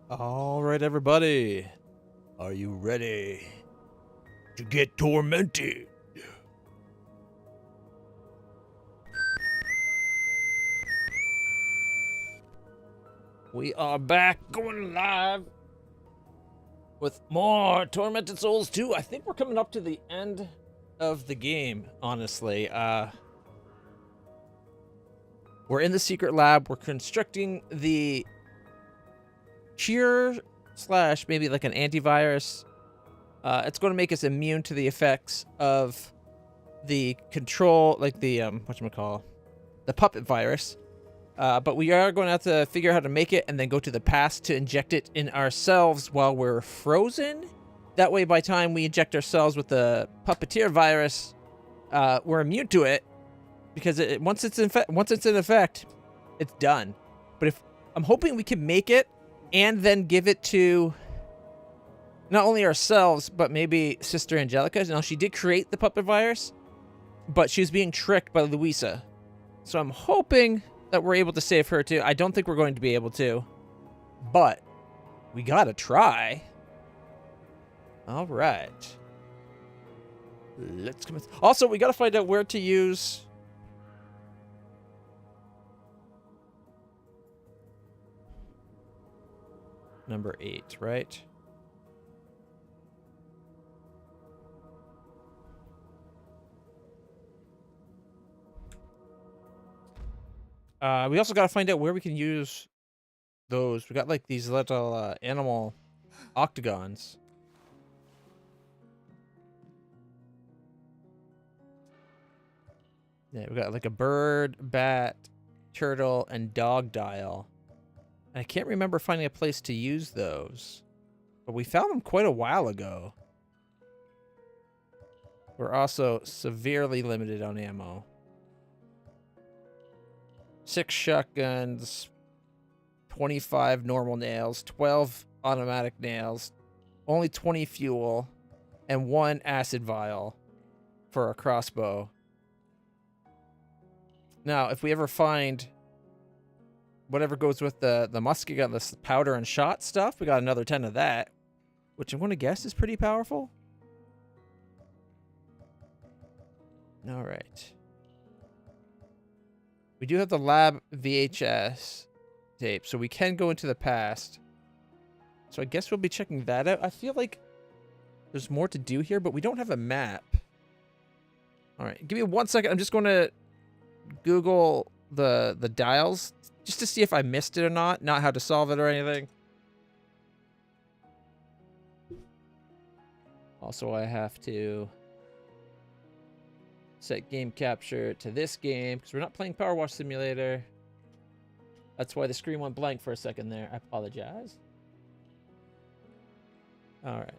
All right, everybody. Are you ready to get tormented? We are back going live with more Tormented Souls 2. I think we're coming up to the end of the game, honestly. We're in the secret lab. We're constructing the cure / maybe like an antivirus. It's going to make us immune to the effects of the control, like the whatchamacall, the puppet virus. But we are going to have to figure out how to make it and then go to the past to inject it in ourselves while we're frozen. That way, by the time we inject ourselves with the puppeteer virus, we're immune to it because once it's in effect, it's done. But if I'm hoping we can make it and then give it to not only ourselves, but maybe Sister Angelica. Now, she did create the puppet virus, but she was being tricked by Luisa. So I'm hoping that we're able to save her too. I don't think we're going to be able to, but we gotta try. All right. Let's come. Also, we gotta find out where to use number 8, right? We also gotta find out where we can use those. We got like these little animal octagons. Yeah, we got like a bird, bat, turtle, and dog dial. And I can't remember finding a place to use those. But we found them quite a while ago. We're also severely limited on ammo. 6 shotguns, 25 normal nails, 12 automatic nails, only 20 fuel, and 1 acid vial for a crossbow. Now, if we ever find whatever goes with the musket gun, this powder and shot stuff, we got another 10 of that, which I'm going to guess is pretty powerful. All right. We do have the lab VHS tape, so we can go into the past. So I guess we'll be checking that out. I feel like there's more to do here, but we don't have a map. All right, give me 1 second. I'm just going to Google the dials just to see if I missed it or not how to solve it or anything. Also, I have to set game capture to this game because we're not playing Power Wash Simulator. That's why the screen went blank for a second there. I apologize. All right.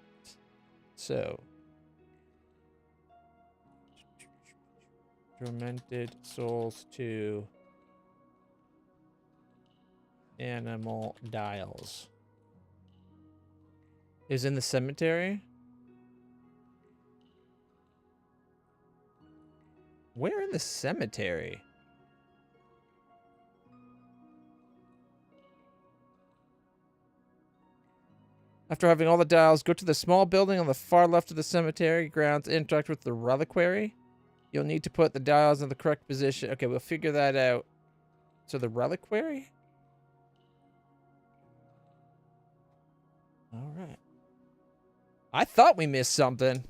So, Tormented Souls 2 Animal Dials is in the cemetery. Where in the cemetery? After having all the dials, go to the small building on the far left of the cemetery grounds, interact with the reliquary. You'll need to put the dials in the correct position. Okay, we'll figure that out. So the reliquary? All right. I thought we missed something.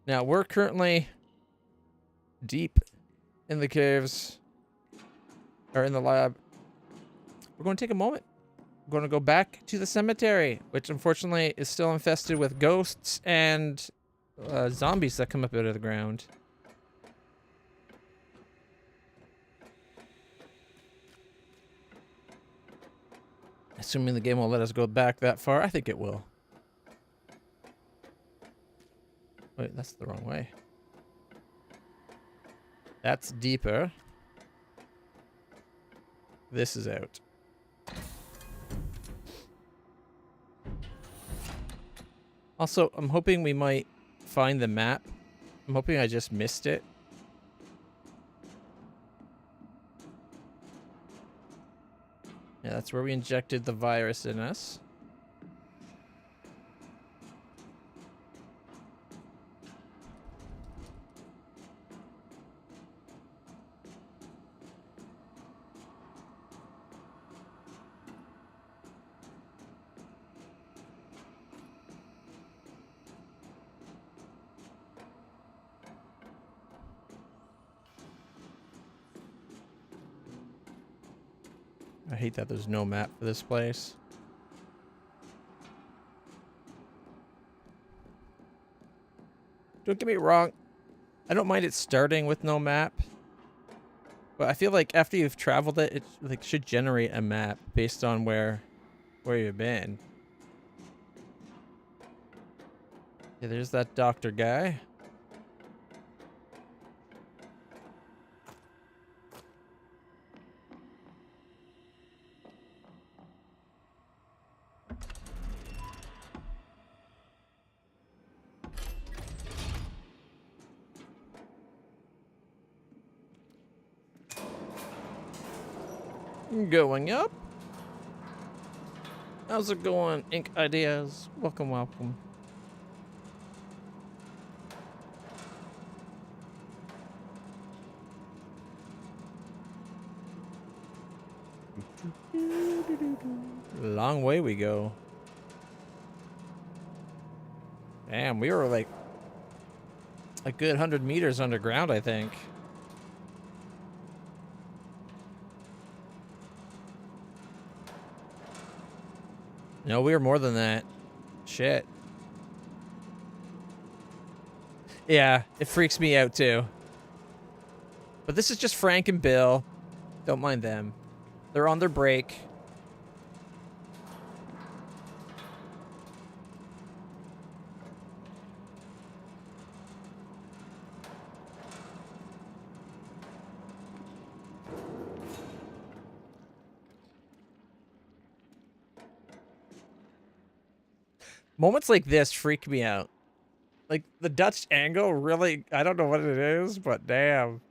Now, we're currently deep in the caves, or in the lab. We're going to take a moment. We're going to go back to the cemetery, which unfortunately is still infested with ghosts and zombies that come up out of the ground. Assuming the game will let us go back that far. I think it will. Wait, that's the wrong way. That's deeper. This is out. Also, I'm hoping we might find the map. I'm hoping I just missed it. Yeah, that's where we injected the virus in us. I hate that there's no map for this place. Don't get me wrong. I don't mind it starting with no map. But I feel like after you've traveled it, it like should generate a map based on where you've been. Yeah, there's that doctor guy. Going up. How's it going, Ink Ideas? Welcome, welcome. Long way we go. Damn, we were like a good 100 meters underground, I think. No, we were more than that. Shit. Yeah, it freaks me out too. But this is just Frank and Bill. Don't mind them. They're on their break. Moments like this freak me out. Like, the Dutch angle really, I don't know what it is, but damn.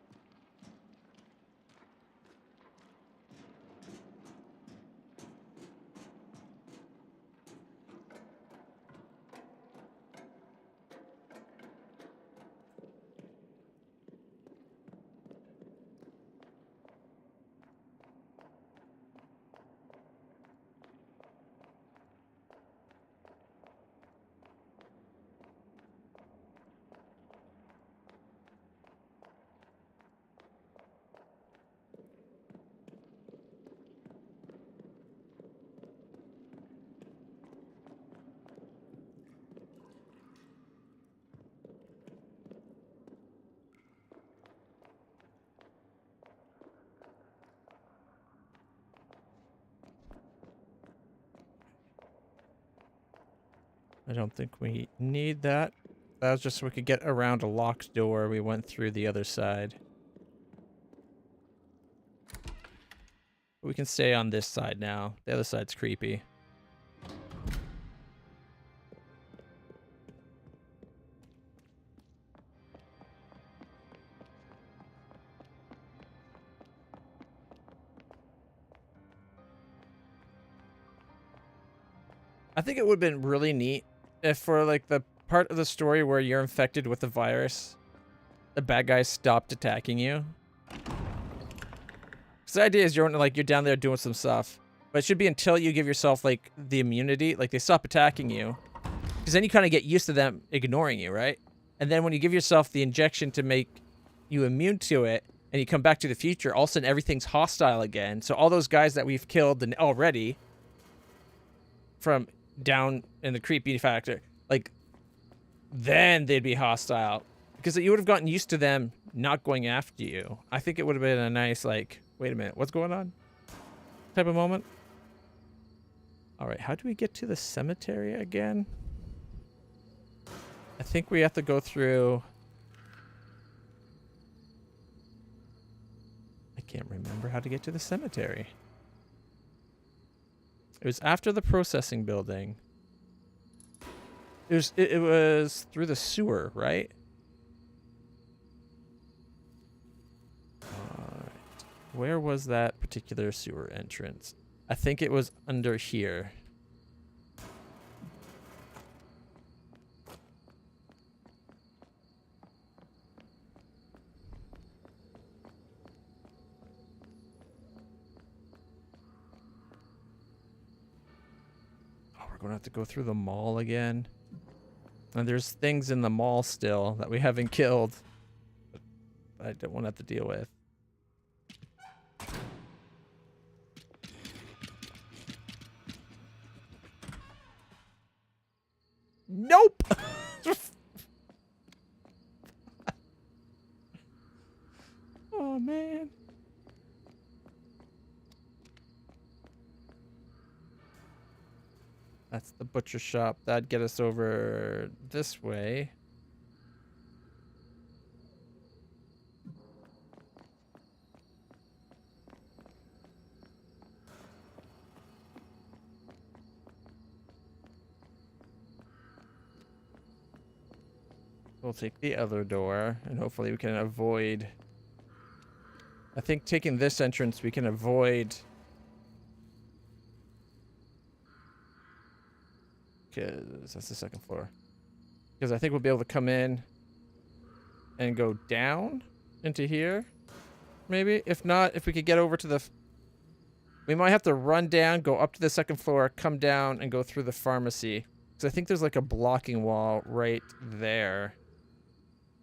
I don't think we need that. That was just so we could get around a locked door. We went through the other side. We can stay on this side now. The other side's creepy. I think it would have been really neat if for like the part of the story where you're infected with the virus, the bad guys stopped attacking you. Because the idea is you're down there doing some stuff. But it should be until you give yourself like the immunity, like they stop attacking you. Because then you kind of get used to them ignoring you, right? And then when you give yourself the injection to make you immune to it, and you come back to the future, all of a sudden everything's hostile again. So all those guys that we've killed already from down in the creepy factor, like, then they'd be hostile. Because you would have gotten used to them not going after you. I think it would have been a nice, like, wait a minute, what's going on? Type of moment. All right, how do we get to the cemetery again? I think we have to go through... I can't remember how to get to the cemetery. It was after the processing building. It was through the sewer, right? Alright. Where was that particular sewer entrance? I think it was under here. Oh, we're gonna have to go through the mall again. And there's things in the mall still that we haven't killed. I don't want to have to deal with. Nope! Oh, man. That's the butcher shop. That'd get us over this way. We'll take the other door, and hopefully we can avoid... I think taking this entrance, we can avoid... Because that's the second floor. Because I think we'll be able to come in and go down into here. Maybe. If not, if we could get over to the... We might have to run down, go up to the second floor, come down, and go through the pharmacy. Because I think there's like a blocking wall right there.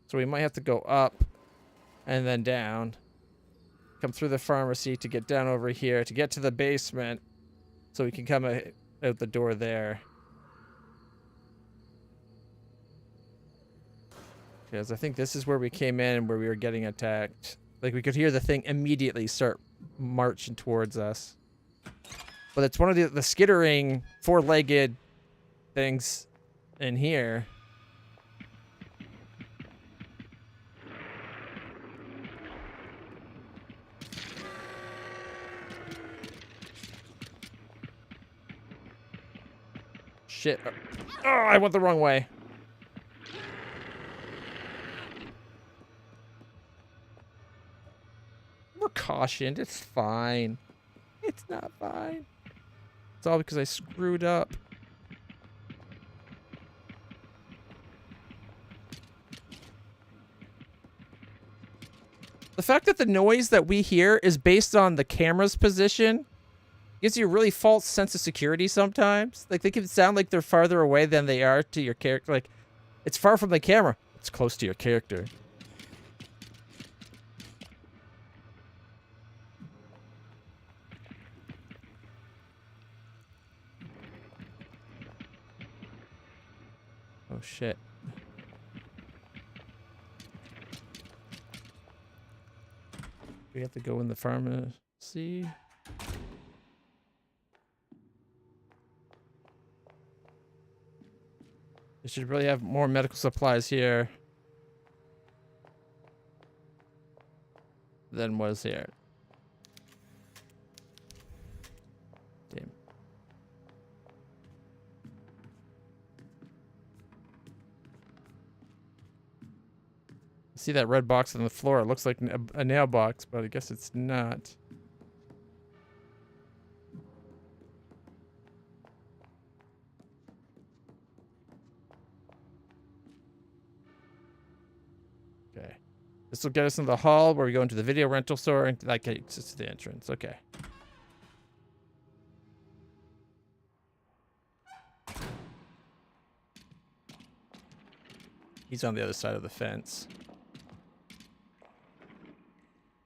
So we might have to go up and then down. Come through the pharmacy to get down over here, to get to the basement. So we can come out the door there. Because I think this is where we came in and where we were getting attacked. Like, we could hear the thing immediately start marching towards us. But it's one of the skittering, four-legged things in here. Shit. Oh, I went the wrong way. We're cautioned. It's fine. It's not fine. It's all because I screwed up. The fact that the noise that we hear is based on the camera's position gives you a really false sense of security sometimes. Like, they can sound like they're farther away than they are to your character. Like, it's far from the camera. It's close to your character. Oh, shit. We have to go in the pharmacy. They should really have more medical supplies here than was here. Damn. See that red box on the floor? It looks like a nail box, but I guess it's not. Okay. This will get us into the hall where we go into the video rental store and that gets us to the entrance. Okay. He's on the other side of the fence.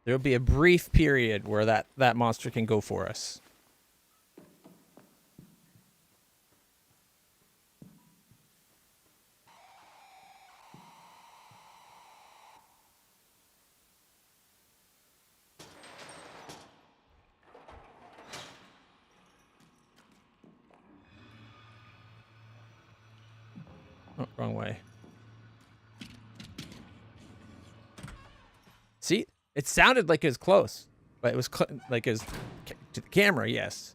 There'll be a brief period where that monster can go for us. Oh, wrong way. See? It sounded like it was close, but it was like it was to the camera, yes.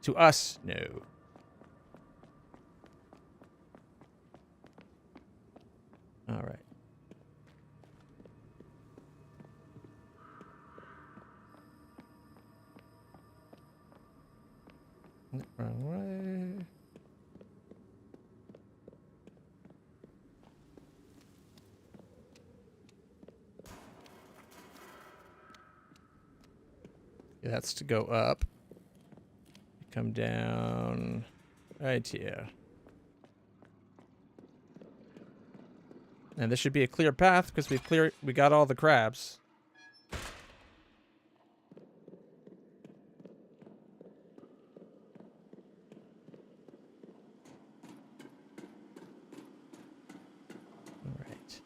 To us, no. All right. Wrong way. Yeah, that's to go up. Come down right here. And this should be a clear path because we got all the crabs. All right.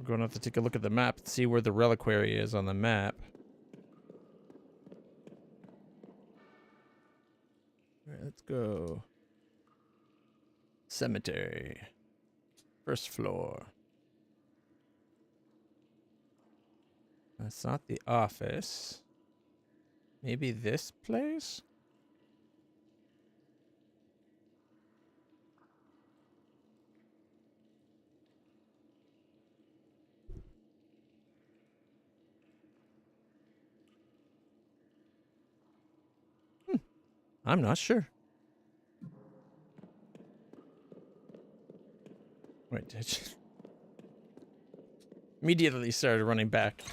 going to have to take a look at the map and see where the reliquary is on the map. All right, let's go. Cemetery. First floor. That's not the office. Maybe this place? I'm not sure. Wait, immediately started running back.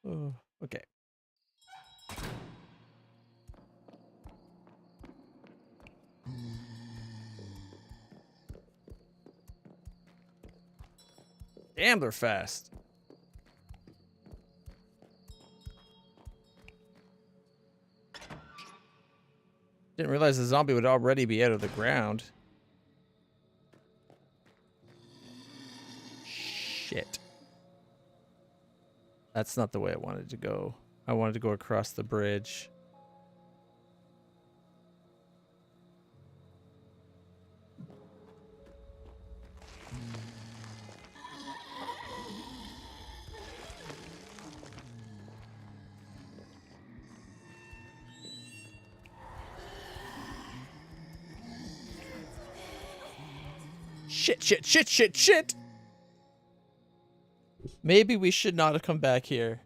Oh, okay. Damn, they're fast. Didn't realize the zombie would already be out of the ground. Shit. That's not the way I wanted to go. I wanted to go across the bridge. Shit. Maybe we should not have come back here.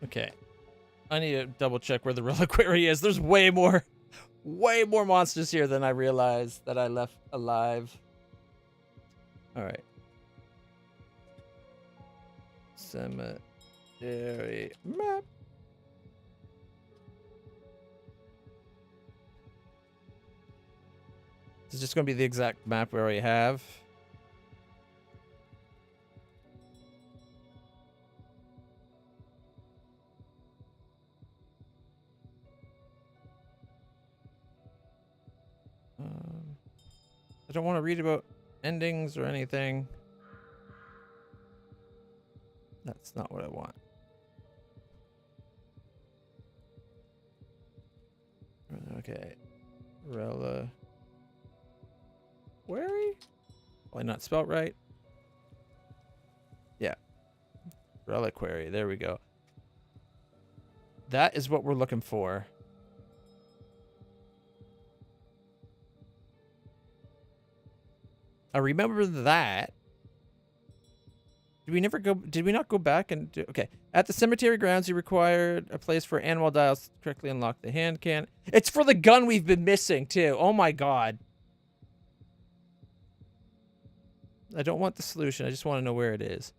Okay. I need to double check where the reliquary is. There's way more monsters here than I realized that I left alive. All right. Cemetery map. This is just going to be the exact map we already have. I don't want to read about endings or anything. That's not what I want. Okay. Rella. Wary? Probably not spelt right. Yeah. Reliquary. There we go. That is what we're looking for. I remember that. Did we never go? Did we not go back and do? Okay. At the cemetery grounds, you required a place for animal dials to correctly unlock the hand cannon. It's for the gun we've been missing too. Oh my god. I don't want the solution. I just want to know where it is.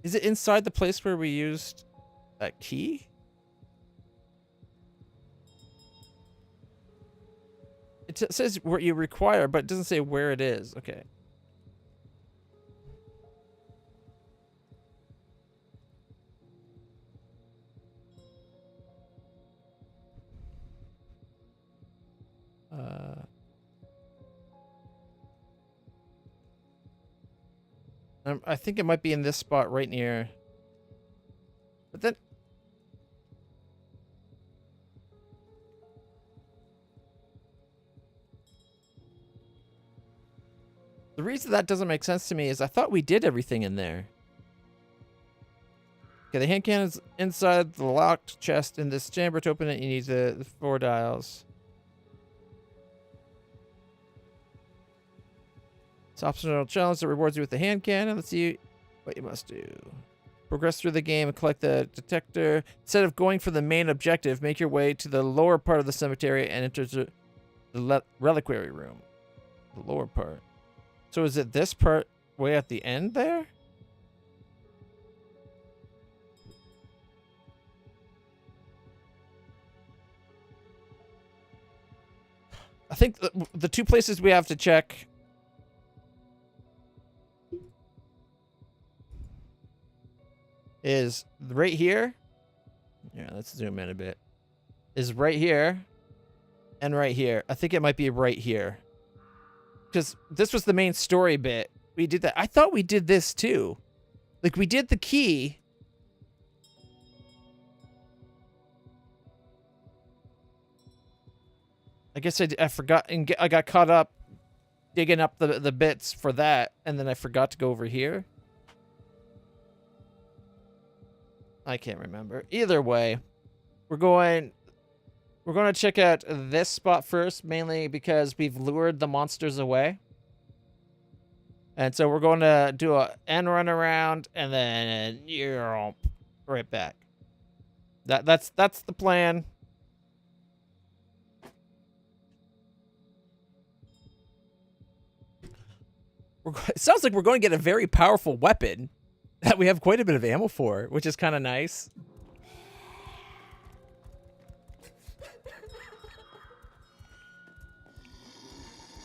Is it inside the place where we used that key? It says where you require, but it doesn't say where it is. Okay. I think it might be in this spot right near. But then... The reason that doesn't make sense to me is I thought we did everything in there. Okay, the hand cannon's inside the locked chest in this chamber. To open it, you need the 4 dials. It's optional challenge that rewards you with the hand cannon. Let's see what you must do. Progress through the game and collect the detector. Instead of going for the main objective, make your way to the lower part of the cemetery and enter the reliquary room. The lower part. So is it this part way at the end there? I think the two places we have to check is right here. Yeah, let's zoom in a bit. Is right here and right here. I think it might be right here. Because this was the main story bit. We did that. I thought we did this too. Like, we did the key. I guess I forgot, and I got caught up digging up the bits for that, and then I forgot to go over here. I can't remember. Either way, we're going to check out this spot first, mainly because we've lured the monsters away. And so we're going to do a end run around and then right back. That's the plan. It sounds like we're going to get a very powerful weapon that we have quite a bit of ammo for, which is kind of nice.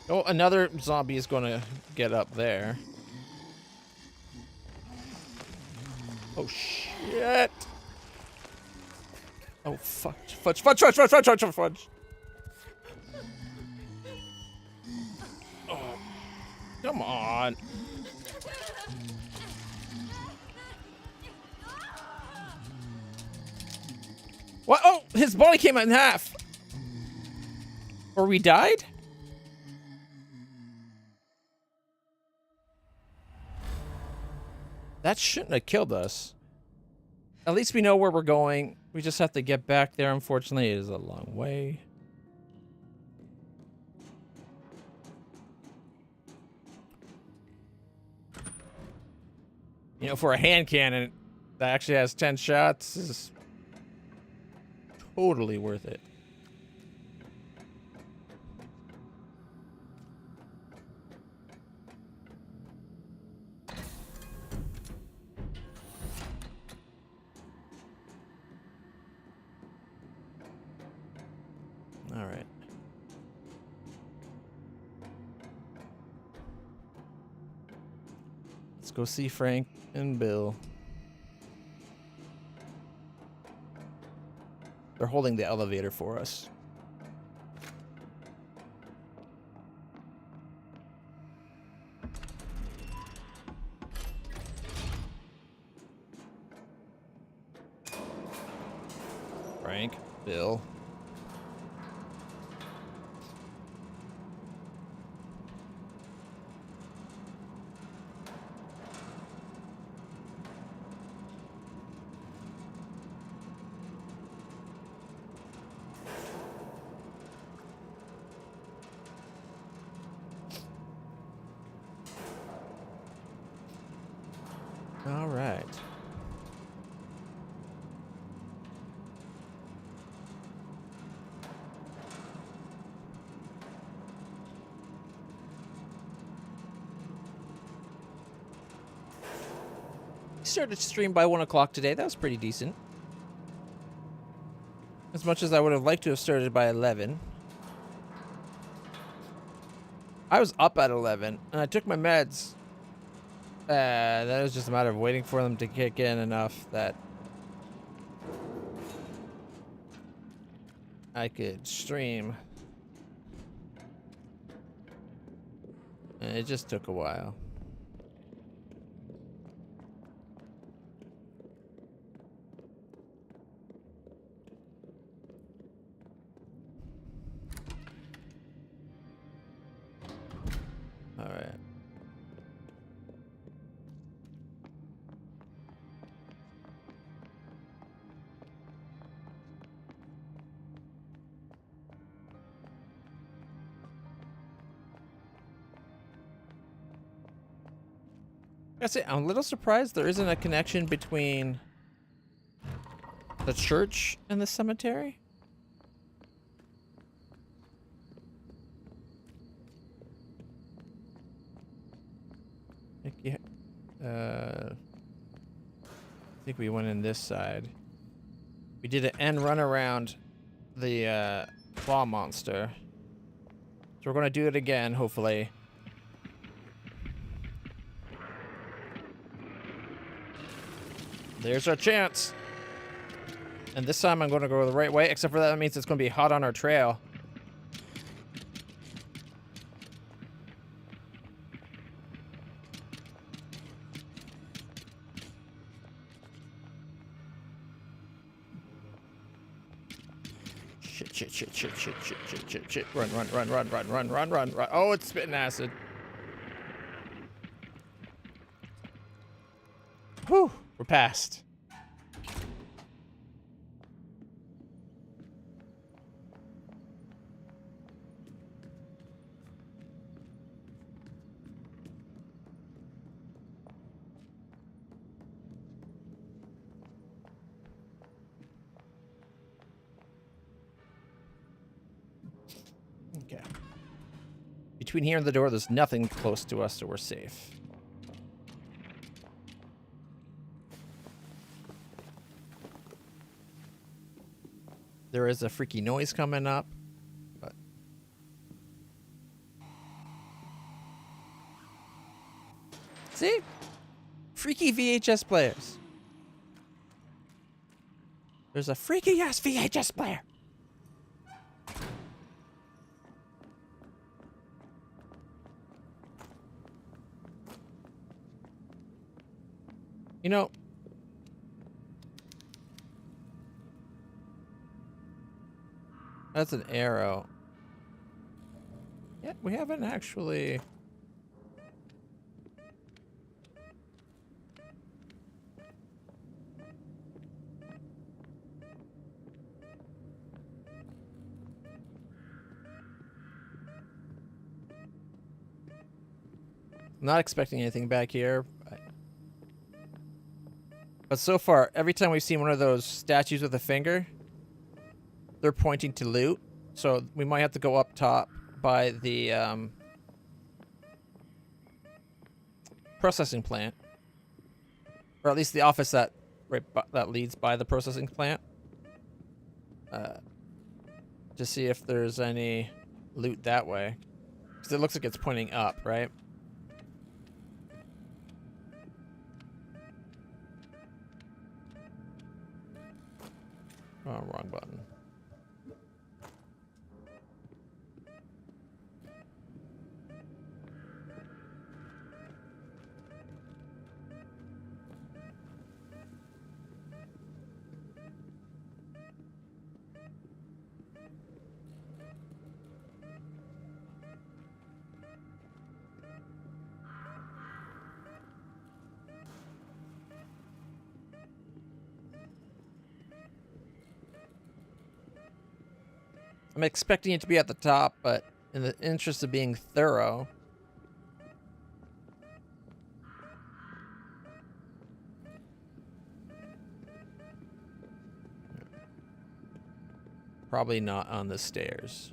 Oh, another zombie is going to get up there. Oh, shit. Oh, fudge. Fudge, fudge, fudge, fudge, fudge, fudge, fudge. Oh, come on. What? Oh, his body came in half. Or we died? That shouldn't have killed us. At least we know where we're going. We just have to get back there. Unfortunately, it is a long way. You know, for a hand cannon that actually has 10 shots is totally worth it. All right. Let's go see Frank and Bill. They're holding the elevator for us. Frank, Bill. All right. Started to stream by 1 o'clock today. That was pretty decent. As much as I would have liked to have started by 11. I was up at 11, and I took my meds. That was just a matter of waiting for them to kick in enough that I could stream. And it just took a while. All right. I say, I'm a little surprised there isn't a connection between the church and the cemetery. I think we went in this side. We did an end run around the claw monster. So we're going to do it again, hopefully. There's our chance. And this time I'm going to go the right way, except for that means it's going to be hot on our trail. Shit. Run. Oh, it's spitting acid. Whew, we're past. Okay. Between here and the door, there's nothing close to us, so we're safe. There is a freaky noise coming up, but... See? Freaky VHS players. There's a freaky ass VHS player. You know, that's an arrow. Yeah, we haven't actually... I'm not expecting anything back here. But so far, every time we've seen one of those statues with a finger, they're pointing to loot. So we might have to go up top by the processing plant. Or at least the office that that leads by the processing plant. To see if there's any loot that way. Because it looks like it's pointing up, right? Oh, wrong button. I'm expecting it to be at the top, but in the interest of being thorough... Probably not on the stairs.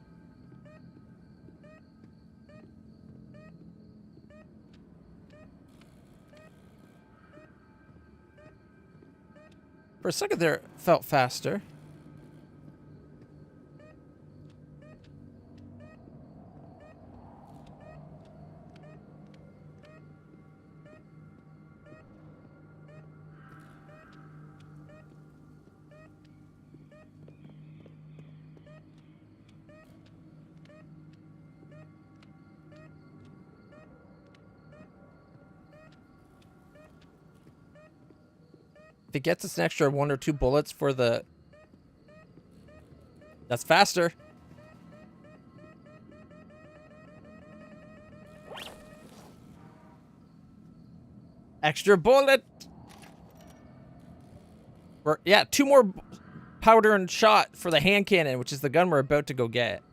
For a second there, it felt faster. If it gets us an extra 1 or 2 bullets for the... That's faster. Extra bullet! Yeah, 2 more powder and shot for the hand cannon, which is the gun we're about to go get.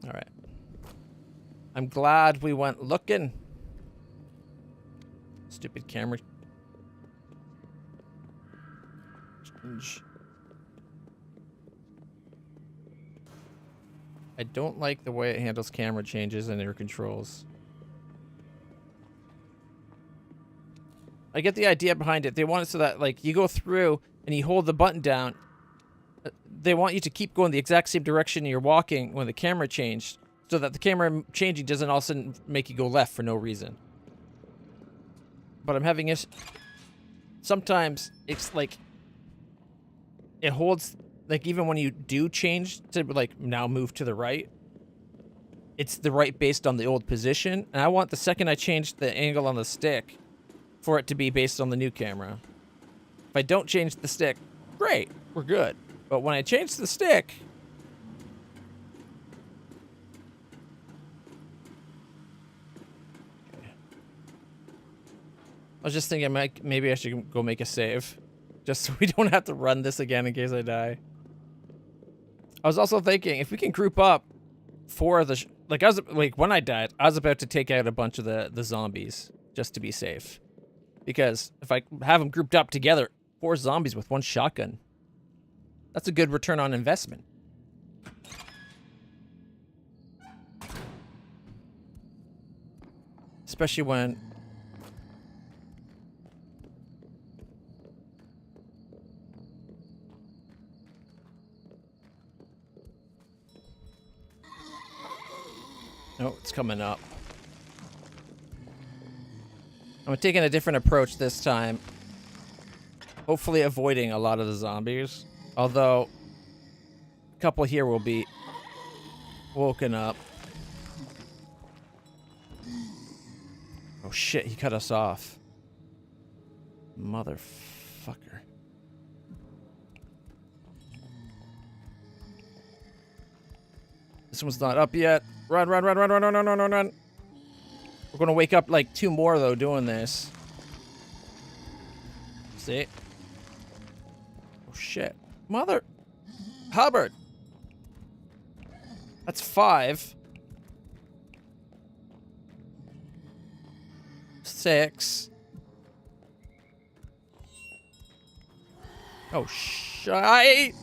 Alright. I'm glad we went looking. Stupid camera. Change. I don't like the way it handles camera changes and air controls. I get the idea behind it. They want it so that, like, you go through and you hold the button down. They want you to keep going the exact same direction you're walking when the camera changed, so that the camera changing doesn't all of a sudden make you go left for no reason. But I'm having this. Sometimes it's like it holds, like, even when you do change to, like, now move to the right, it's the right based on the old position. And I want the second I change the angle on the stick for it to be based on the new camera. If I don't change the stick, great, we're good. But when I change the stick, okay. I was just thinking maybe I should go make a save, just so we don't have to run this again in case I die. I was also thinking if we can group up for the when I died, I was about to take out a bunch of the zombies just to be safe, because if I have them grouped up together, 4 zombies with 1 shotgun. That's a good return on investment. Especially when... Oh, it's coming up. I'm taking a different approach this time. Hopefully avoiding a lot of the zombies. Although, a couple here will be woken up. Oh shit, he cut us off. Motherfucker. This one's not up yet. Run, run, run, run, run, run, run, run, run, run. We're gonna wake up like 2 more though doing this. See? Oh shit. Mother Hubbard. That's 5. 6. Oh shite.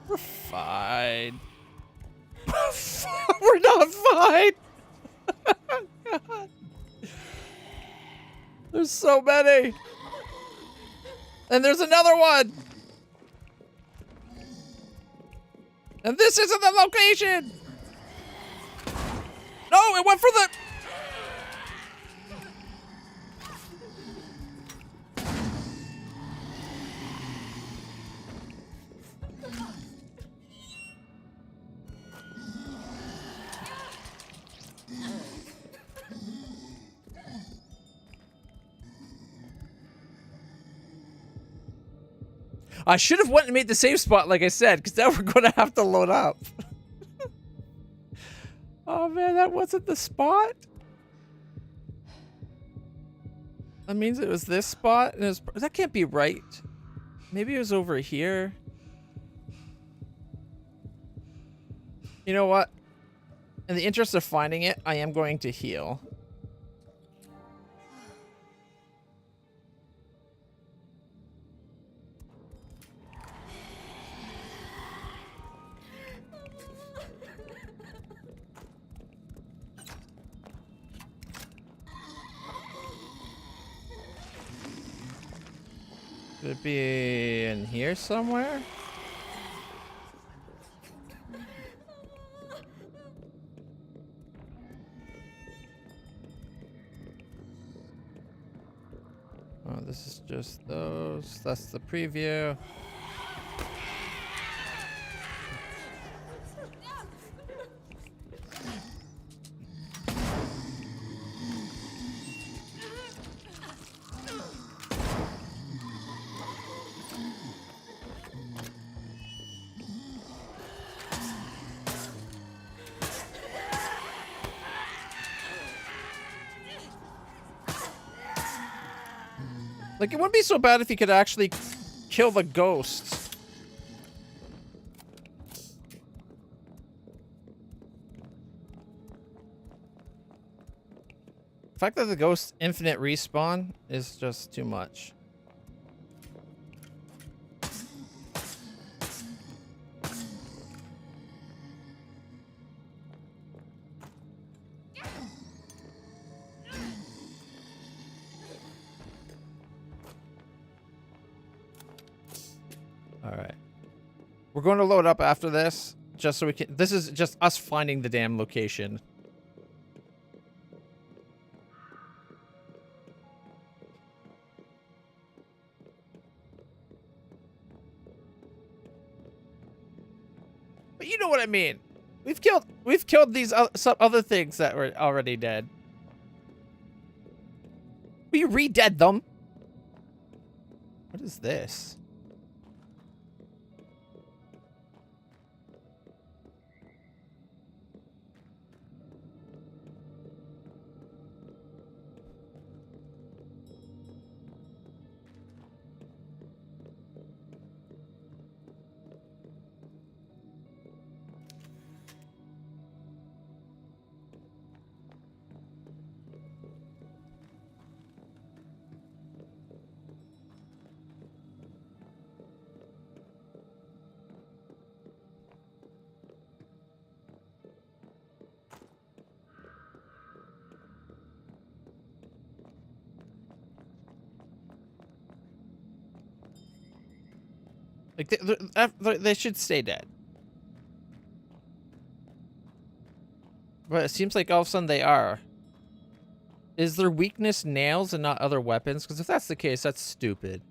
We're fine. We're not fine. God. There's so many. And there's another one. And this isn't the location. No, it went for the... I should have went and made the save spot, like I said, because now we're going to have to load up. Oh, man, that wasn't the spot? That means it was this spot? And it was, that can't be right. Maybe it was over here. You know what? In the interest of finding it, I am going to heal. Could it be in here somewhere? Oh, this is just those. That's the preview. Like, it wouldn't be so bad if you could actually kill the ghosts. The fact that the ghost infinite respawn is just too much. All right. We're going to load up after this, just so we can... This is just us finding the damn location. But you know what I mean. We've killed these some other things that were already dead. We re-dead them. What is this? Like they should stay dead. But it seems like all of a sudden they are. Is their weakness nails and not other weapons? Because if that's the case, that's stupid.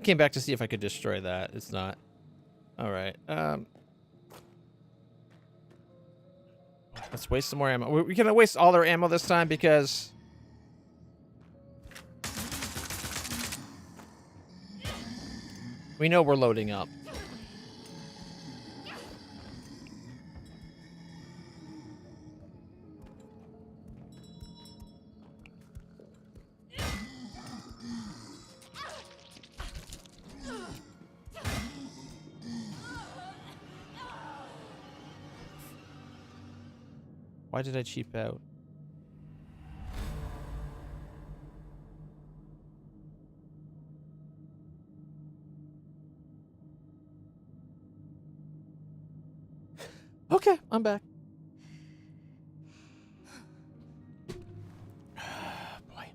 Came back to see if I could destroy that. It's not. All right. Let's waste some more ammo. We're gonna waste all our ammo this time because we know we're loading up. Why did I cheap out? Okay, I'm back. Boy.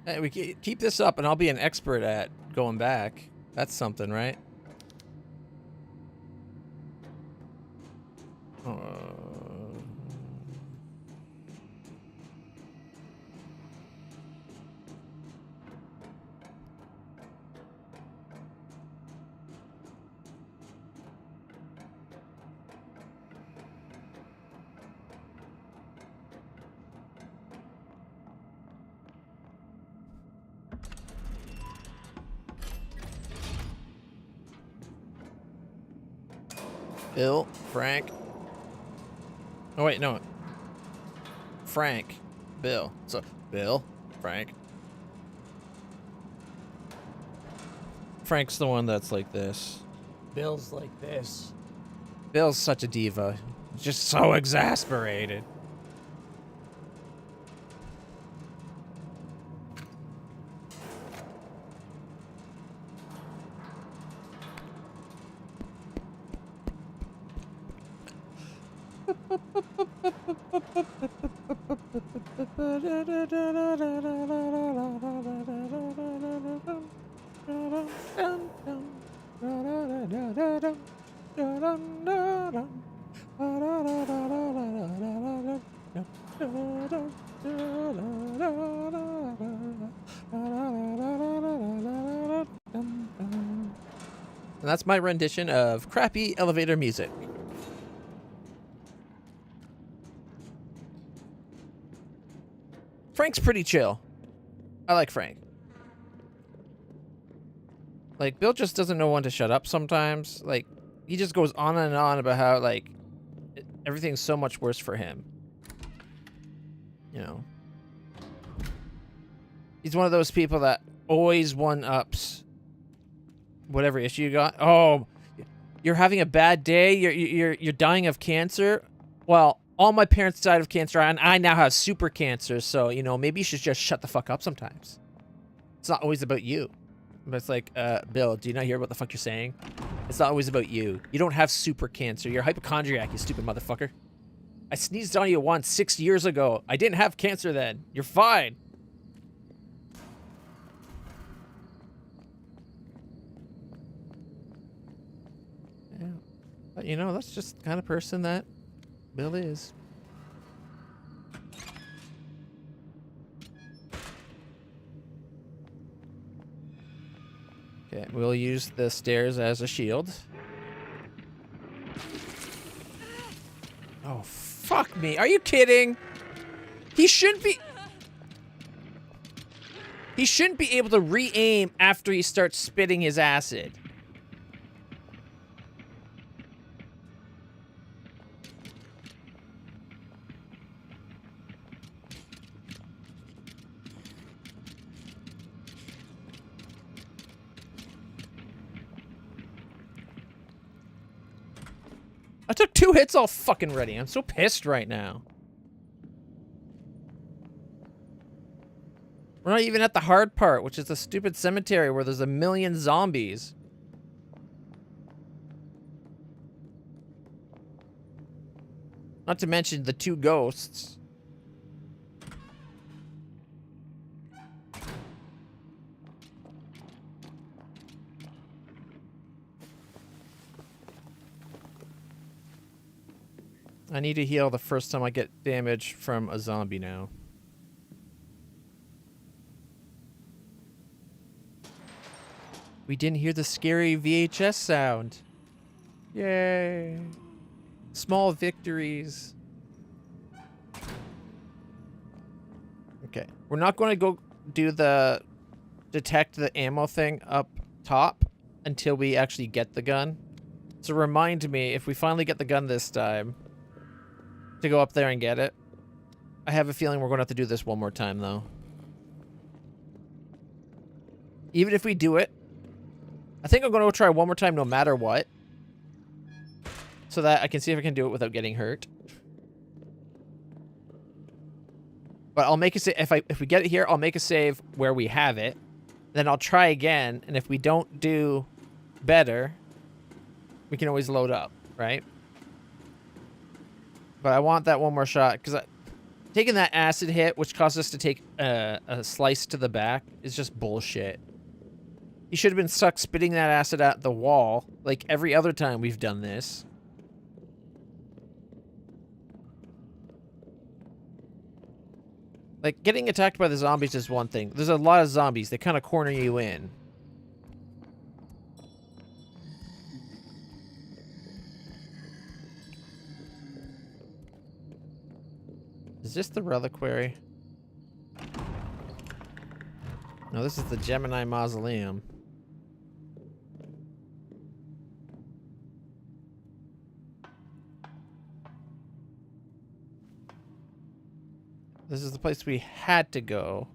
Hey, we keep this up and I'll be an expert at going back. That's something, right? Bill, Frank. Oh, wait, no. Frank, Bill. So, Bill, Frank. Frank's the one that's like this. Bill's like this. Bill's such a diva. Just so exasperated. And that's my rendition of crappy elevator music. Frank's pretty chill. I like Frank. Like, Bill just doesn't know when to shut up sometimes. Like, he just goes on and on about how, like, everything's so much worse for him. You know. He's one of those people that always one-ups whatever issue you got. Oh, you're having a bad day? You're dying of cancer? Well, all my parents died of cancer, and I now have super cancer, so, you know, maybe you should just shut the fuck up sometimes. It's not always about you. But it's like, Bill, do you not hear what the fuck you're saying? It's not always about you. You don't have super cancer. You're a hypochondriac, you stupid motherfucker. I sneezed on you once 6 years ago. I didn't have cancer then. You're fine. Yeah. But, you know, that's just the kind of person that Bill is. Okay, we'll use the stairs as a shield. Oh, fuck me. Are you kidding? He shouldn't be... He shouldn't be able to re-aim after he starts spitting his acid. I took 2 hits all fucking ready. I'm so pissed right now. We're not even at the hard part, which is the stupid cemetery where there's a million zombies. Not to mention the 2 ghosts. I need to heal the first time I get damage from a zombie now. We didn't hear the scary VHS sound. Yay. Small victories. Okay. We're not going to go do the detect the ammo thing up top until we actually get the gun. So remind me, if we finally get the gun this time, to go up there and get it. I have a feeling we're going to have to do this one more time, though. Even if we do it, I think I'm going to try one more time no matter what. So that I can see if I can do it without getting hurt. But I'll make a save. If we get it here, I'll make a save where we have it. Then I'll try again, and if we don't do better, we can always load up, right? But I want that one more shot, because taking that acid hit, which caused us to take a slice to the back, is just bullshit. You should have been stuck spitting that acid at the wall, like every other time we've done this. Like, getting attacked by the zombies is one thing. There's a lot of zombies. They kind of corner you in. Is this the reliquary? No, this is the Gemini Mausoleum. This is the place we had to go.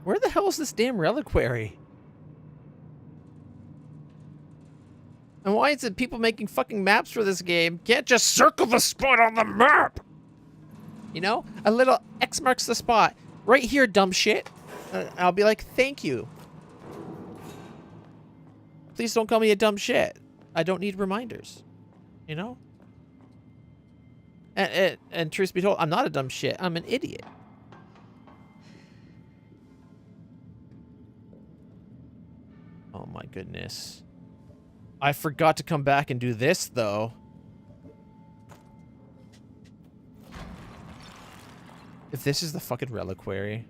Where the hell is this damn reliquary? And why is it people making fucking maps for this game can't just circle the spot on the map? You know? A little X marks the spot. Right here, dumb shit. I'll be like, thank you. Please don't call me a dumb shit. I don't need reminders. You know? And truth be told, I'm not a dumb shit. I'm an idiot. Oh my goodness. I forgot to come back and do this, though. If this is the fucking reliquary.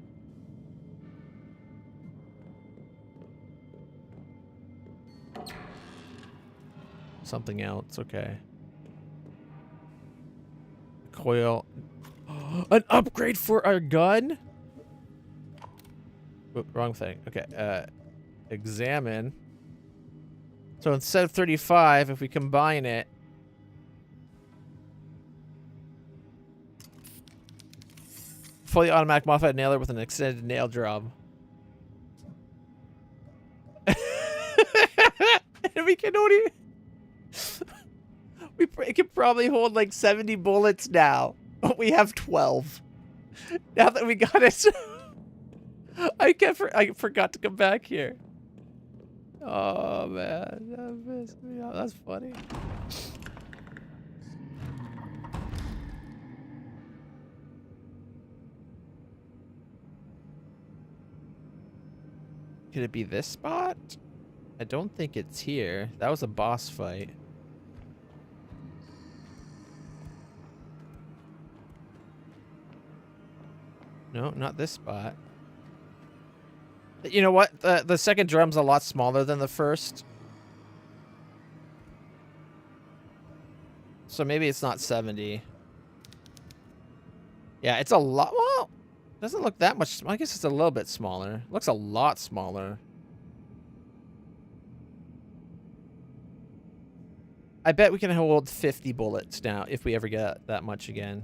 Something else, okay. Coil. An upgrade for our gun? Oop, wrong thing. Okay, examine. So instead of 35, if we combine it. Fully automatic modified nailer with an extended nail drum. And we can only... it can probably hold like 70 bullets now. But we have 12. Now that we got it. I forgot to come back here. Oh man, that pissed me off. That's funny. Could it be this spot? I don't think it's here. That was a boss fight. No, not this spot. You know what? The second drum's a lot smaller than the first. So maybe it's not 70. Yeah, it's a lot. Well, doesn't look that much. I guess it's a little bit smaller. Looks a lot smaller. I bet we can hold 50 bullets now if we ever get that much again.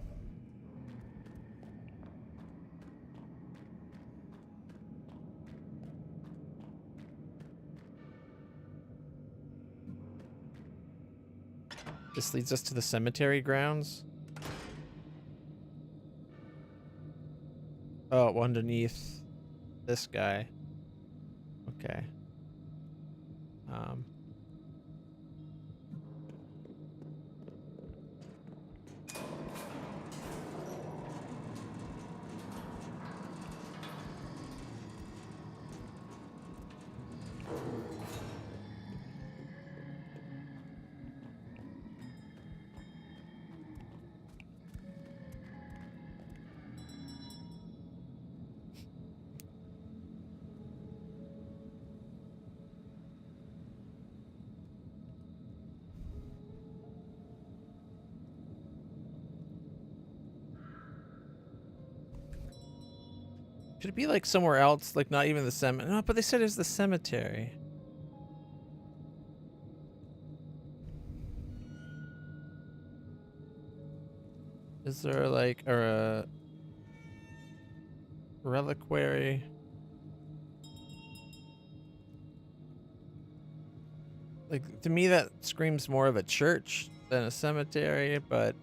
This leads us to the cemetery grounds. Oh, underneath this guy. Okay. Should it be like somewhere else? Like not even the cemetery? No, but they said it's the cemetery. Is there like a reliquary? Like to me that screams more of a church than a cemetery, but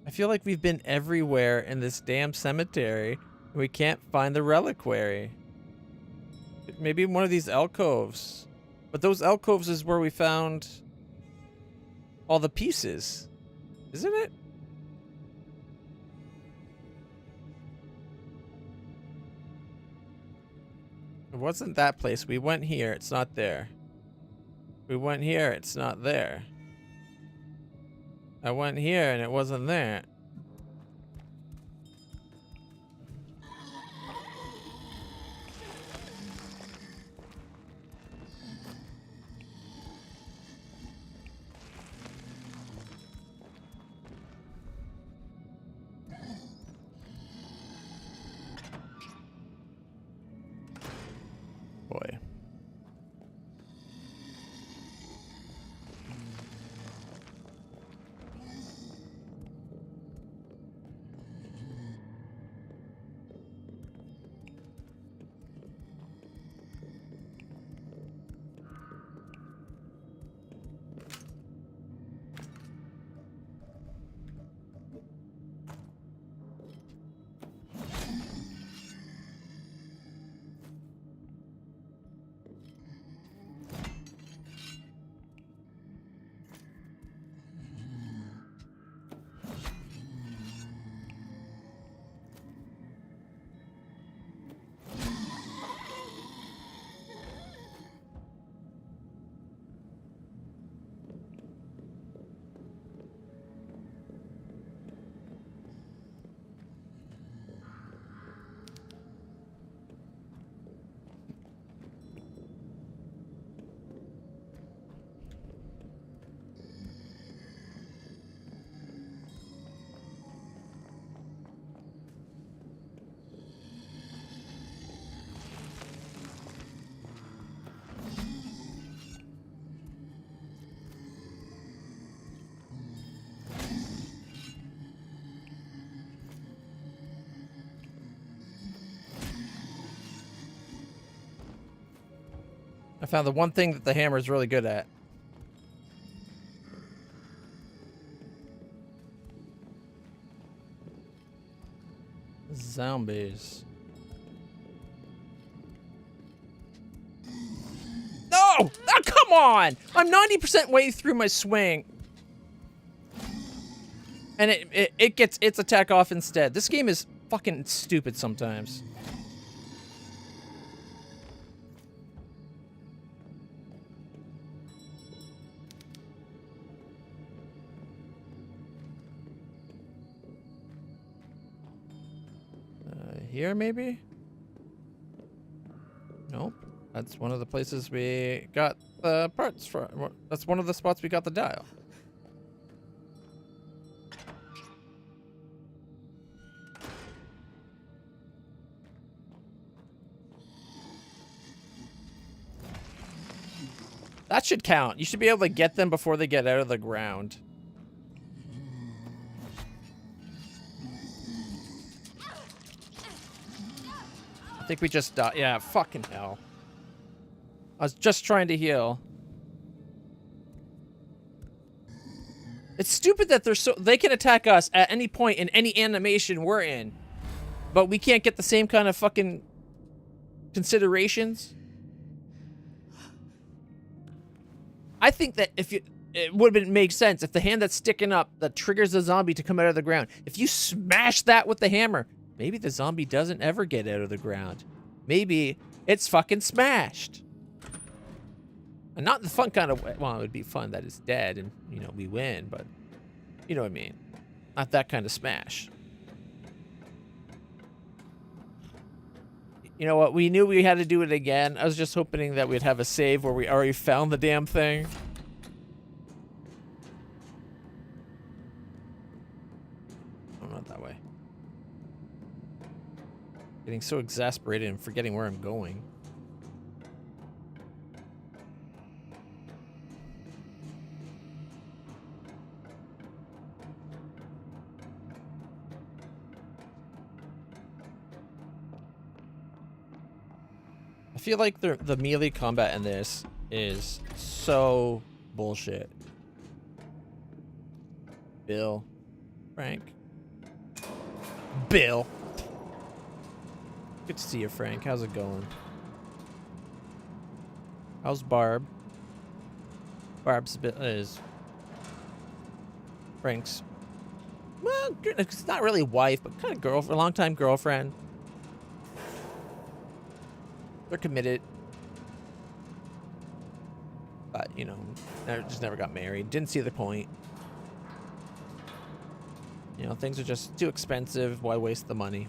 I feel like we've been everywhere in this damn cemetery and we can't find the reliquary. Maybe one of these alcoves. But those alcoves is where we found all the pieces. Isn't it? It wasn't that place. We went here. It's not there. We went here. It's not there. I went here and it wasn't there. I found the one thing that the hammer is really good at. Zombies. No! Oh, come on! I'm 90% way through my swing. And it gets its attack off instead. This game is fucking stupid sometimes. Here, maybe? Nope. That's one of the places we got the parts from. That's one of the spots we got the dial. That should count. You should be able to get them before they get out of the ground. I think we just died. Yeah, fucking hell. I was just trying to heal. It's stupid that they can attack us at any point in any animation we're in, but we can't get the same kind of fucking considerations. I think that it would have made sense if the hand that's sticking up that triggers the zombie to come out of the ground, if you smash that with the hammer, maybe the zombie doesn't ever get out of the ground. Maybe it's fucking smashed. And not the fun kind of way. Well, it would be fun that it's dead and, you know, we win, but you know what I mean. Not that kind of smash. You know what? We knew we had to do it again. I was just hoping that we'd have a save where we already found the damn thing. Oh, not that way. Getting so exasperated and forgetting where I'm going. I feel like the melee combat in this is so bullshit. Bill. Frank. Bill. Good to see you, Frank. How's it going? How's Barb? Barb's is Frank's. Well, it's not really wife, but kind of girlfriend, long-time girlfriend. They're committed, but you know, just never got married. Didn't see the point. You know, things are just too expensive. Why waste the money?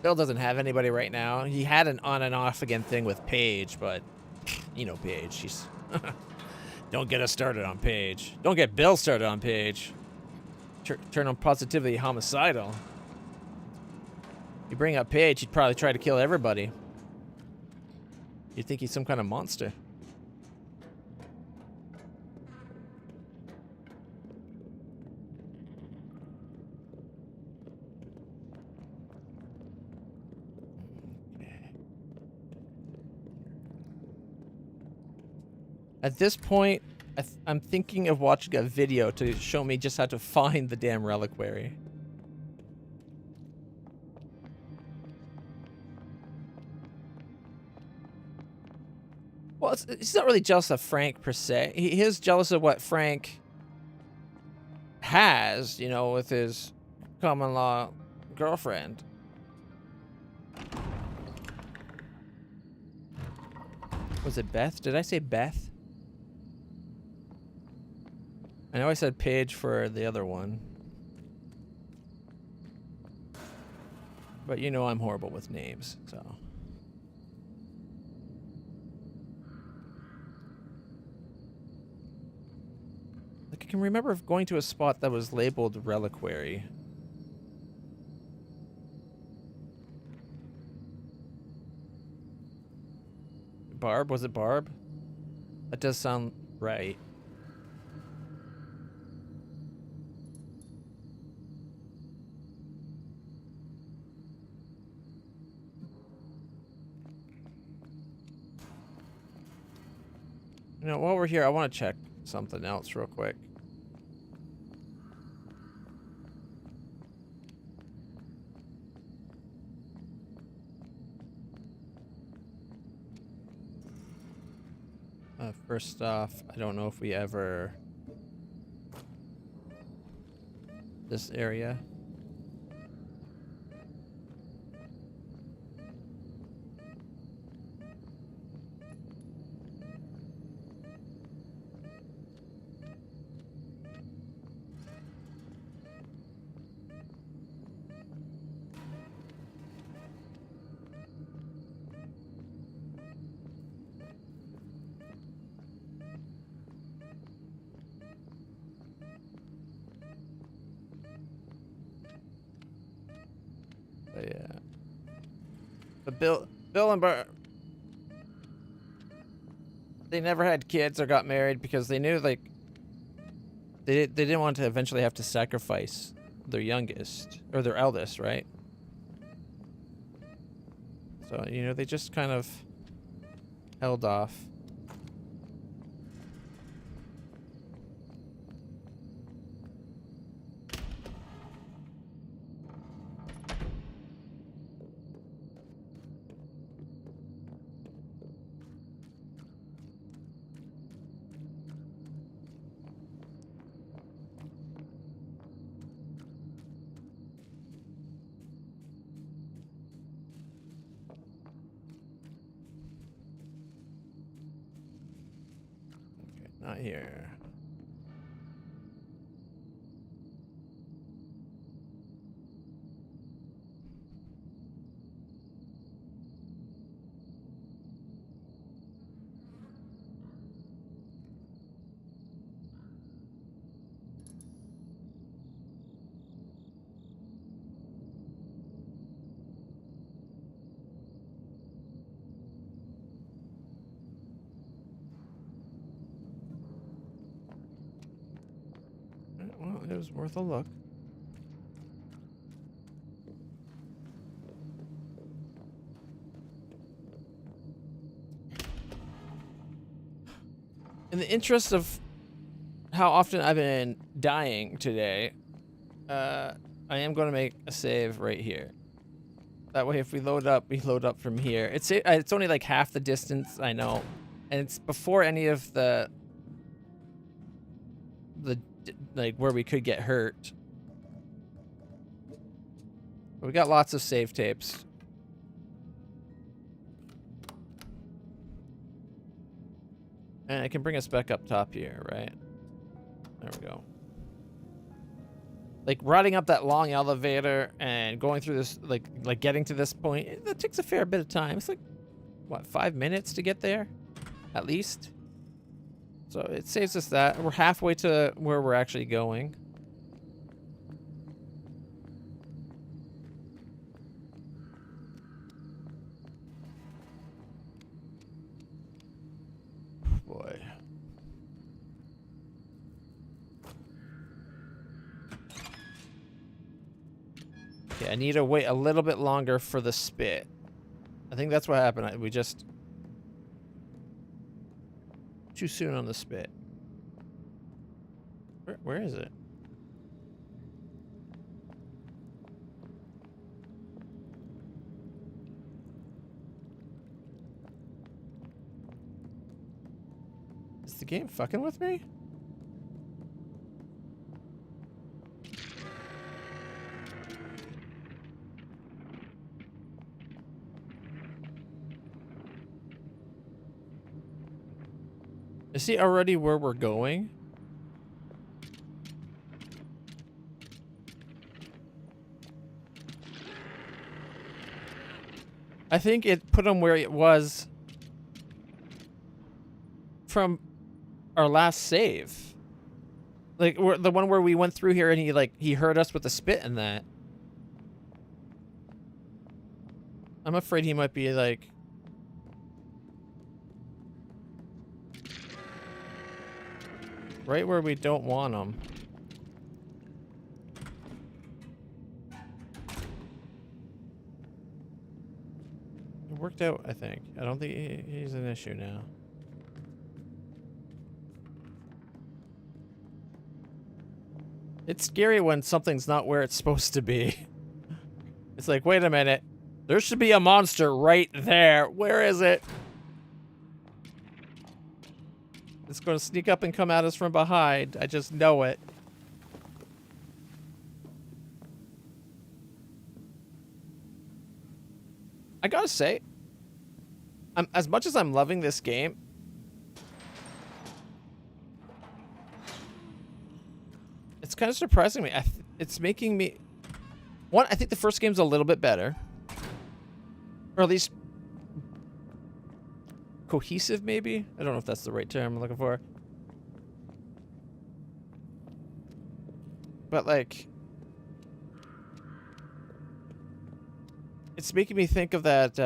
Bill doesn't have anybody right now. He had an on and off again thing with Paige, but you know Paige. She's don't get us started on Paige. Don't get Bill started on Paige. Turn on positively homicidal. You bring up Paige, he'd probably try to kill everybody. You'd think he's some kind of monster. At this point, I'm thinking of watching a video to show me just how to find the damn reliquary. Well, he's not really jealous of Frank per se. He is jealous of what Frank has, you know, with his common law girlfriend. Was it Beth? Did I say Beth? I know I said Paige for the other one. But you know I'm horrible with names, so. Like, I can remember going to a spot that was labeled reliquary. Barb? Was it Barb? That does sound right. You know, while we're here, I want to check something else real quick. First off, I don't know if we ever... This area. But yeah. But Bill and Bart, they never had kids or got married because they knew, like, they didn't want to eventually have to sacrifice their youngest or their eldest, right? So, you know, they just kind of held off. Not here. Well, it was worth a look. In the interest of how often I've been dying today, I am going to make a save right here. That way, if we load up from here. It's only like half the distance, I know, and it's before any of the like where we could get hurt. But we got lots of save tapes. And I can bring us back up top here, right? There we go. Like riding up that long elevator and going through this, like getting to this point, that takes a fair bit of time. It's like, what, 5 minutes to get there? At least. So it saves us that. We're halfway to where we're actually going. Boy. Okay, I need to wait a little bit longer for the spit. I think that's what happened. We just... Too soon on the spit. Where is it? Is the game fucking with me? Is he already where we're going? I think it put him where it was from our last save. Like the one where we went through here and he heard us with the spit and that. I'm afraid he might be like... right where we don't want him. It worked out, I think. I don't think he's an issue now. It's scary when something's not where it's supposed to be. It's like, wait a minute. There should be a monster right there. Where is it? It's going to sneak up and come at us from behind. I just know it. I gotta say, as much as I'm loving this game, it's kind of surprising me. It's making me... One, I think the first game's a little bit better. Or at least... cohesive, maybe? I don't know if that's the right term I'm looking for. But, like... It's making me think of that,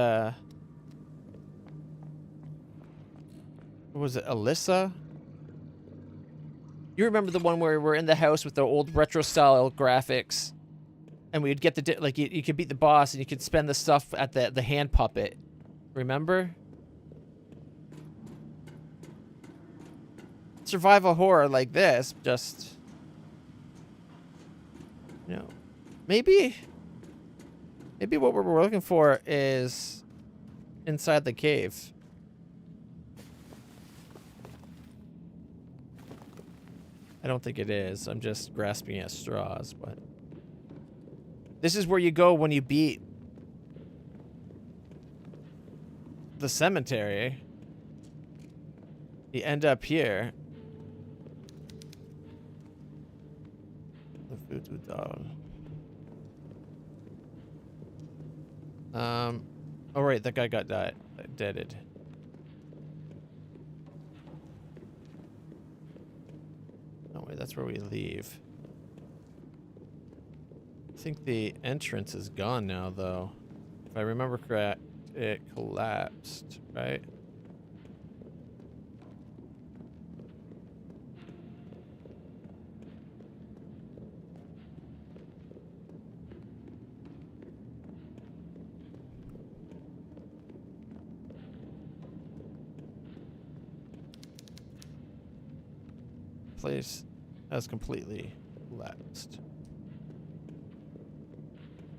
what was it, Alyssa? You remember the one where we're in the house with the old retro-style graphics, and we'd get the, like, you could beat the boss, and you could spend the stuff at the hand puppet. Remember? Survival horror like this, just... You know, maybe what we're looking for is inside the cave. I don't think it is. I'm just grasping at straws, but... This is where you go when you beat the cemetery. You end up here. The voodoo doll. Oh right, that guy got deaded. No wait, that's where we leave. I think the entrance is gone now, though. If I remember correct, it collapsed, right? Place has completely collapsed.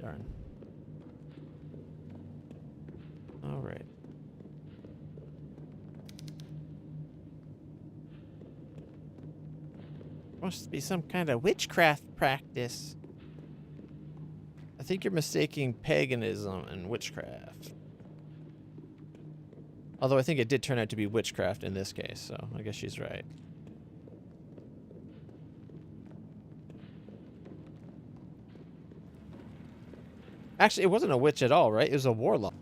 Darn. All right. Must be some kind of witchcraft practice. I think you're mistaking paganism and witchcraft. Although I think it did turn out to be witchcraft in this case, so I guess she's right. Actually, it wasn't a witch at all, right? It was a warlock.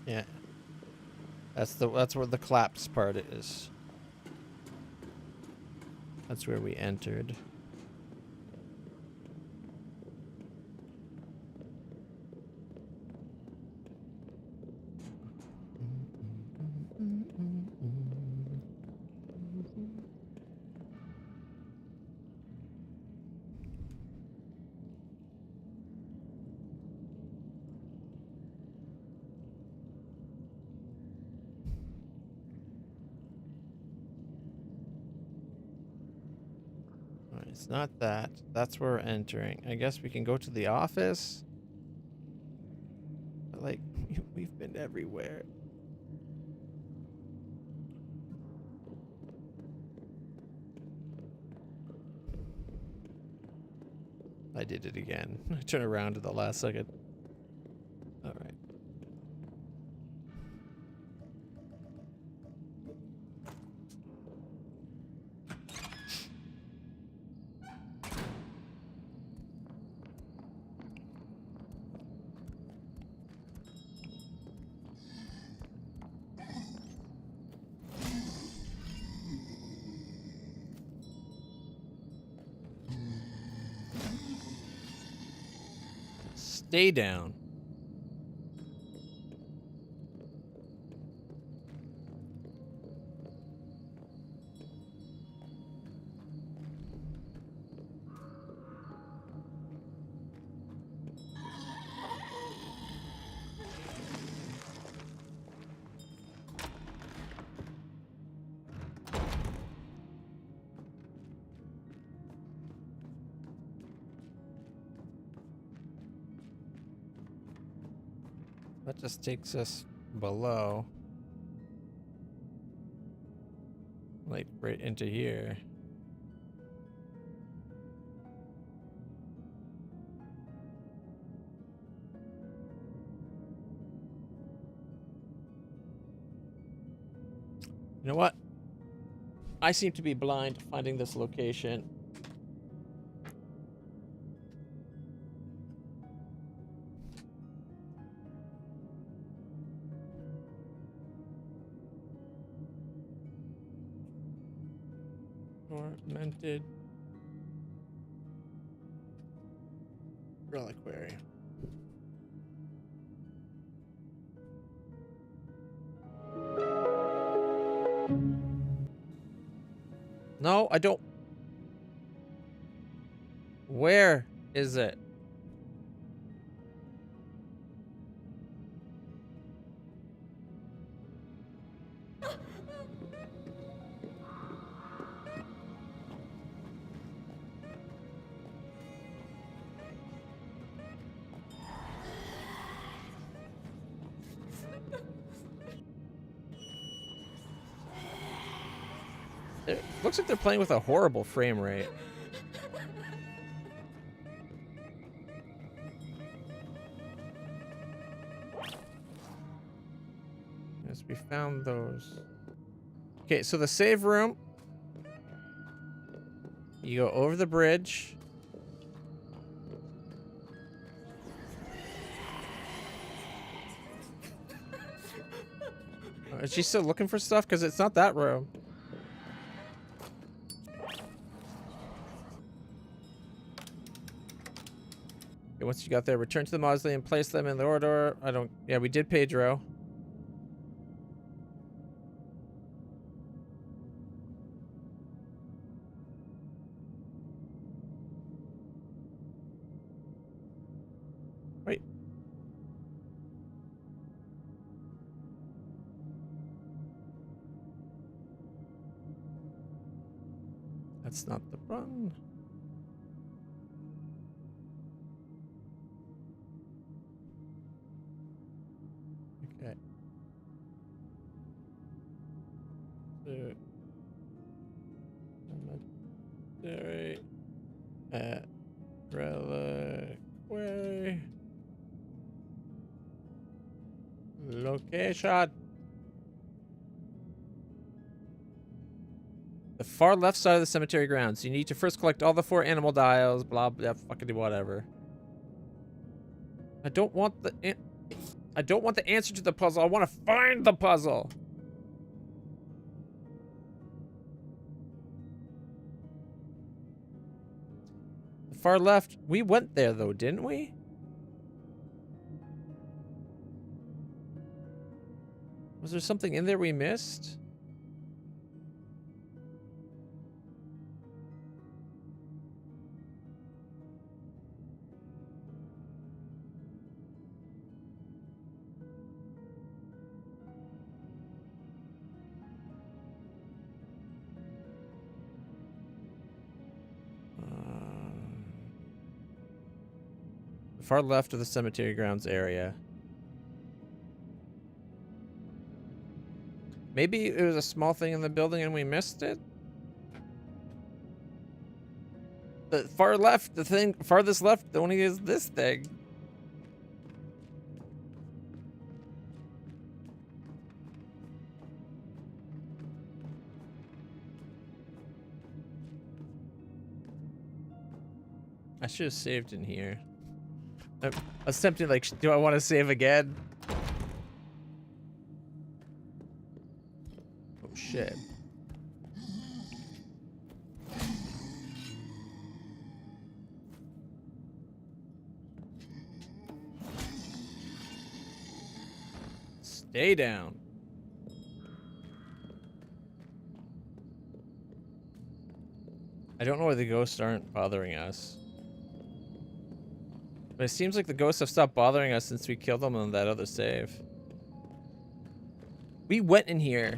Yeah. That's where the collapse part is. That's where we entered. It's not that. That's where we're entering. I guess we can go to the office. But, like, we've been everywhere. I did it again. I turned around at the last second. All right. Stay down. That just takes us below. Like right into here. You know what? I seem to be blind finding this location. Tormented reliquary. No, I don't. Where is it? It looks like they're playing with a horrible frame rate. Yes, we found those. Okay, so the save room. You go over the bridge. Is she still looking for stuff? Because it's not that room. Okay, once you got there, return to the mausoleum, place them in the order. I don't... Yeah, we did Pedro. Wait. That's not the button. Okay. So, cemetery at reliquary location. The far left side of the cemetery grounds. You need to first collect all the 4 animal dials. Blah blah. Fucking whatever. I don't want the answer to the puzzle. I want to find the puzzle. The far left. We went there though, didn't we? Was there something in there we missed? Far left of the cemetery grounds area. Maybe it was a small thing in the building and we missed it? The far left, the thing farthest left only is this thing. I should have saved in here. I was tempted, like, do I want to save again? Oh, shit. Stay down. I don't know why the ghosts aren't bothering us. But it seems like the ghosts have stopped bothering us since we killed them on that other save. We went in here.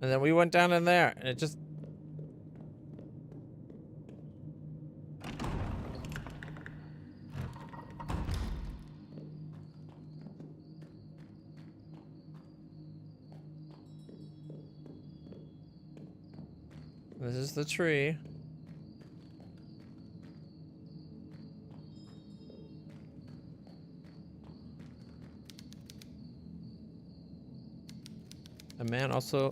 And then we went down in there, and it just... This is the tree. A man also,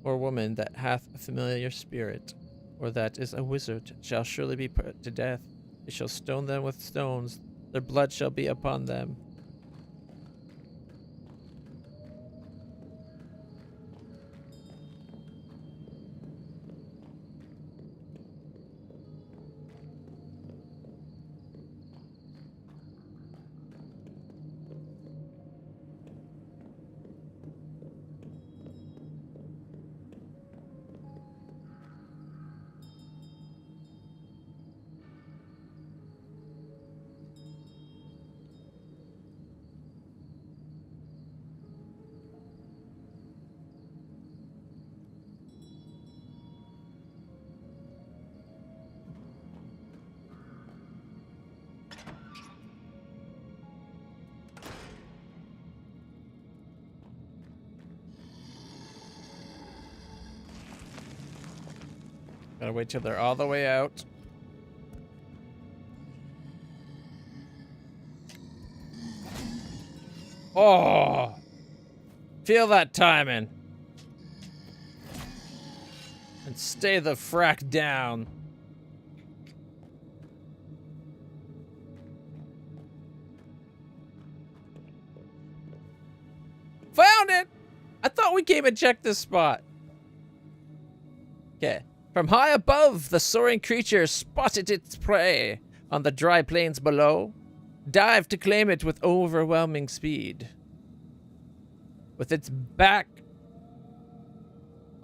or woman that hath a familiar spirit, or that is a wizard, shall surely be put to death. They shall stone them with stones. Their blood shall be upon them. Gotta wait till they're all the way out. Oh! Feel that timing. And stay the frack down. Found it! I thought we came and checked this spot. Okay. From high above, the soaring creature spotted its prey on the dry plains below, dived to claim it with overwhelming speed. With its back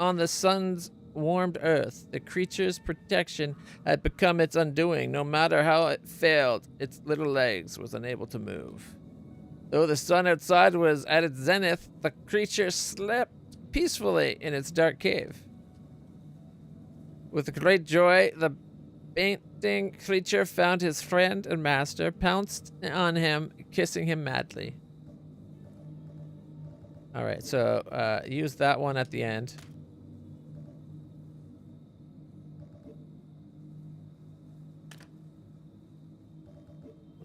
on the sun's warmed earth, the creature's protection had become its undoing. No matter how it failed, its little legs was unable to move. Though the sun outside was at its zenith, the creature slept peacefully in its dark cave. With great joy, the fainting creature found his friend and master, pounced on him, kissing him madly. All right, so use that one at the end.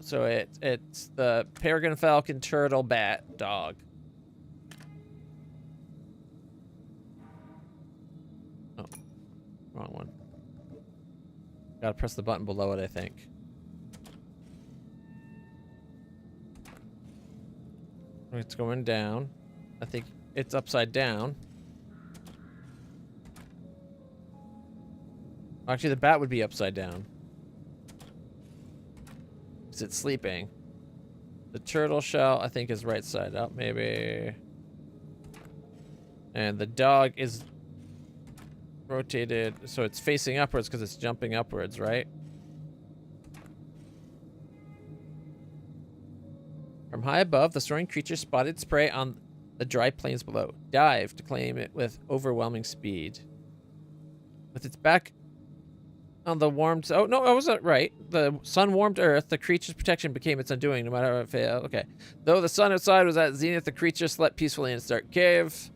So it's the peregrine falcon turtle bat dog. Oh, wrong one. Gotta press the button below it, I think. It's going down. I think it's upside down. Actually, the bat would be upside down. Because it's sleeping. The turtle shell, I think, is right side up, maybe. And the dog is rotated, so it's facing upwards because it's jumping upwards, right? From high above, the soaring creature spotted its prey on the dry plains below, dived to claim it with overwhelming speed. With its back on the warmed... Oh, no, I wasn't right. The sun-warmed earth, the creature's protection became its undoing, no matter how it failed. Okay. Though the sun outside was at zenith, the creature slept peacefully in its dark cave.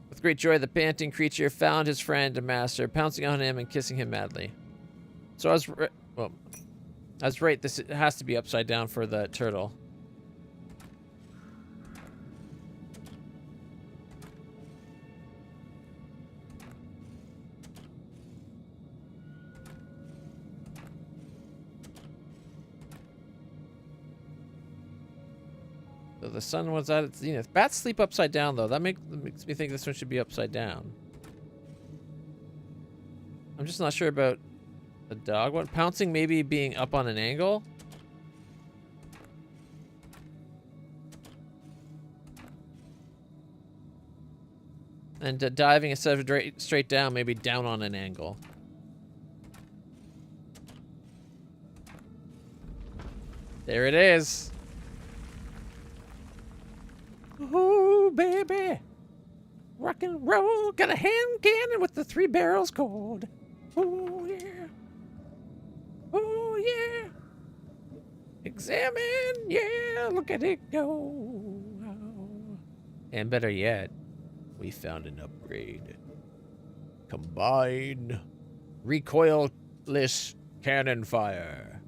With great joy, the panting creature found his friend and master, pouncing on him and kissing him madly. So I was... Well, I was right. This has to be upside down for the turtle. So the sun was at its zenith. Bats sleep upside down, though. That makes me think this one should be upside down. I'm just not sure about the dog one. Pouncing maybe being up on an angle. And diving instead of straight down, maybe down on an angle. There it is. Oh, baby. Rock and roll. Got a hand cannon with the 3 barrels cold. Oh, yeah. Oh, yeah. Examine. Yeah, look at it go. And better yet, we found an upgrade. Combine recoilless cannon fire.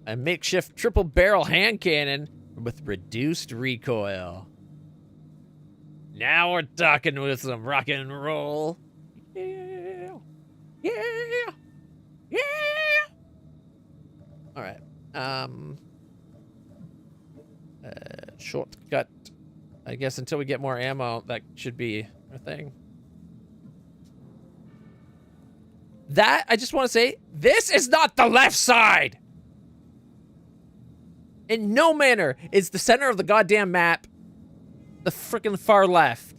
A makeshift triple barrel hand cannon with reduced recoil. Now we're talking with some rock and roll. Yeah. Yeah. Yeah. All right. Shortcut. I guess until we get more ammo, that should be a thing. That, I just want to say, this is not the left side! In no manner is the center of the goddamn map the frickin' far left.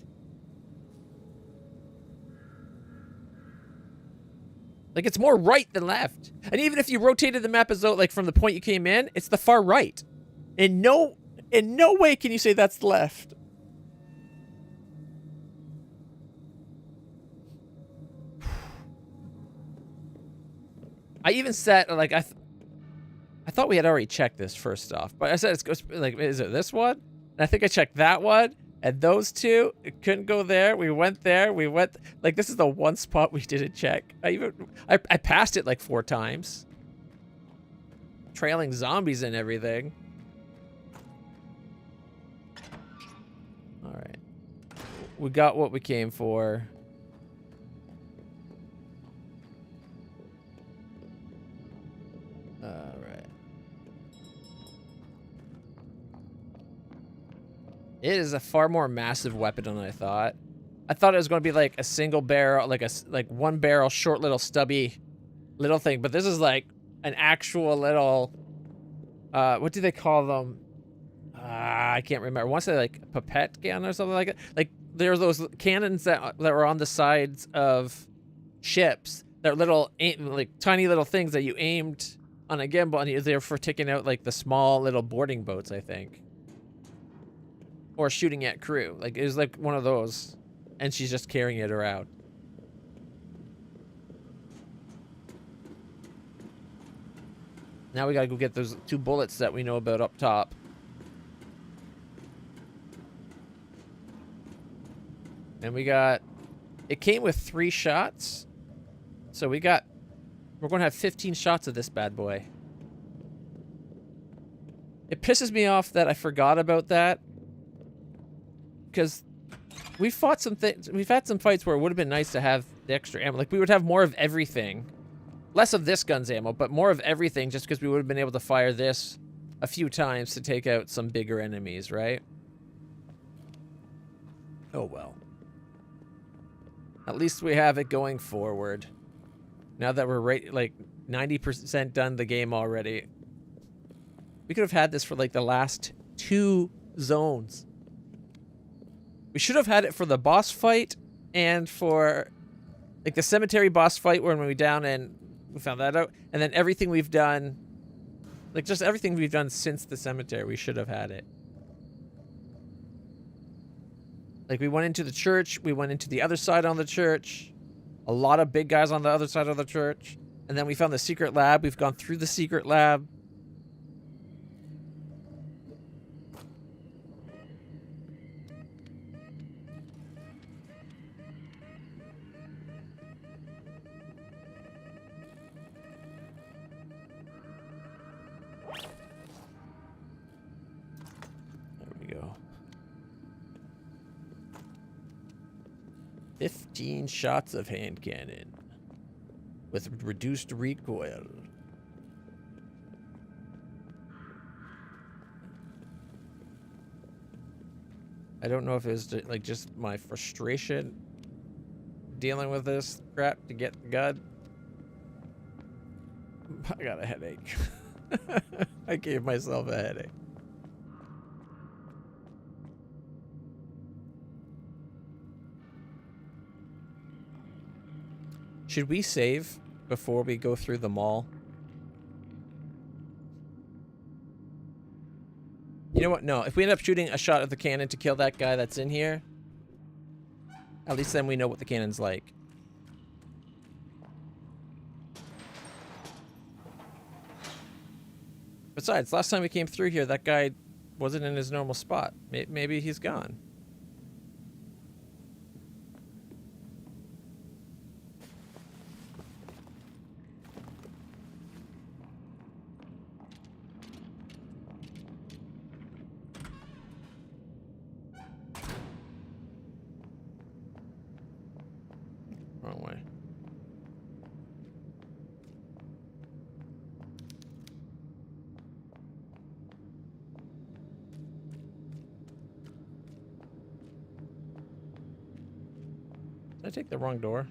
Like, it's more right than left. And even if you rotated the map as though, like, from the point you came in, it's the far right. In no way can you say that's left. I even said, like, I thought we had already checked this first off, but I said, it's like, is it this one? And I think I checked that one, and those two, it couldn't go there. We went there, like, this is the one spot we didn't check. I passed it like 4 times. Trailing zombies and everything. All right. We got what we came for. All right. It is a far more massive weapon than I thought. I thought it was going to be like a single barrel, like one barrel, short little stubby little thing, but this is like an actual little, what do they call them? I can't remember. I want to say like a pipette gun or something like that. Like there's those cannons that were on the sides of ships. They're little, like tiny little things that you aimed on a gimbal, and they're for taking out like the small little boarding boats, I think. Or shooting at crew. Like, it was like one of those. And she's just carrying it around. Now we gotta go get those 2 bullets that we know about up top. And we got... It came with 3 shots. So we're gonna have 15 shots of this bad boy. It pisses me off that I forgot about that. Because we fought some things, we've had some fights where it would have been nice to have the extra ammo. Like, we would have more of everything. Less of this gun's ammo, but more of everything, just because we would have been able to fire this a few times to take out some bigger enemies, right? Oh well. At least we have it going forward. Now that we're right, like 90% done the game already. We could have had this for like the last 2 zones. We should have had it for the boss fight and for like the cemetery boss fight when we were down and we found that out. And then everything we've done, like just everything we've done since the cemetery, we should have had it. Like we went into the church, we went into the other side on the church, a lot of big guys on the other side of the church. And then we found the secret lab. We've gone through the secret lab. There we go. 15 shots of hand cannon with reduced recoil. I don't know if it was like just my frustration dealing with this crap to get the gun. I got a headache. I gave myself a headache. Should we save before we go through the mall? You know what? No. If we end up shooting a shot at the cannon to kill that guy that's in here, at least then we know what the cannon's like. Besides, last time we came through here, that guy wasn't in his normal spot. Maybe he's gone. Did I take the wrong door?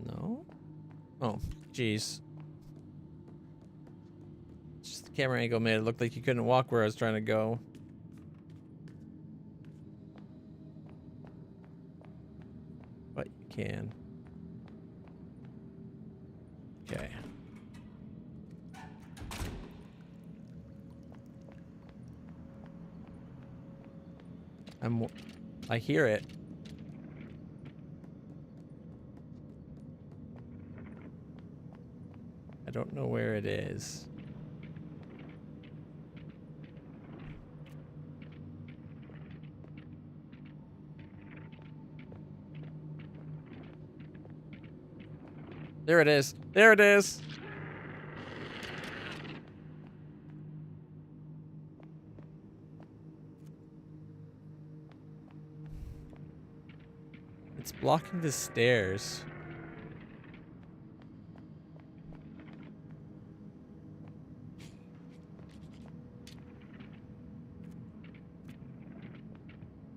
No? Oh, jeez. Just the camera angle made it look like you couldn't walk where I was trying to go. But you can. Okay. I hear it. I don't know where it is. There it is. There it is. It's blocking the stairs.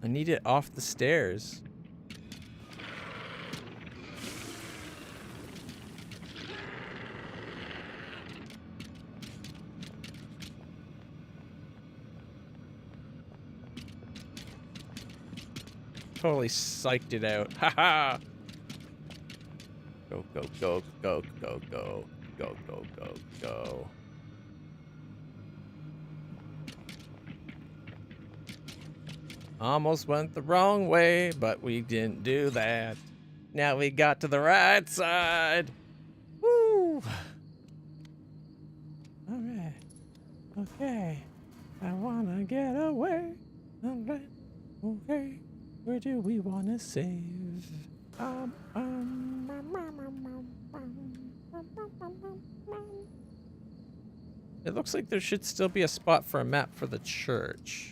I need it off the stairs. Totally psyched it out. Haha. Go, go, go, go, go, go, go, go, go, go. Almost went the wrong way, but we didn't do that. Now we got to the right side. Woo! Alright. Okay. I wanna get away. Alright. Okay. Where do we wanna save? It looks like there should still be a spot for a map for the church.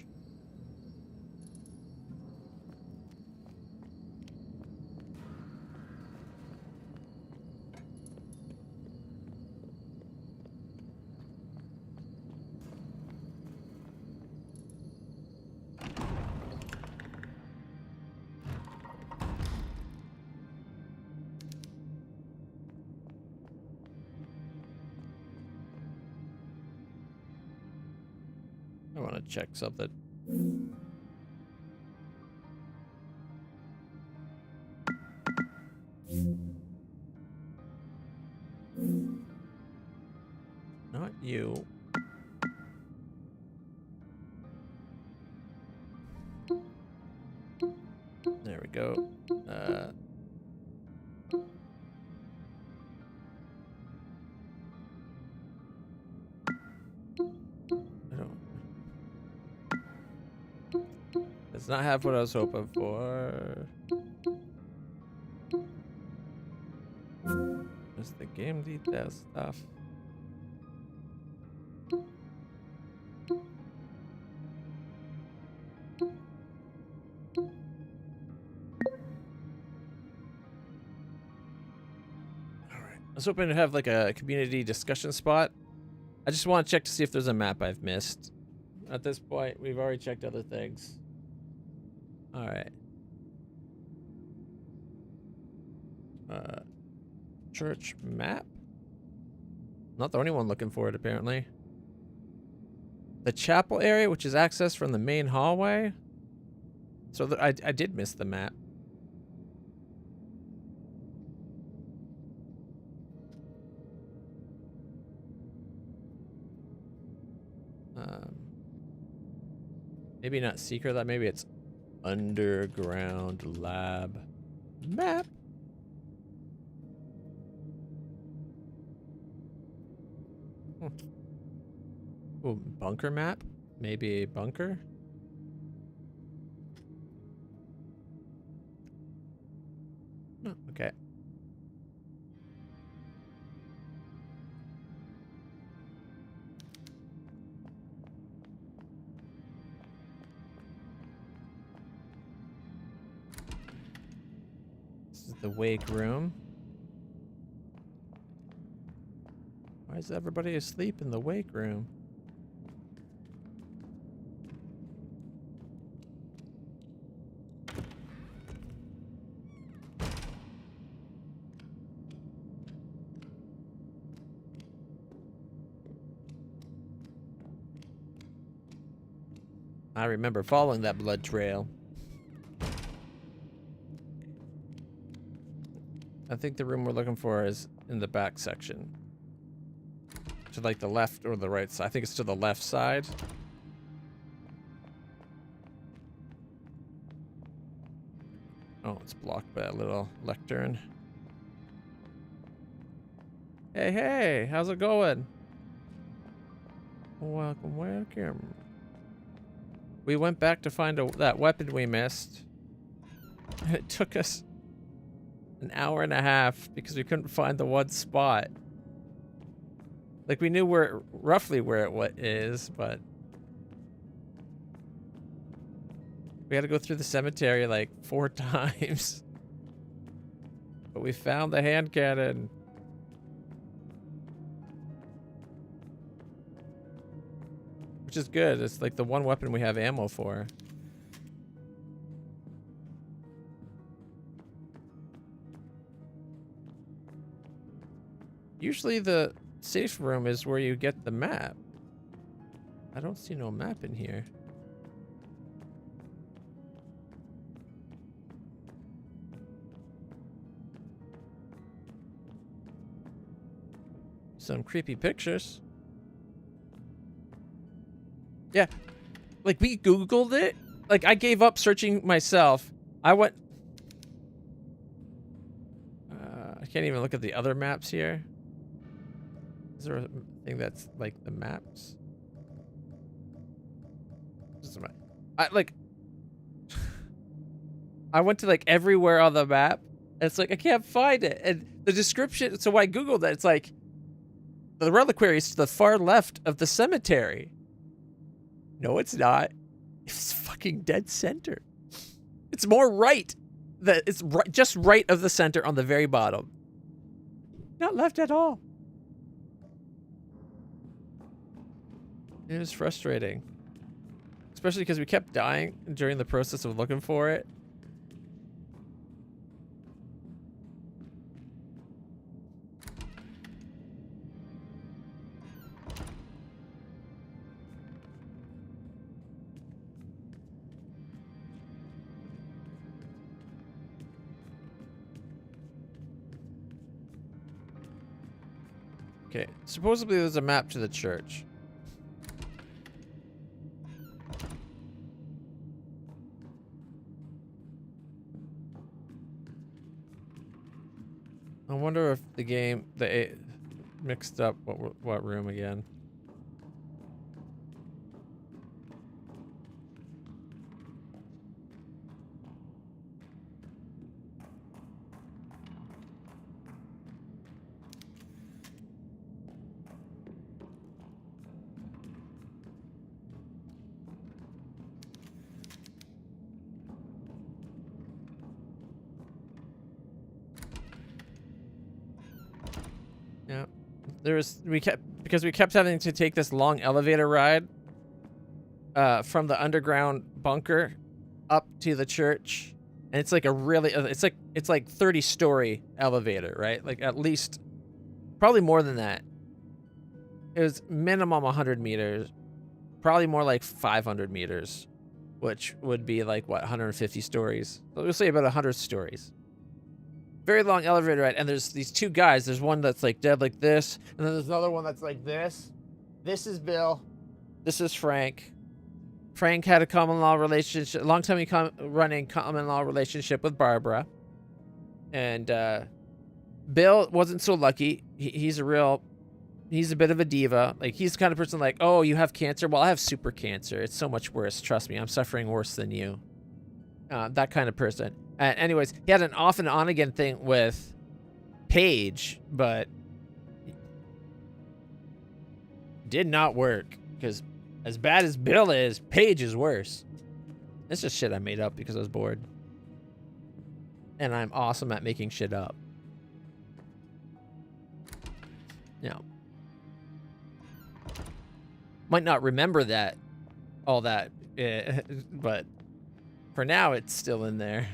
I want to check something. Not you. There we go. Does not have what I was hoping for. Just the game details stuff. Alright. I was hoping to have like a community discussion spot. I just want to check to see if there's a map I've missed. At this point, we've already checked other things. Alright. Church map? Not the only one looking for it, apparently. The chapel area, which is accessed from the main hallway. So I did miss the map. Maybe not secret lab, maybe it's underground lab map. Oh, bunker map? Maybe a bunker? Oh, okay. This is the wake room. Why is everybody asleep in the wake room? I remember following that blood trail. I think the room we're looking for is in the back section. To like the left or the right side. I think it's to the left side. Oh, it's blocked by a little lectern. Hey, hey, how's it going? Welcome, welcome. We went back to find that weapon we missed. It took us an hour and a half because we couldn't find the one spot. Like, we knew roughly where it is, but we had to go through the cemetery like 4 times. But we found the hand cannon. Which is good. It's like the one weapon we have ammo for. Usually the safe room is where you get the map. I don't see no map in here. Some creepy pictures. Yeah, like we Googled it. Like I gave up searching myself. I went. I can't even look at the other maps here. Is there a thing that's like the maps? I like. I went to like everywhere on the map. And it's like I can't find it. And the description. So when I Googled it, it's like the reliquary is to the far left of the cemetery. No, it's not. It's fucking dead center. It's more right. It's right, just right of the center on the very bottom. Not left at all. It was frustrating. Especially because we kept dying during the process of looking for it. Okay, supposedly there's a map to the church. I wonder if the game mixed up what room again. Yeah, we kept having to take this long elevator ride from the underground bunker up to the church, and it's like a really it's like 30-story elevator, right? Like at least probably more than that. It was minimum 100 meters, probably more like 500 meters, which would be like what 150 stories. So we'll say about 100 stories. Very long elevator ride, and there's these 2 guys. There's one that's like dead like this, and then there's another one that's like this. This is Bill. This is Frank. Frank had a common law relationship, long time running common law relationship with Barbara. And Bill wasn't so lucky. He's a bit of a diva. Like he's the kind of person like, oh, you have cancer? Well, I have super cancer. It's so much worse. Trust me, I'm suffering worse than you. That kind of person. Anyways, he had an off and on again thing with Paige, but did not work because as bad as Bill is, Paige is worse. It's just shit I made up because I was bored. And I'm awesome at making shit up. Yeah. Might not remember all that, but for now it's still in there.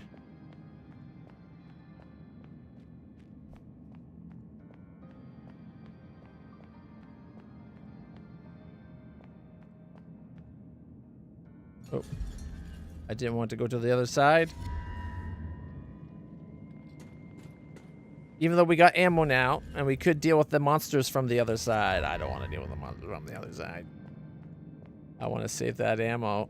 Oh. I didn't want to go to the other side. Even though we got ammo now, and we could deal with the monsters from the other side. I don't want to deal with the monsters from the other side. I want to save that ammo.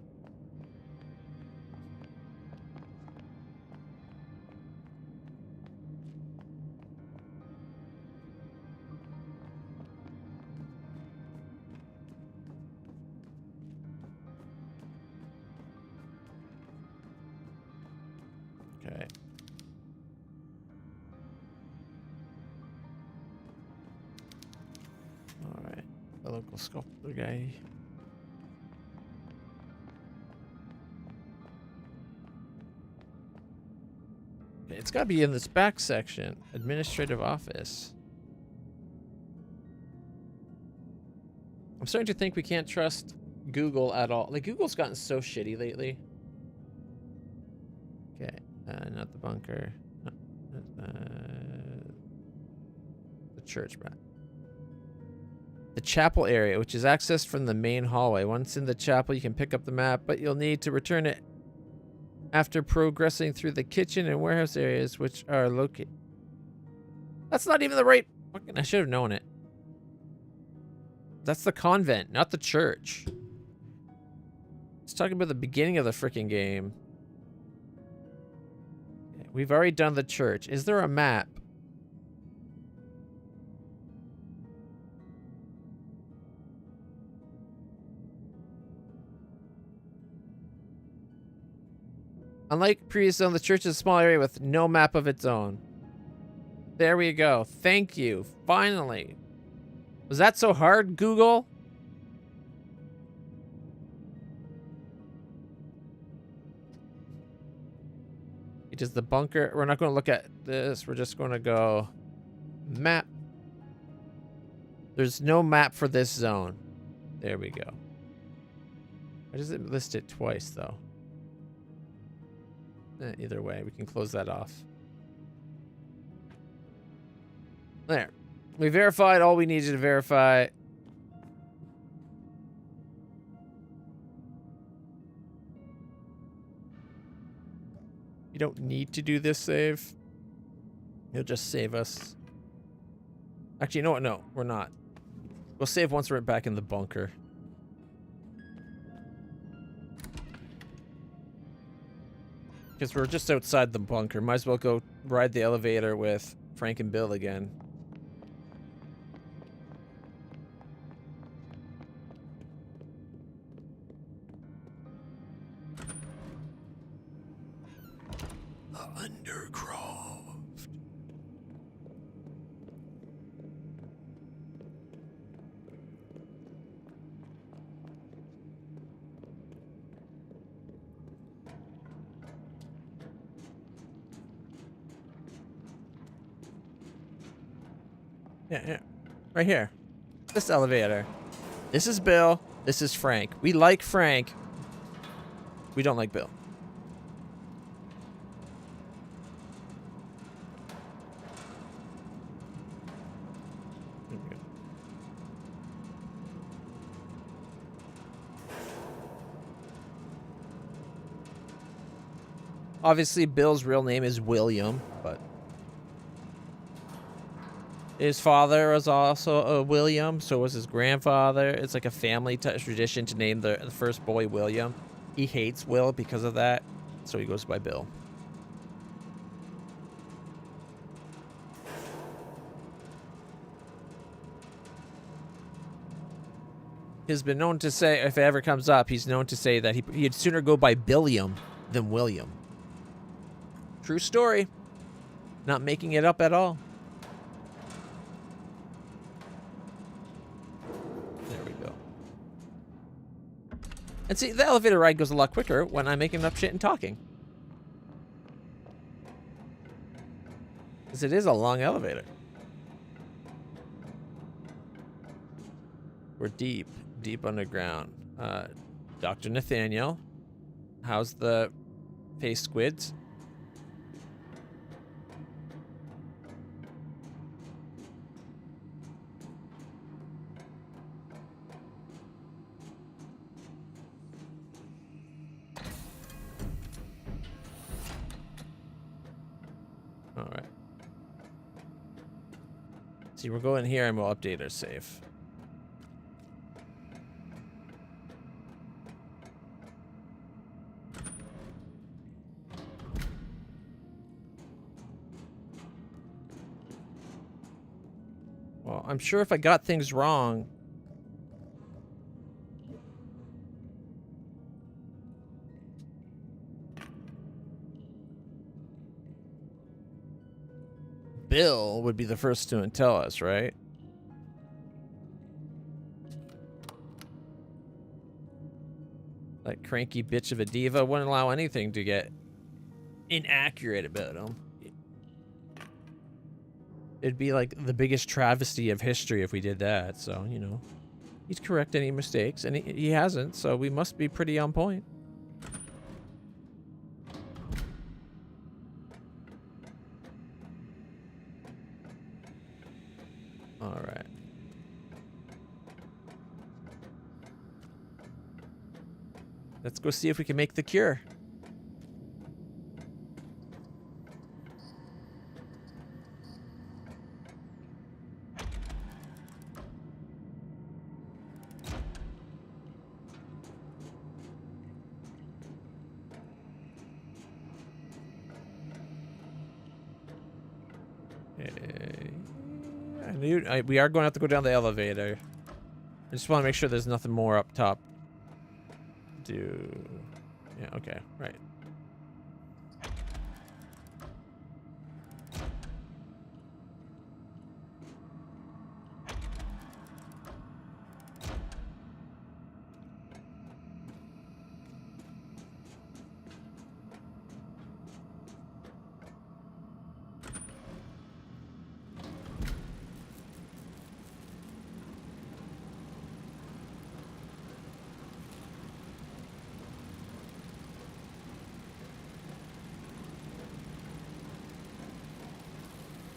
Okay. All right. The local sculptor guy. Okay, it's got to be in this back section. Administrative office. I'm starting to think we can't trust Google at all. Like, Google's gotten so shitty lately. Okay. Not the bunker. The church map. The chapel area, which is accessed from the main hallway. Once in the chapel, you can pick up the map, but you'll need to return it after progressing through the kitchen and warehouse areas, which are located. That's not even the right. Fucking, I should have known it. That's the convent, not the church. Let's talk about the beginning of the freaking game. We've already done the church. Is there a map? Unlike previous zone, the church is a small area with no map of its own. There we go. Thank you. Finally. Was that so hard, Google? It is the bunker. We're not going to look at this. We're just going to go map. There's no map for this zone. There we go. Why does it list it twice, though? Either way, we can close that off. There. We verified all we needed to verify. You don't need to do this save. It'll just save us. Actually, you know what? No, we're not. We'll save once we're back in the bunker. Because we're just outside the bunker. Might as well go ride the elevator with Frank and Bill again. The Undercroft. Yeah. Right here. This elevator. This is Bill. This is Frank. We like Frank. We don't like Bill. There we go. Obviously, Bill's real name is William, but his father was also a William, so was his grandfather. It's like a family tradition to name the first boy William. He hates Will because of that, so he goes by Bill. He's been known to say, if it ever comes up, he's known to say that he'd sooner go by Billiam than William. True story. Not making it up at all. And see, the elevator ride goes a lot quicker when I'm making up shit and talking. Because it is a long elevator. We're deep underground. Dr. Nathaniel. How's the face squids? See, we'll go in here and we'll update our save. Well, I'm sure if I got things wrong... Bill would be the first to tell us, right? That cranky bitch of a diva wouldn't allow anything to get inaccurate about him. It'd be like the biggest travesty of history if we did that. So, you know, he'd correct any mistakes, and he hasn't, so we must be pretty on point. All right. Let's go see if we can make the cure. We are going to have to go down the elevator. I just want to make sure there's nothing more up top. Yeah, okay, right.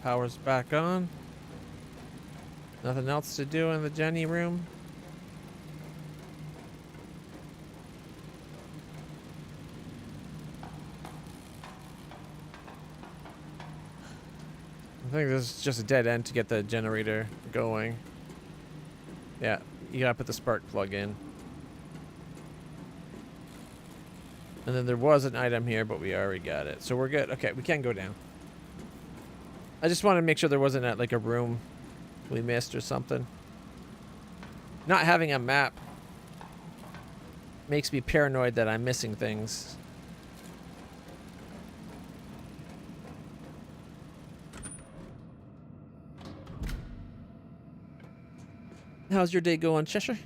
Power's back on. Nothing else to do in the Jenny room. I think this is just a dead end to get the generator going. Yeah, you gotta put the spark plug in. And then there was an item here, but we already got it. So we're good. Okay, we can go down. I just wanted to make sure there wasn't like a room we missed or something. Not having a map makes me paranoid that I'm missing things. How's your day going, Cheshire?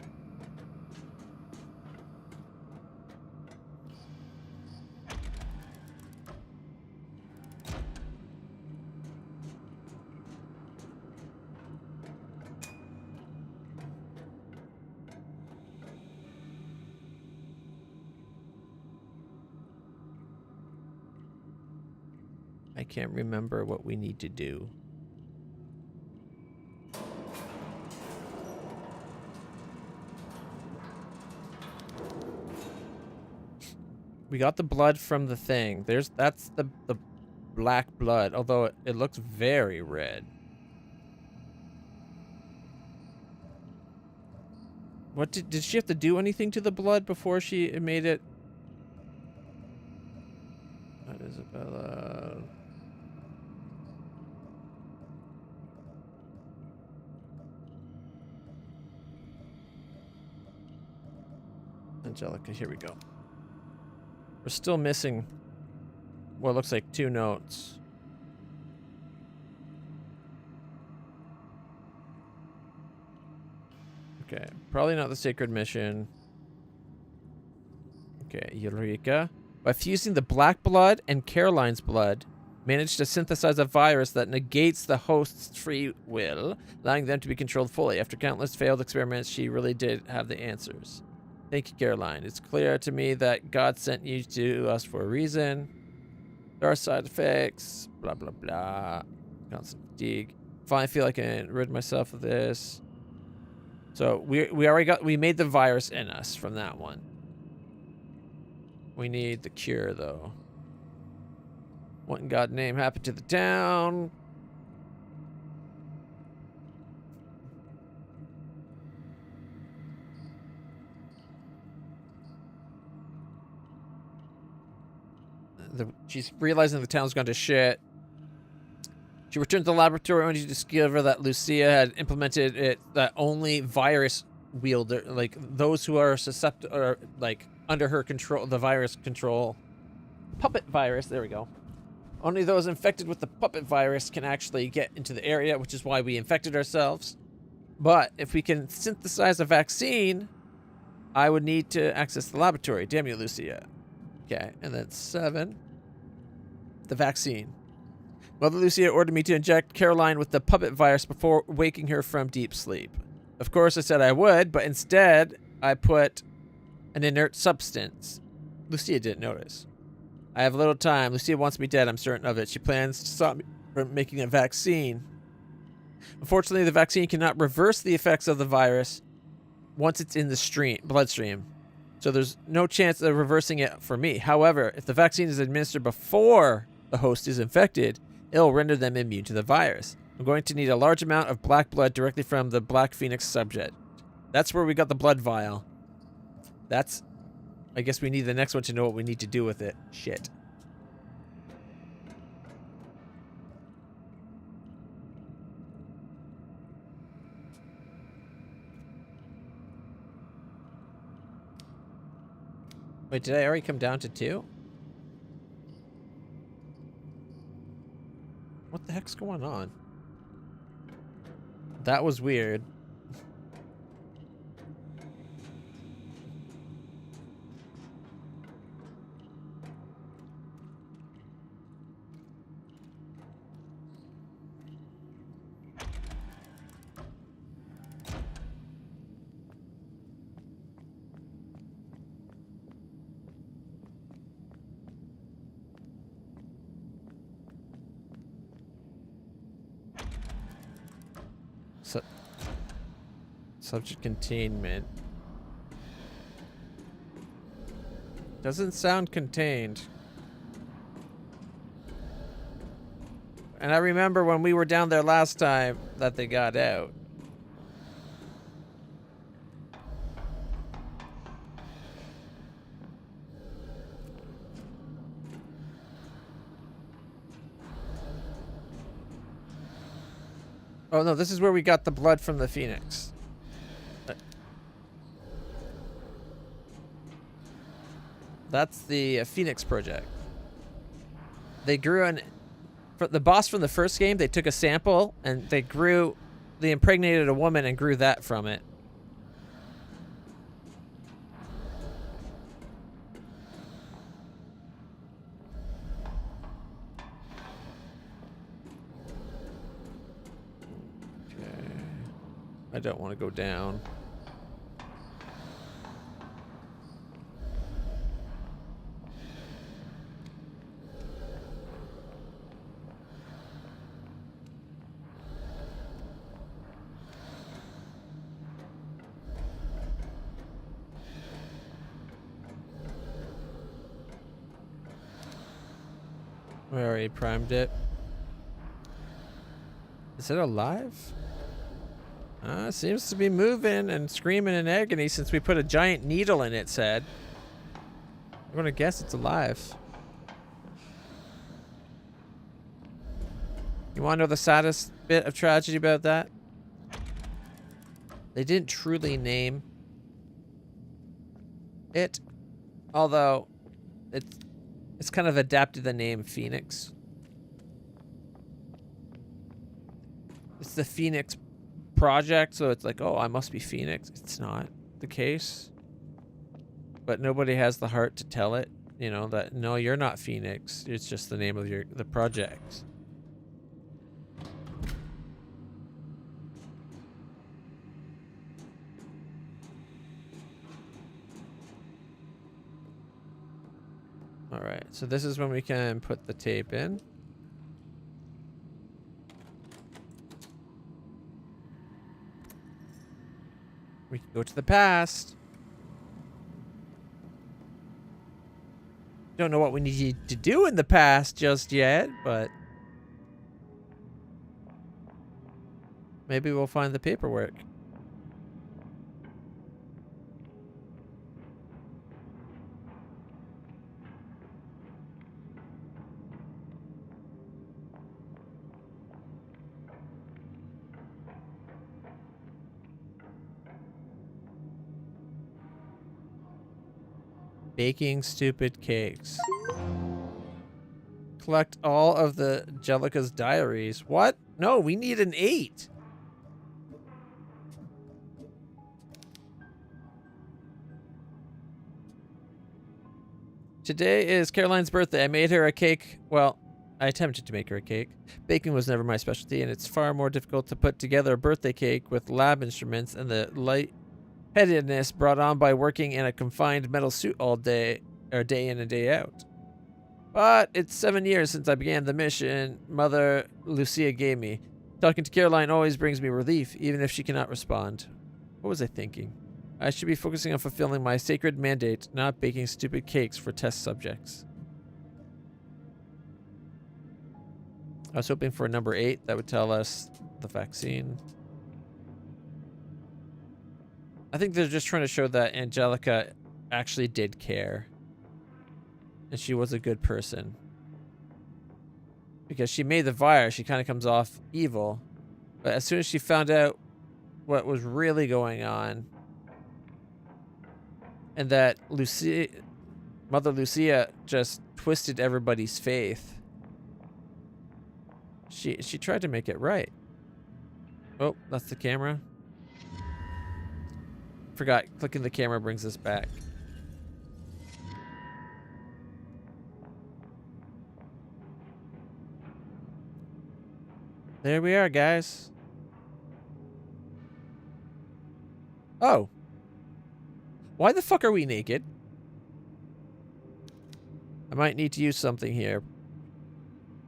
I can't remember what we need to do. We got the blood from the thing. That's the black blood, although it looks very red. What did she have to do anything to the blood before she made it? What is Isabella? Angelica, here we go. We're still missing what looks like 2 notes. Okay, probably not the sacred mission. Okay, Eureka. By fusing the black blood and Caroline's blood, managed to synthesize a virus that negates the host's free will, allowing them to be controlled fully. After countless failed experiments, she really did have the answers. Thank you, Caroline. It's clear to me that God sent you to us for a reason. There are side effects, blah, blah, blah. Constant fatigue. Finally feel like I can rid myself of this. So we made the virus in us from that one. We need the cure, though. What in God's name happened to the town? She's realizing the town's gone to shit. She returned to the laboratory only to discover that Lucia had implemented it that only virus wielder, like those who are susceptible or like under her control, the virus control. Puppet virus, there we go. Only those infected with the puppet virus can actually get into the area, which is why we infected ourselves. But if we can synthesize a vaccine, I would need to access the laboratory. Damn you, Lucia. Okay, and then 7. The vaccine. Mother Lucia ordered me to inject Caroline with the puppet virus before waking her from deep sleep. Of course, I said I would, but instead, I put an inert substance. Lucia didn't notice. I have little time. Lucia wants me dead, I'm certain of it. She plans to stop me from making a vaccine. Unfortunately, the vaccine cannot reverse the effects of the virus once it's in the bloodstream. So there's no chance of reversing it for me. However, if the vaccine is administered before the host is infected, it'll render them immune to the virus. I'm going to need a large amount of black blood directly from the Black Phoenix subject. That's where we got the blood vial. That's... I guess we need the next one to know what we need to do with it. Shit. Wait, did I already come down to 2? What the heck's going on? That was weird. Subject containment. Doesn't sound contained. And I remember when we were down there last time that they got out. Oh no, this is where we got the blood from the Phoenix. That's the Phoenix Project. They grew the boss from the first game, they took a sample and they impregnated a woman and grew that from it. Okay. I don't want to go down. We already primed it. Is it alive? Seems to be moving and screaming in agony since we put a giant needle in its head. I'm gonna guess it's alive. You wanna know the saddest bit of tragedy about that? They didn't truly name it, although it's kind of adapted the name Phoenix. It's the Phoenix Project, so it's like, oh, I must be Phoenix. It's not the case. But nobody has the heart to tell it, you know, that no, you're not Phoenix. It's just the name of the project. Alright, so this is when we can put the tape in. We can go to the past. Don't know what we need to do in the past just yet, but maybe we'll find the paperwork. Baking stupid cakes. Collect all of the Jellica's diaries. What? No, we need an 8. Today is Caroline's birthday. I made her a cake. Well, I attempted to make her a cake. Baking was never my specialty, and it's far more difficult to put together a birthday cake with lab instruments and the lightheadedness brought on by working in a confined metal suit all day, or day in and day out. But it's 7 years since I began the mission Mother Lucia gave me. Talking to Caroline always brings me relief, even if she cannot respond. What was I thinking? I should be focusing on fulfilling my sacred mandate, not baking stupid cakes for test subjects. I was hoping for a number 8 that would tell us the vaccine. I think they're just trying to show that Angelica actually did care. And she was a good person. Because she made the virus, she kind of comes off evil. But as soon as she found out what was really going on, and that Mother Lucia just twisted everybody's faith, she tried to make it right. Oh, that's the camera. Forgot, clicking the camera brings us back. There we are, guys. Oh. Why the fuck are we naked? I might need to use something here.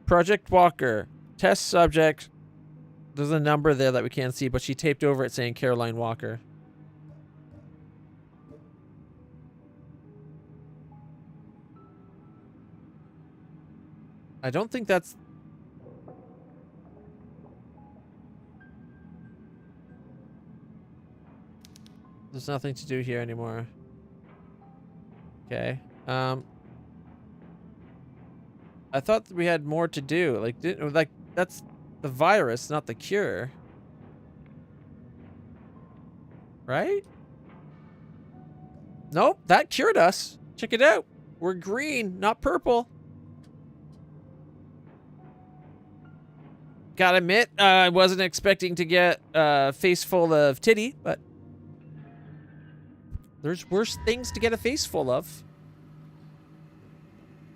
Project Walker. Test subject. There's a number there that we can't see, but she taped over it saying Caroline Walker. I don't think that's... There's nothing to do here anymore. Okay. I thought we had more to do. Like that's the virus, not the cure. Right? Nope, that cured us. Check it out. We're green, not purple. Gotta admit, I wasn't expecting to get a face full of titty, but there's worse things to get a face full of.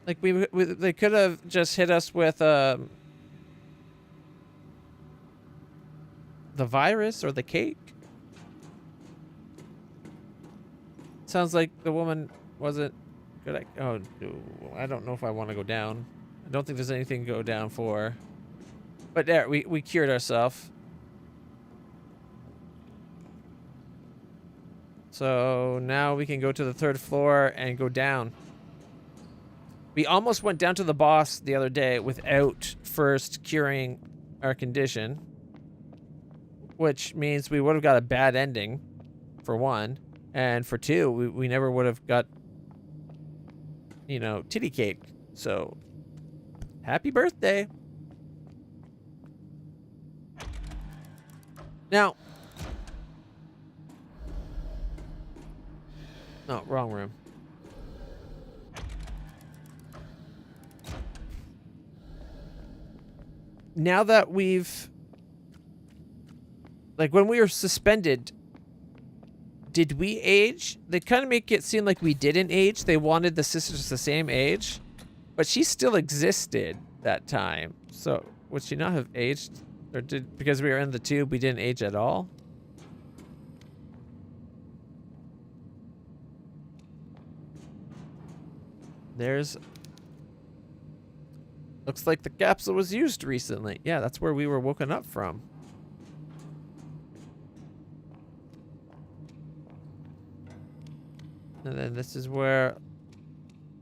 Like they could have just hit us with the virus or the cake. Sounds like the woman wasn't good at... Oh, I don't know if I want to go down. I don't think there's anything to go down for. But there, we cured ourselves. So now we can go to the 3rd floor and go down. We almost went down to the boss the other day without first curing our condition. Which means we would have got a bad ending, for one. And for two, we never would have got, you know, titty cake. So, happy birthday. Now. No, wrong room. Now that we've... Like, when we were suspended, did we age? They kind of make it seem like we didn't age. They wanted the sisters the same age. But she still existed that time. So, would she not have aged? Or did... Because we were in the tube, we didn't age at all? There's... Looks like the capsule was used recently. Yeah, that's where we were woken up from. And then this is where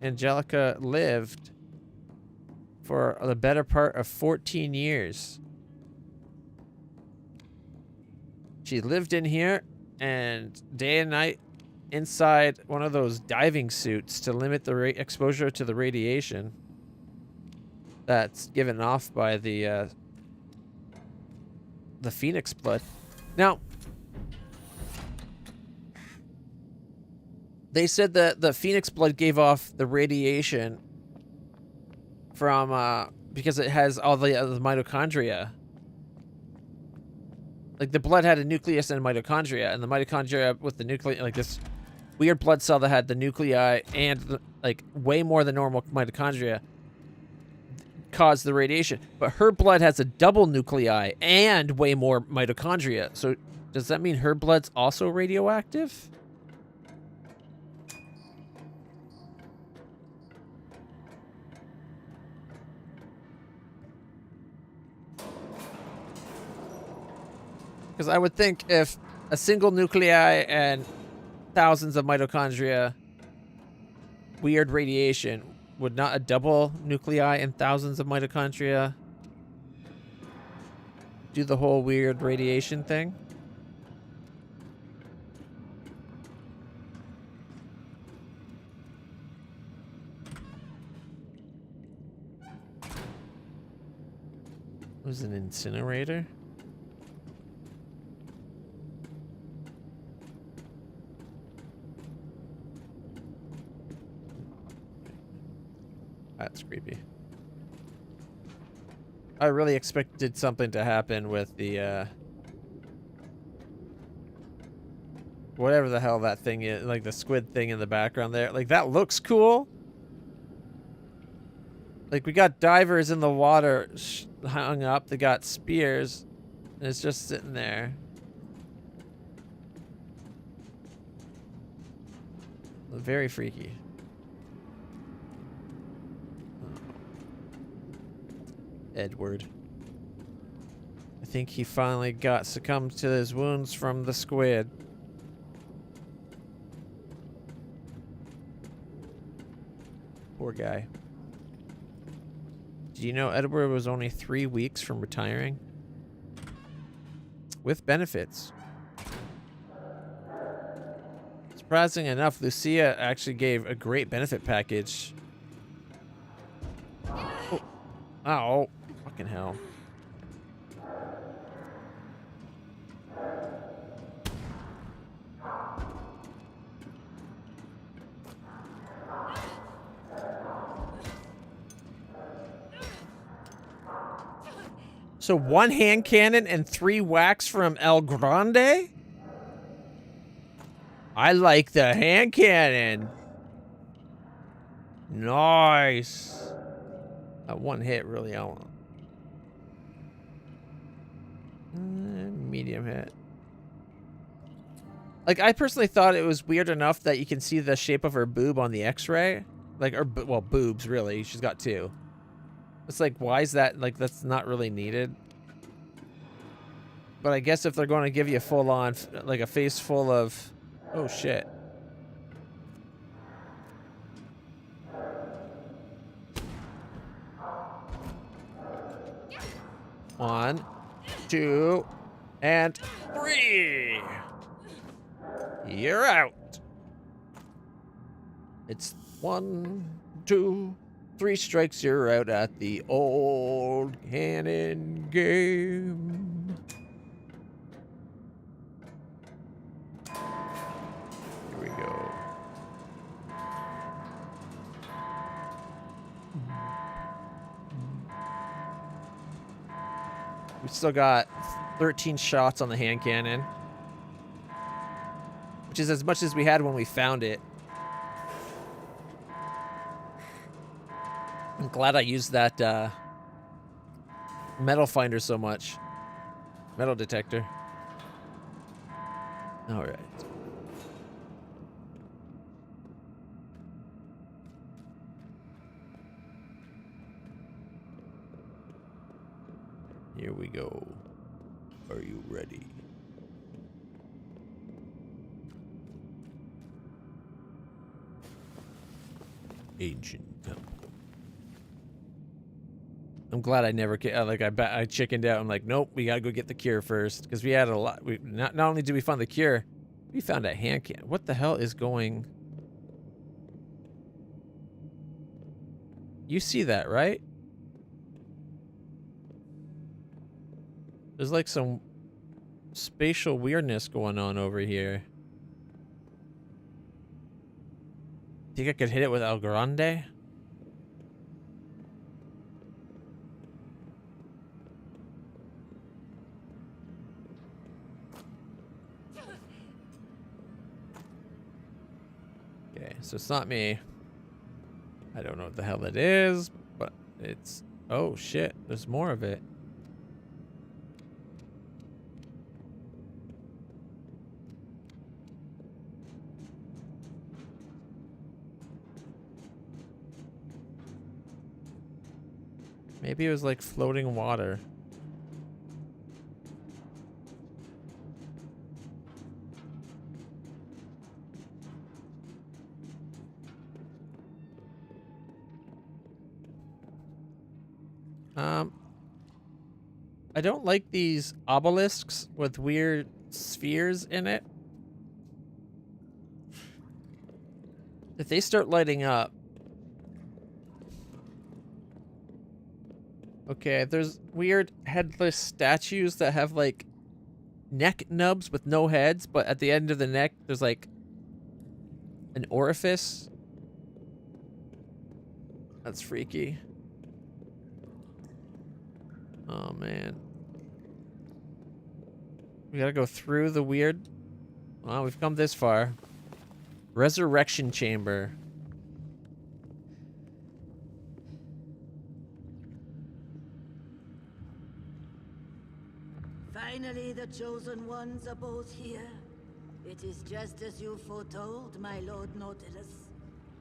Angelica lived for the better part of 14 years. She lived in here and day and night inside one of those diving suits to limit the exposure to the radiation that's given off by the Phoenix blood. Now, They said that the phoenix blood gave off the radiation from, because it has all the mitochondria. Like, the blood had a nucleus and mitochondria, and the mitochondria with the nucleus, like this weird blood cell that had the nuclei and, like, way more than normal mitochondria caused the radiation. But her blood has a double nuclei and way more mitochondria. So, does that mean her blood's also radioactive? Because I would think if a single nuclei and thousands of mitochondria, weird radiation, would not a double nuclei and thousands of mitochondria do the whole weird radiation thing? It was an incinerator? That's creepy. I really expected something to happen with the, whatever the hell that thing is, like the squid thing in the background there. Like, that looks cool. Like, we got divers in the water hung up. They got spears. And it's just sitting there. Very freaky. Edward. I think he finally succumbed to his wounds from the squid. Poor guy. Do you know Edward was only 3 weeks from retiring? With benefits. Surprising enough, Lucia actually gave a great benefit package. Oh. Ow. Fucking hell. So 1 hand cannon and 3 whacks from El Grande? I like the hand cannon. Nice. That 1 hit really on. Medium hit. Like, I personally thought it was weird enough that you can see the shape of her boob on the x-ray. Like, or, well, boobs, really. She's got 2. It's like, why is that? Like, that's not really needed. But I guess if they're going to give you a full-on, like, a face full of... Oh, shit. One, 2, and 3. You're out. It's 1, 2, 3 strikes. You're out at the old cannon game. Here we go. We still got 13 shots on the hand cannon, which is as much as we had when we found it. I'm glad I used that metal finder so much. Metal detector. All right. Here we go. Are you ready? Ancient temple. I'm glad I never like I chickened out. I'm like, nope, we gotta go get the cure first, because we had a lot. We not only did we find the cure, we found a hand can. What the hell is going? You see that, right? There's like some spatial weirdness going on over here. think I could hit it with El Grande? Okay, so it's not me. I don't know what the hell it is, but it's... Oh, shit. There's more of it. Maybe it was like floating water. I don't like these obelisks with weird spheres in it. If they start lighting up... Okay, there's weird headless statues that have like neck nubs with no heads, but at the end of the neck there's like an orifice. That's freaky. Oh man. We gotta go through the weird... Well, we've come this far. Resurrection chamber. Finally, the chosen ones are both here. It is just as you foretold, my Lord Nautilus.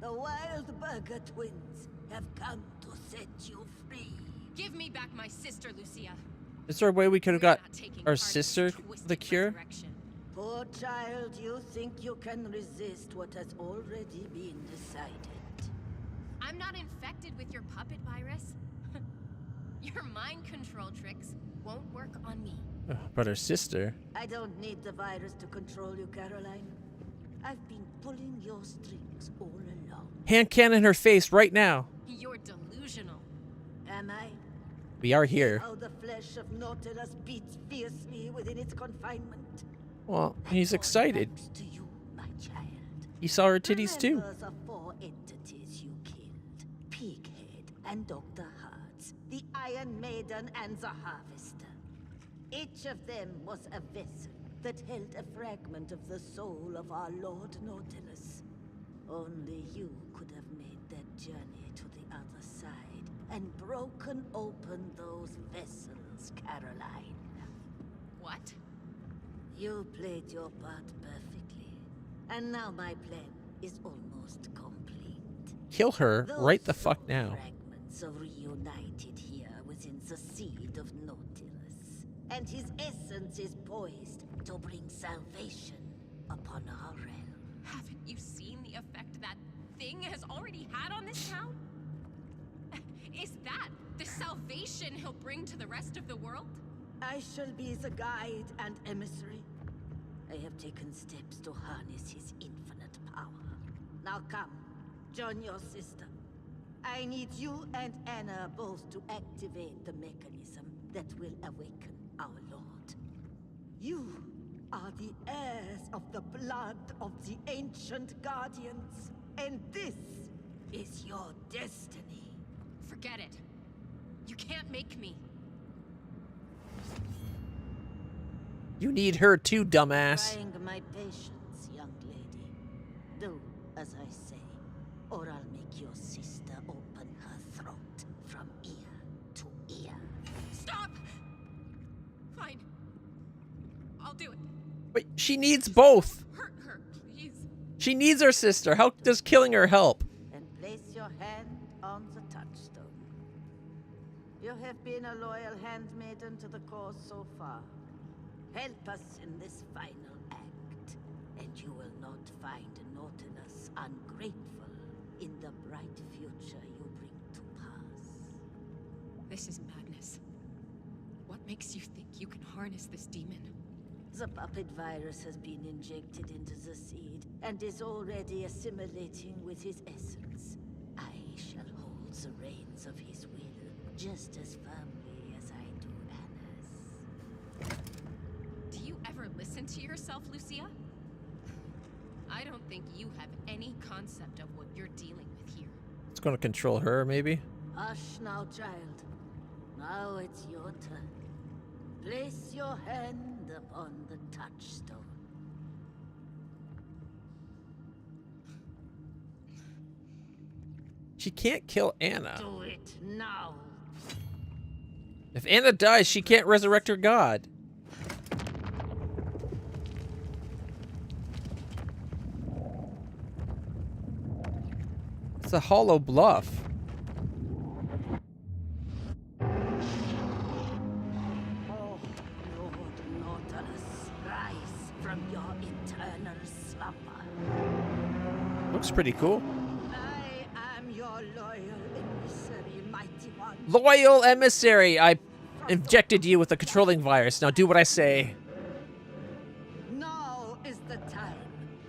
The Wild Burger twins have come to set you free. Give me back my sister, Lucia. Is there a way we could have You're got not taking our part in sister this twisted the cure? resurrection. Poor child, you think you can resist what has already been decided. I'm not infected with your puppet virus. Your mind control tricks won't work on me. But her sister. I don't need the virus to control you, Caroline. I've been pulling your strings all along. Hand cannon her face right now. You're delusional. Am I? We are here. How the flesh of Nautilus beats fiercely within its confinement. Well, he's excited. Thanks to you, my child. He saw her titties too. Members of 4 entities you killed. Pighead and Dr. Hearts, the Iron Maiden and the Harvester. Each of them was a vessel that held a fragment of the soul of our Lord Nautilus. Only you could have made that journey to the other side and broken open those vessels, Caroline. What? You played your part perfectly. And now my plan is almost complete. Kill her Those right the fuck soul now. fragments are reunited here within the seed of Nautilus. And his essence is poised to bring salvation upon our realm. Haven't you seen the effect that thing has already had on this town? Is that the salvation he'll bring to the rest of the world? I shall be the guide and emissary. I have taken steps to harness his infinite power. Now come, join your sister. I need you and Anna both to activate the mechanism that will awaken our Lord. You are the heirs of the blood of the ancient guardians, and this is your destiny. Forget it. You can't make me. You need her too, dumbass. Trying my patience, young lady. Do as I say, or I'll make your sister open her throat from ear to ear. Stop! Fine. I'll do it. Wait, she needs both. Hurt her, please. She needs her sister. How does killing her help? And place your hand on the touchstone. You have been a loyal handmaiden to the cause so far. Help us in this final act, and you will not find Nautilus ungrateful in the bright future you bring to pass. This is madness. What makes you think you can harness this demon? The puppet virus has been injected into the seed, and is already assimilating with his essence. I shall hold the reins of his will, just as firmly as I do Anna's. Do you ever listen to yourself, Lucia? I don't think you have any concept of what you're dealing with here. It's going to control her, maybe. Hush now, child. Now it's your turn. Place your hand upon the touchstone. She can't kill Anna. Do it now. If Anna dies, she can't resurrect her god. It's a hollow bluff. Oh, Lord Nautilus, rise from your eternal slumber. Looks pretty cool. I am your loyal emissary, mighty one. Loyal emissary! I injected you with a controlling virus. Now do what I say. Now is the time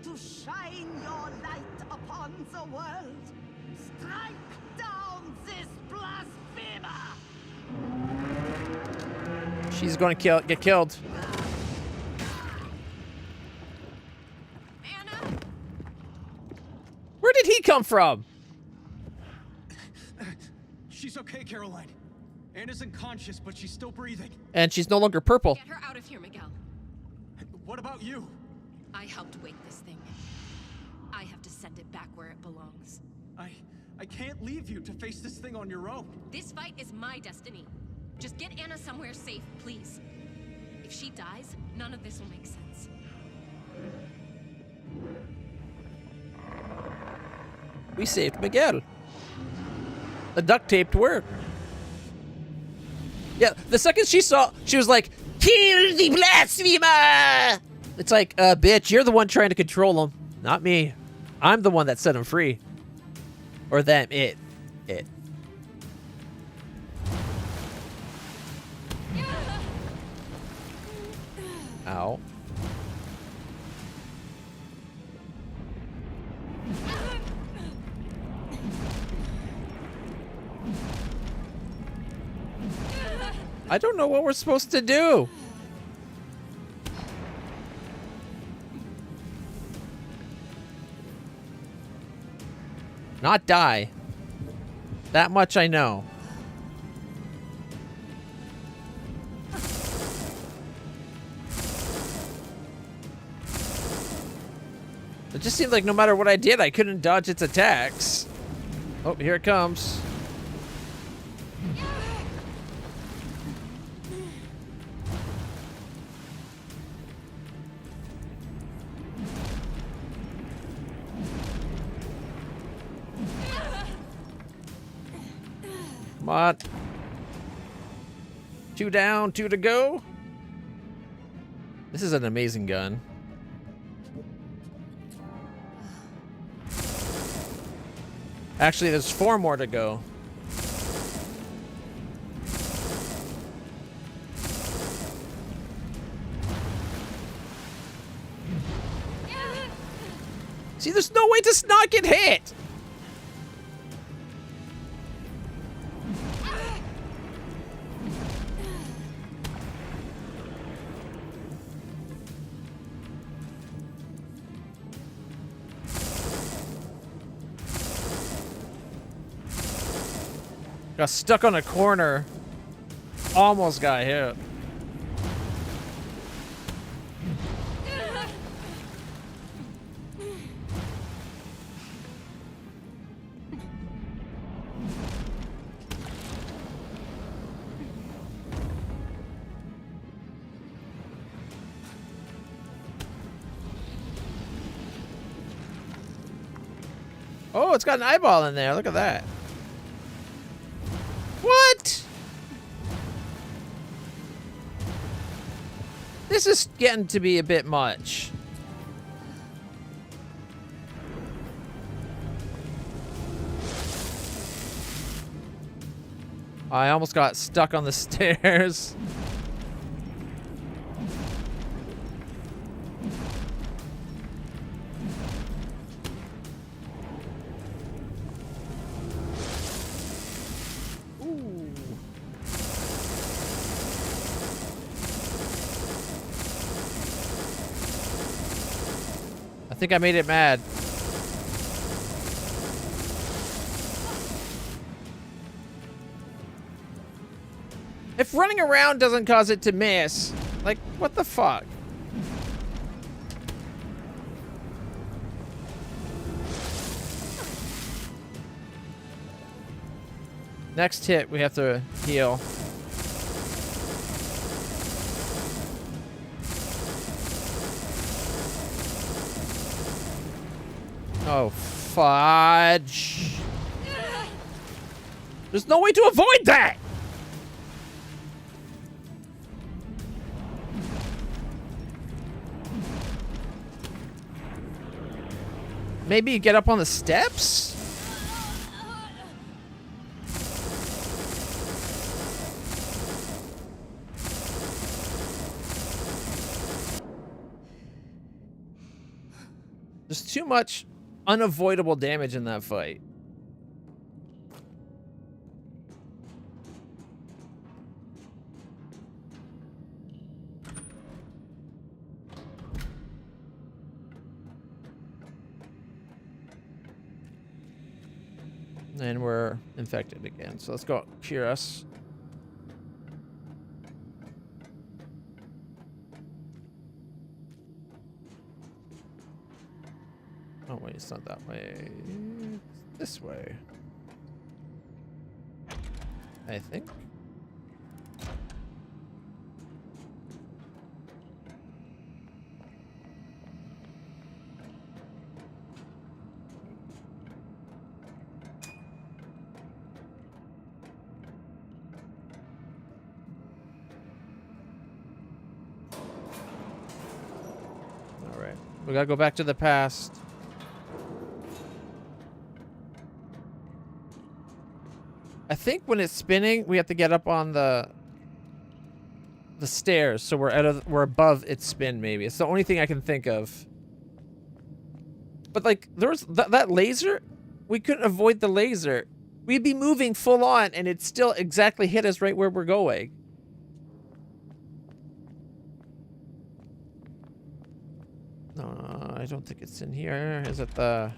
to shine your light upon the world. Strike down this blasphemer. She's going to get killed. Anna! Where did he come from? She's okay, Caroline. Anna's unconscious, but she's still breathing. And she's no longer purple. Get her out of here, Miguel. What about you? I helped wake this thing. I have to send it back where it belongs. I can't leave you to face this thing on your own. This fight is my destiny. Just get Anna somewhere safe, please. If she dies, none of this will make sense. We saved Miguel. The duct tape worked. Yeah, the second she saw, she was like, "Kill the blasphemer!" It's like, bitch, you're the one trying to control him, not me. I'm the one that set him free. Or them, it. Ow. I don't know what we're supposed to do. Not die. That much I know. It just seemed like no matter what I did, I couldn't dodge its attacks. Oh, here it comes. Come on. 2 down, 2 to go. This is an amazing gun. Actually, there's 4 more to go. See, there's no way to not get hit. Got stuck on a corner. Almost got hit. Oh, it's got an eyeball in there. Look at that. What? This is getting to be a bit much. I almost got stuck on the stairs. I think I made it mad. If running around doesn't cause it to miss, like, what the fuck? Next hit, we have to heal. Oh, fudge. There's no way to avoid that! Maybe you get up on the steps? There's too much unavoidable damage in that fight. And we're infected again. So let's go cure us. Oh wait, it's not that way. It's this way. I think. All right, we gotta go back to the past. I think when it's spinning, we have to get up on the stairs, so we're above its spin. Maybe it's the only thing I can think of. But like, there's that laser, we couldn't avoid the laser. We'd be moving full on, and it still exactly hit us right where we're going. No, I don't think it's in here. Is it the?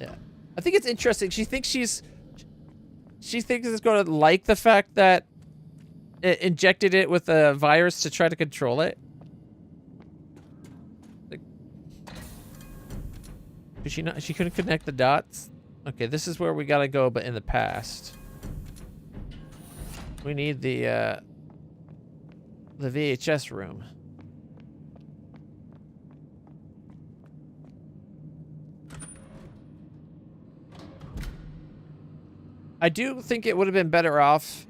Yeah, I think it's interesting. She thinks it's going to like the fact that it injected it with a virus to try to control it. Like, she couldn't connect the dots. Okay, this is where we gotta go, but in the past. We need the VHS room. I do think it would have been better off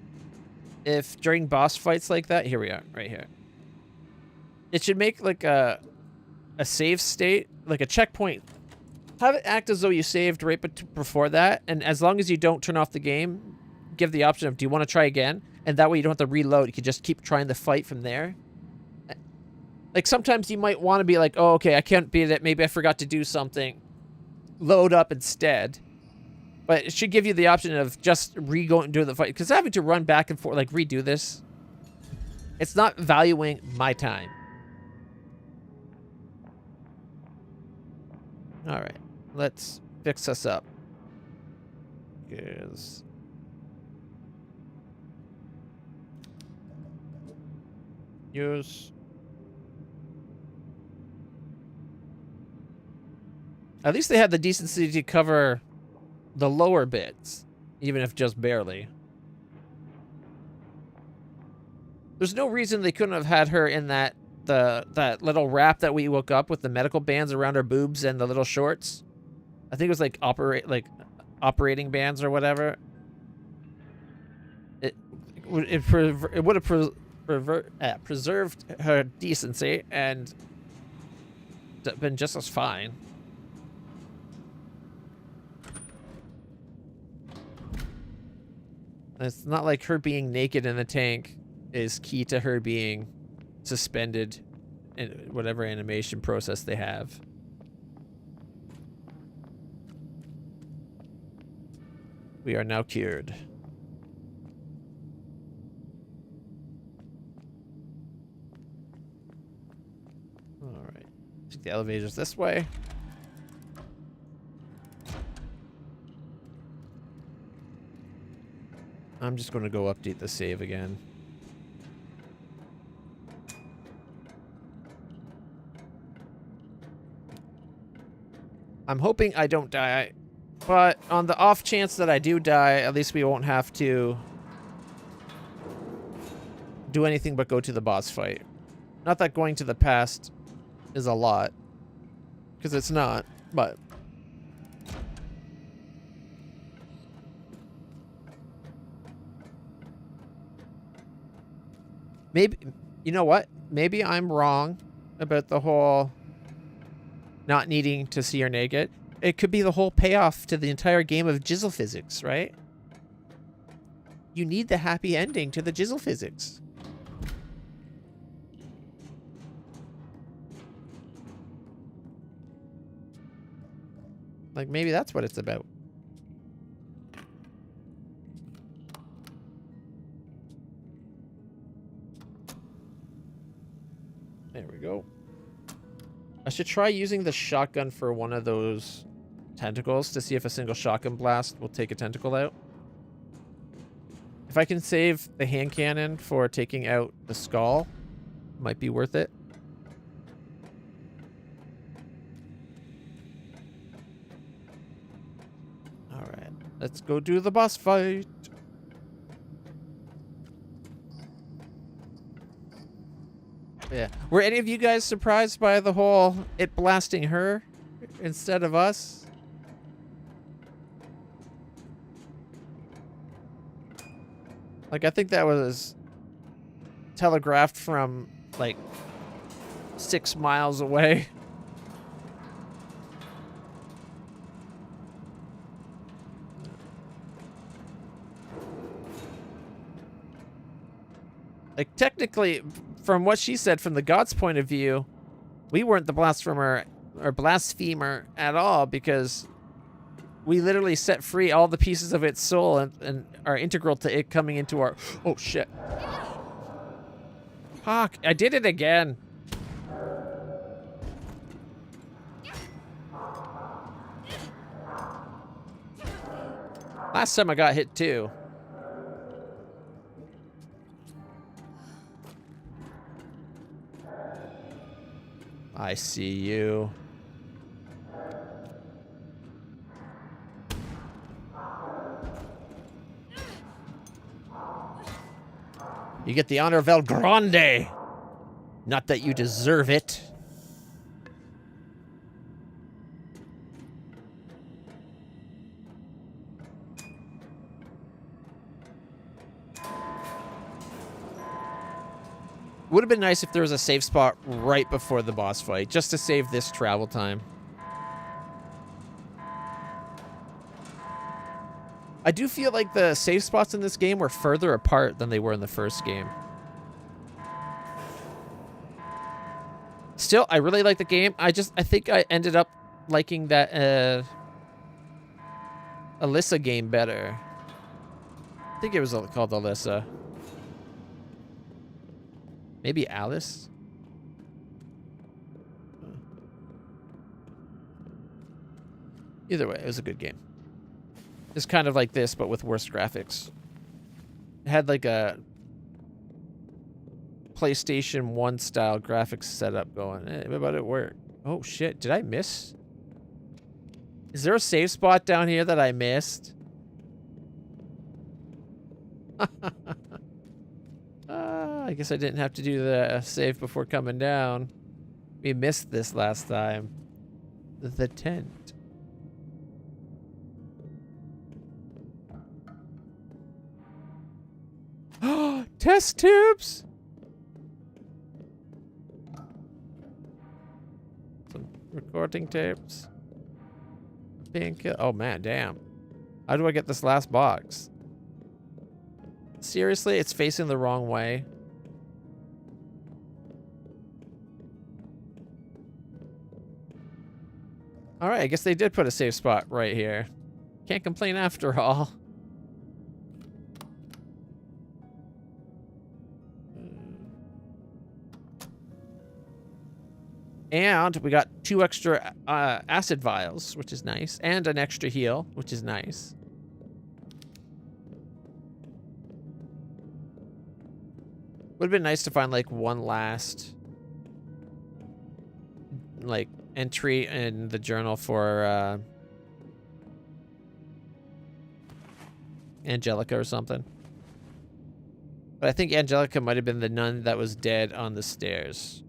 if during boss fights like that, here we are, right here. It should make like a save state, like a checkpoint. Have it act as though you saved right before that, and as long as you don't turn off the game, give the option of, do you want to try again? And that way you don't have to reload. You can just keep trying the fight from there. Like sometimes you might want to be like, oh, okay, I can't beat it. Maybe I forgot to do something. Load up instead. But it should give you the option of just re-going and doing the fight. Because having to run back and forth, like redo this, it's not valuing my time. All right, let's fix us up. Yes. Use. At least they had the decency to cover the lower bits, even if just barely. There's no reason they couldn't have had her in that little wrap that we woke up with the medical bands around her boobs and the little shorts. I think it was like operating bands or whatever. It would have preserved her decency and been just as fine. It's not like her being naked in the tank is key to her being suspended in whatever animation process they have. We are now cured. Take the elevators this way. I'm just going to go update the save again. I'm hoping I don't die, but on the off chance that I do die, at least we won't have to do anything but go to the boss fight. Not that going to the past is a lot, because it's not, but... Maybe, you know what? Maybe I'm wrong about the whole not needing to see her naked. It could be the whole payoff to the entire game of jizzle physics, right? You need the happy ending to the jizzle physics. Like, maybe that's what it's about. There we go. I should try using the shotgun for one of those tentacles to see if a single shotgun blast will take a tentacle out. If I can save the hand cannon for taking out the skull, might be worth it. Alright, let's go do the boss fight. Yeah. Were any of you guys surprised by the whole it blasting her instead of us? Like, I think that was telegraphed from, like, 6 miles away. Like, technically, from what she said, from the god's point of view, we weren't the blasphemer or blasphemer at all, because we literally set free all the pieces of its soul and are integral to it coming into our... Oh, shit. Fuck, I did it again. Last time I got hit, too. I see you. You get the honor of El Grande. Not that you deserve it. Would have been nice if there was a safe spot right before the boss fight, just to save this travel time. I do feel like the safe spots in this game were further apart than they were in the first game. Still, I really like the game. I think I ended up liking that Alyssa game better. I think it was called Alyssa. Maybe Alice? Either way, it was a good game. It's kind of like this, but with worse graphics. It had like a PlayStation 1 style graphics setup going. But it worked. Oh shit, did I miss? Is there a save spot down here that I missed? I guess I didn't have to do the save before coming down. We missed this last time. The tent. Test tubes! Some recording tapes. Painkiller. Oh man, damn. How do I get this last box? Seriously, it's facing the wrong way. Alright, I guess they did put a safe spot right here. Can't complain after all. And we got 2 extra acid vials, which is nice, and an extra heal, which is nice. Would have been nice to find like one last like entry in the journal for Angelica or something. But I think Angelica might have been the nun that was dead on the stairs.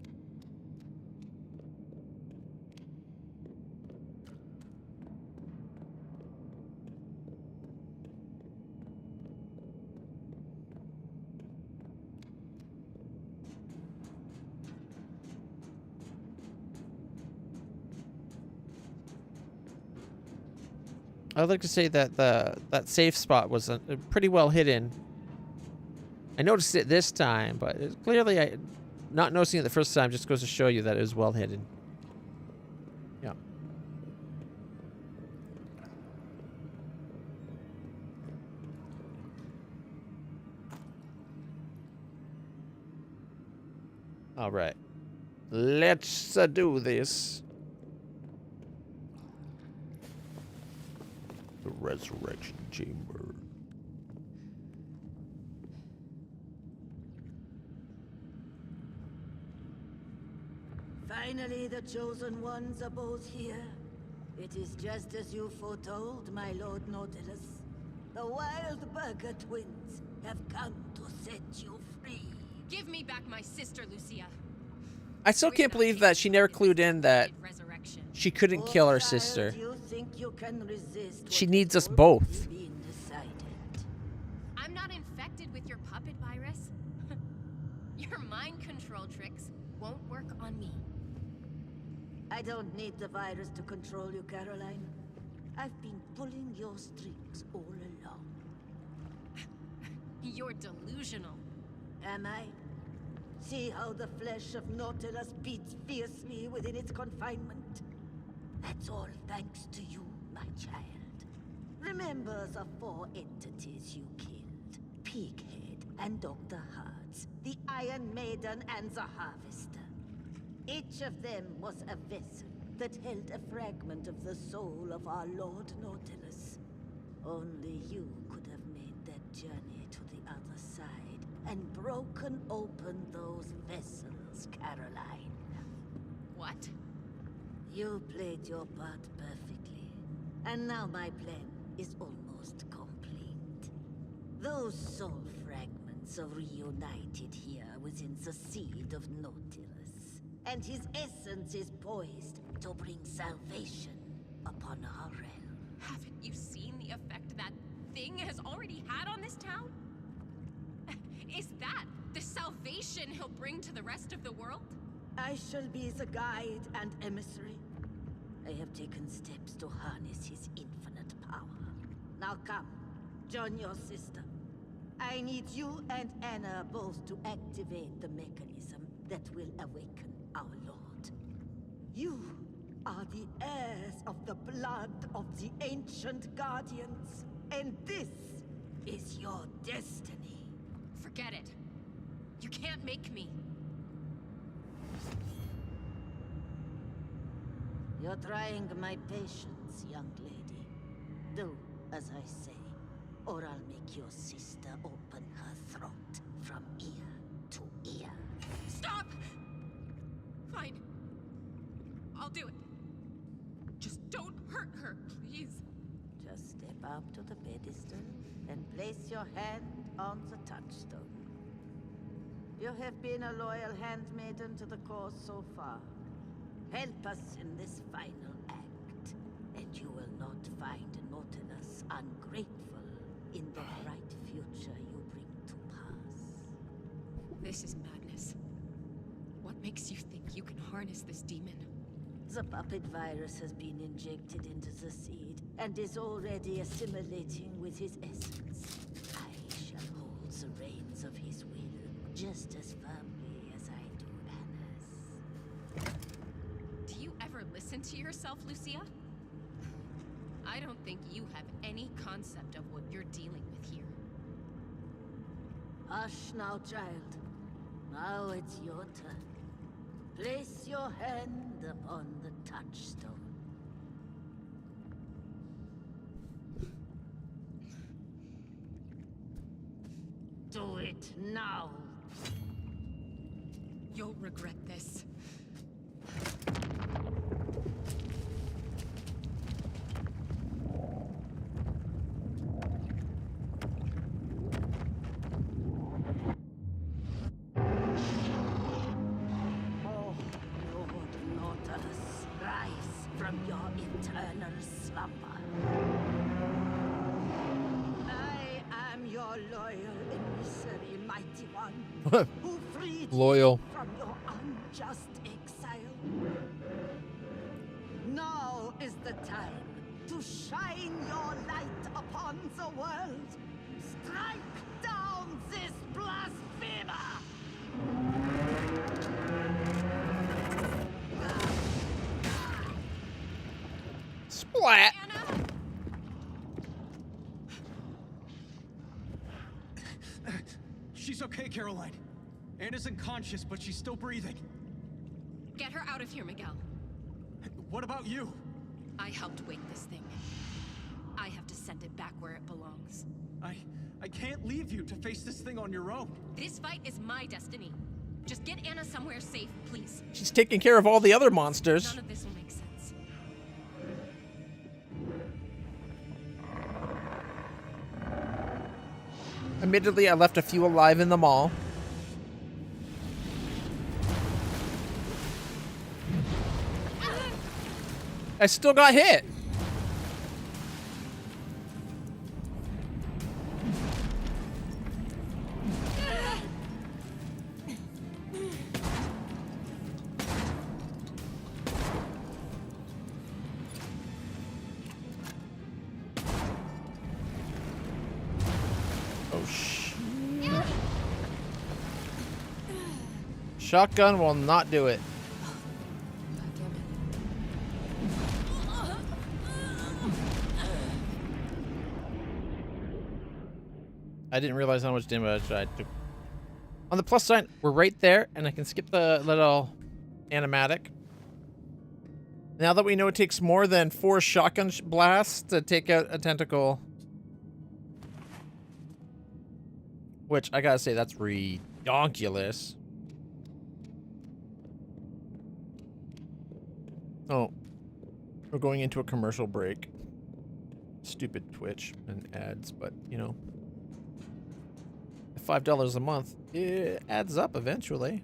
I'd like to say that that safe spot was pretty well hidden. I noticed it this time, but clearly not noticing it the first time just goes to show you that it was well hidden. Yeah. All right. Let's do this. The resurrection chamber. Finally, the chosen ones are both here. It is just as you foretold, my Lord Nautilus. The Wild Burger twins have come to set you free. Give me back my sister, Lucia. I still can't believe that she never clued in that Resurrection. she couldn't kill her Child, sister. you think you can resist She what needs has us both. already been decided. I'm not infected with your puppet virus. Your mind control tricks won't work on me. I don't need the virus to control you, Caroline. I've been pulling your strings all along. You're delusional. Am I? See how the flesh of Nautilus beats fiercely within its confinement? That's all thanks to you, my child. Remember the 4 entities you killed. Pighead and Dr. Hearts, the Iron Maiden and the Harvester. Each of them was a vessel that held a fragment of the soul of our Lord Nautilus. Only you could have made that journey to the other side and broken open those vessels, Caroline. What? You played your part perfectly, and now my plan is almost complete. Those soul fragments are reunited here within the seed of Nautilus, and his essence is poised to bring salvation upon our realm. Haven't you seen the effect that thing has already had on this town? Is that the salvation he'll bring to the rest of the world? I shall be the guide and emissary. I have taken steps to harness his infinite power. Now come, join your sister. I need you and Anna both to activate the mechanism that will awaken our Lord. You are the heirs of the blood of the ancient guardians, and this is your destiny. Forget it. You can't make me. You're trying my patience, young lady. Do as I say, or I'll make your sister open her throat from ear to ear. Stop! Fine. I'll do it. Just don't hurt her, please. Just step up to the pedestal and place your hand on the touchstone. You have been a loyal handmaiden to the cause so far. Help us in this final act, and you will not find Nautilus ungrateful in the bright future you bring to pass. This is madness. What makes you think you can harness this demon? The puppet virus has been injected into the seed and is already assimilating with his essence. I shall hold the reins of his will just as firmly as I do Anna's. Do you ever listen to yourself, Lucia? I don't think you have any concept of what you're dealing with here. Hush now, child. Now it's your turn. Place your hand upon the touchstone. Do it now. You'll regret this. Oh, Lord Nautilus, rise from your eternal slumber. I am your loyal emissary, mighty one, who freed Loyal. you from your unjust exile. Now is the time to shine your light upon the world. Strike down this blasphemer! Splat. Anna! She's okay, Caroline. Anna's unconscious, but she's still breathing. Get her out of here, Miguel. What about you? I helped wake this thing. I have to send it back where it belongs. I can't leave you to face this thing on your own. This fight is my destiny. Just get Anna somewhere safe, please. She's taking care of all the other monsters. None of this will make sense. Admittedly, I left a few alive in the mall. I still got hit. Oh, shotgun will not do it. I didn't realize how much damage I took. On the plus side, we're right there, and I can skip the little animatic. Now that we know it takes more than 4 shotgun blasts to take out a tentacle. Which, I gotta say, that's redonkulous. Oh. We're going into a commercial break. Stupid Twitch and ads, but, you know. $5 a month, it adds up eventually.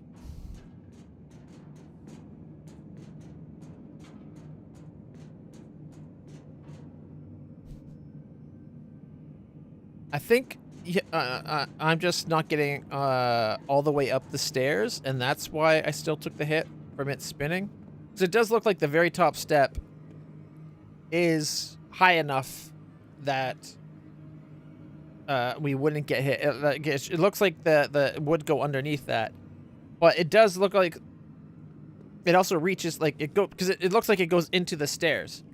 I think I'm just not getting all the way up the stairs, and that's why I still took the hit from it spinning. Because it does look like the very top step is high enough that we wouldn't get hit. It looks like the would go underneath that, but it does look like it also reaches like it go because it looks like it goes into the stairs,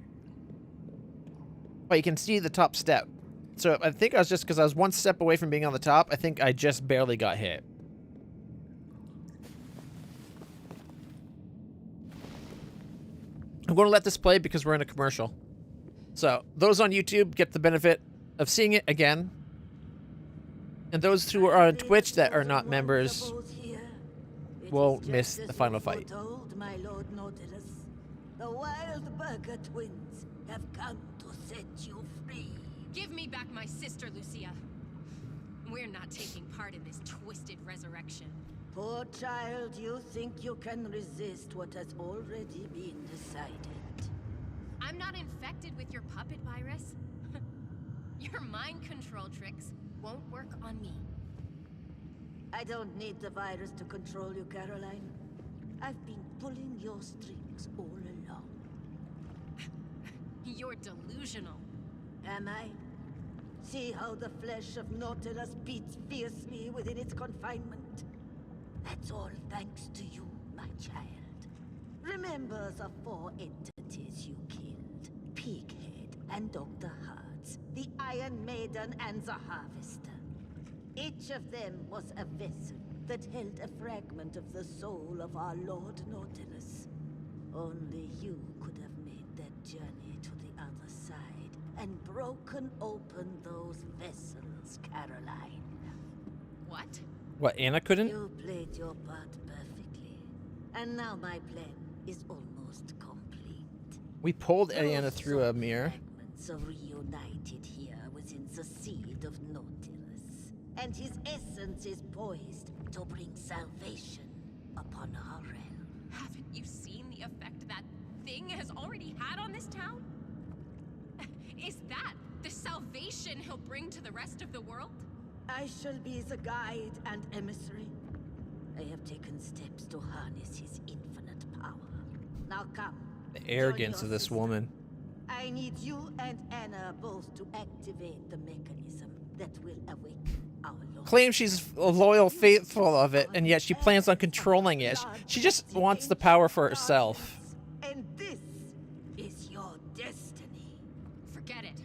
but you can see the top step. So I think I was just because I was one step away from being on the top. I think I just barely got hit. I'm going to let this play because we're in a commercial. So those on YouTube get the benefit of seeing it again. And those who are on Twitch that are not members will miss the final fight. My Lord Nautilus, the Wild Burger twins have come to set you free. Give me back my sister, Lucia. We're not taking part in this twisted resurrection. Poor child, you think you can resist what has already been decided. I'm not infected with your puppet virus. Your mind control tricks won't work on me. I don't need the virus to control you, Caroline. I've been pulling your strings all along. You're delusional. Am I? See how the flesh of Nautilus beats fiercely within its confinement? That's all thanks to you, my child. Remember the 4 entities you killed. Pighead and Dr. Hartz, the Iron Maiden and the Harvester. Each of them was a vessel that held a fragment of the soul of our Lord Nautilus. Only you could have made that journey to the other side and broken open those vessels, Caroline. What? What, Anna couldn't? You played your part perfectly. And now my plan is almost complete. We pulled Anna Those through a soul mirror. fragments are reunited here within the seed of Nautilus. And his essence is poised to bring salvation upon our realm. Haven't you seen the effect that thing has already had on this town? Is that the salvation he'll bring to the rest of the world? I shall be the guide and emissary. I have taken steps to harness his infinite power. Now come. The arrogance of this woman. I need you and Anna both to activate the mechanism that will awaken our Lord. Claims she's a loyal, faithful of it, and yet she plans on controlling it. She just wants the power for herself. And this is your destiny. Forget it.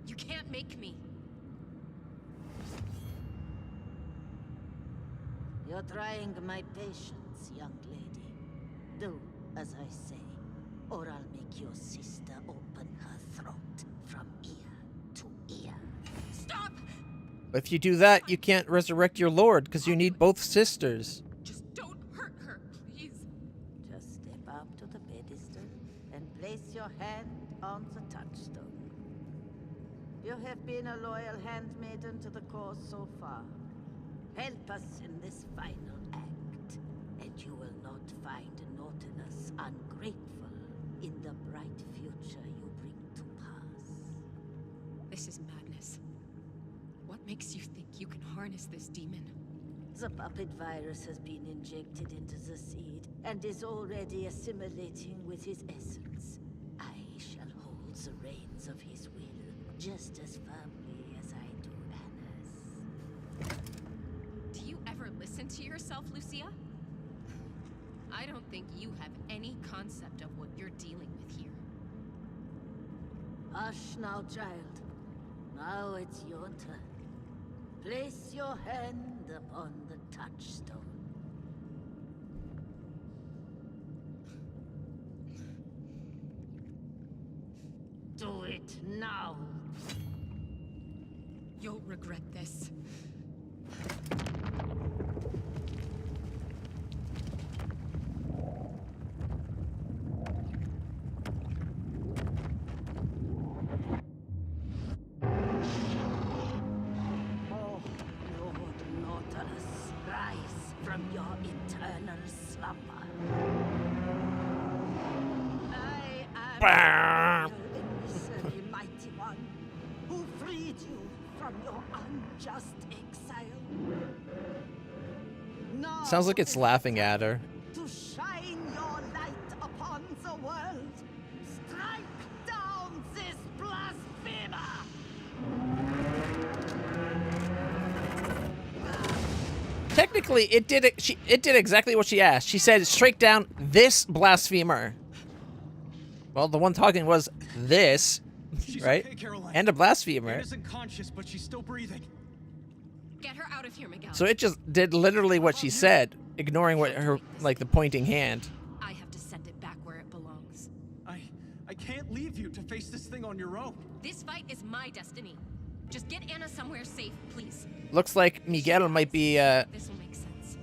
You can't make me. You're trying my patience, young lady. Do as I say, or I'll make your sister open her throat from ear to ear. Stop! If you do that, you can't resurrect your lord, because you need both sisters. Just don't hurt her, please. Just step up to the pedestal and place your hand on the touchstone. You have been a loyal handmaiden to the cause so far. Help us in this final act, and you will not find Nautilus ungrateful in the bright future you bring to pass. This is madness. What makes you think you can harness this demon? The puppet virus has been injected into the seed and is already assimilating with his essence. I shall hold the reins of his will just as firmly as I do Anna's. Do you ever listen to yourself, Lucia? I don't think you have any concept of what you're dealing with here. Hush now, child. Now it's your turn. Place your hand upon the touchstone. Do it now. You'll regret this. Oh, Lord Nautilus, rise from your eternal slumber. I am the emissary, mighty one, who freed you from your unjust exile. Now Sounds like it's laughing at her. to shine your light upon the world, strike down this blasphemer! Technically, it did it. It did exactly what she asked. She said, "Strike down this blasphemer." Well, the one talking was this, She's right? okay, Caroline. And a blasphemer. Anna's unconscious, but she's still breathing. Get her out of here, Miguel. So it just did literally what she said, ignoring what her, like the pointing hand. I have to send it back where it belongs. I can't leave you to face this thing on your own. This fight is my destiny. Just get Anna somewhere safe, please. Looks like Miguel might be This will make sense.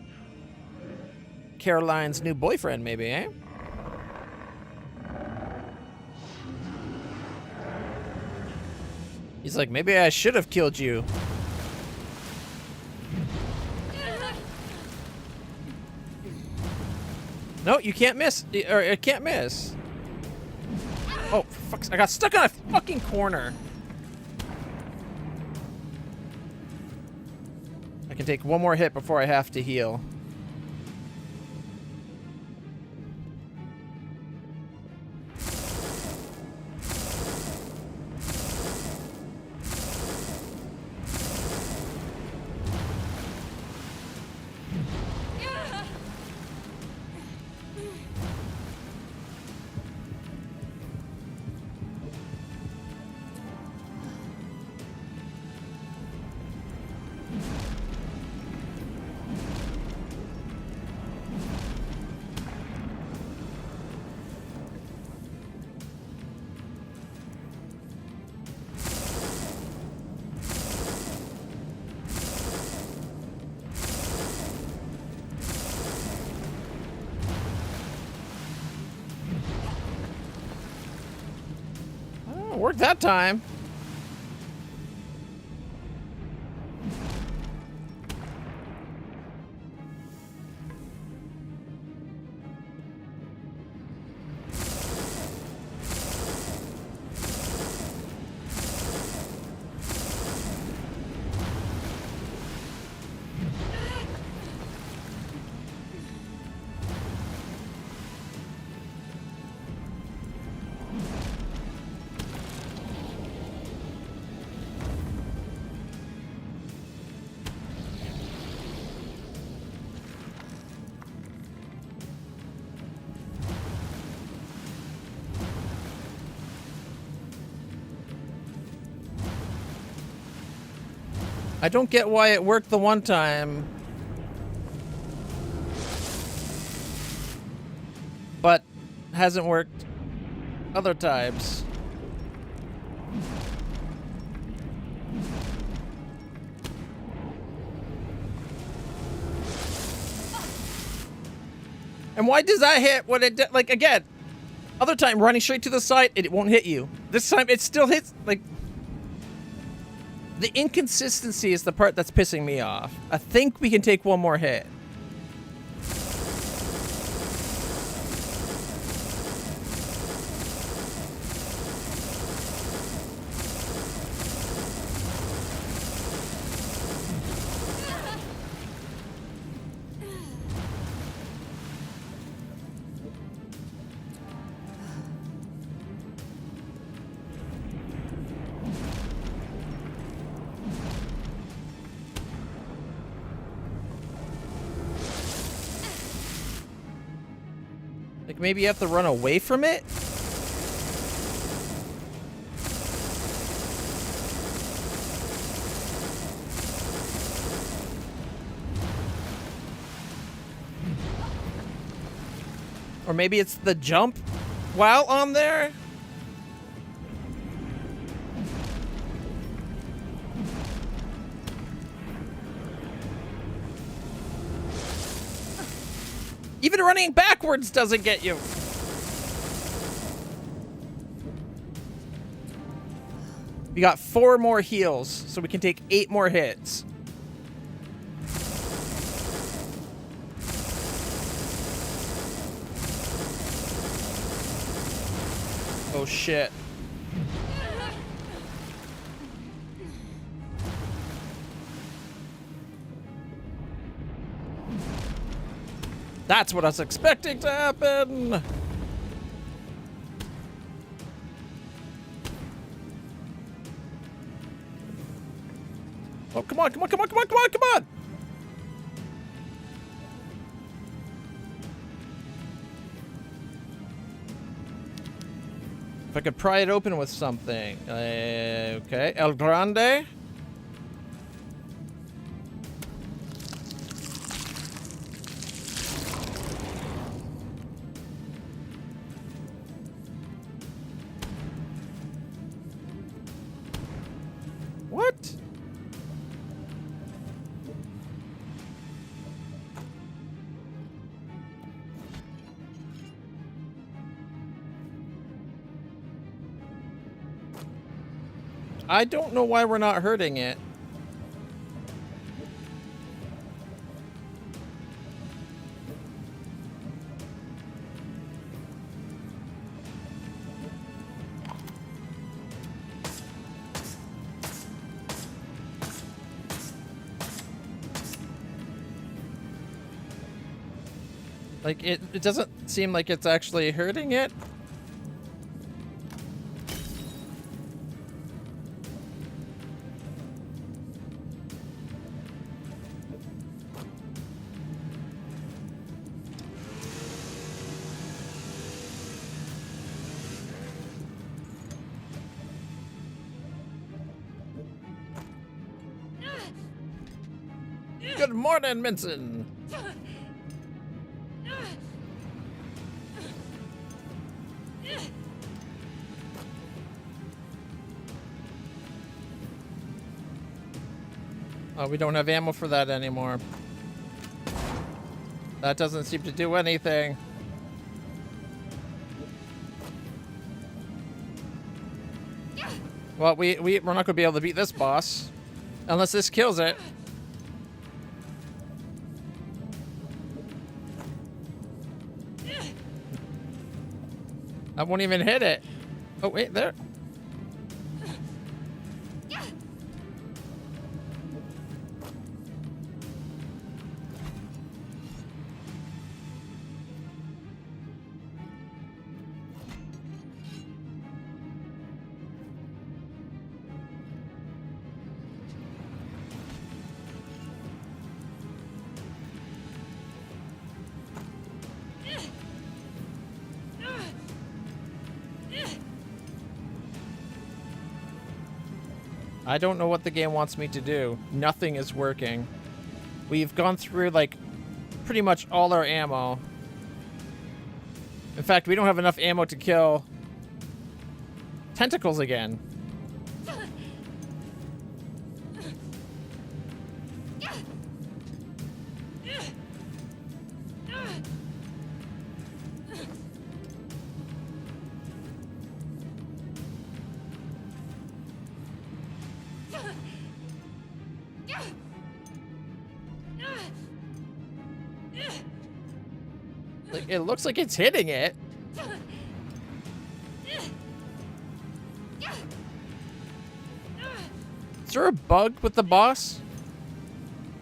Caroline's new boyfriend, maybe, eh? He's like, maybe I should have killed you. No, you can't miss. Or it can't miss. Oh, fuck. I got stuck on a fucking corner. I can take one more hit before I have to heal. worked that time. I don't get why it worked the one time, but hasn't worked other times. And why does that hit when it, like, again, other time running straight to the side, it won't hit you. This time it still hits, like, the inconsistency is the part that's pissing me off. I think we can take one more hit. Like, maybe you have to run away from it? Or maybe it's the jump while on there? Even running backwards doesn't get you. We got 4 more heals, so we can take 8 more hits. Oh shit. That's what I was expecting to happen. Oh, come on, come on, come on, come on, come on, come on. If I could pry it open with something. Okay, El Grande. What? I don't know why we're not hurting it. Like, it doesn't seem like it's actually hurting it. Good morning, Minson. Oh, we don't have ammo for that anymore. That doesn't seem to do anything. Yeah. Well, we're not gonna be able to beat this boss unless this kills it. I won't even hit it. Oh wait, there. I don't know what the game wants me to do. Nothing is working. We've gone through, like, pretty much all our ammo. In fact, we don't have enough ammo to kill tentacles again. Like, it looks like it's hitting it. Is there a bug with the boss?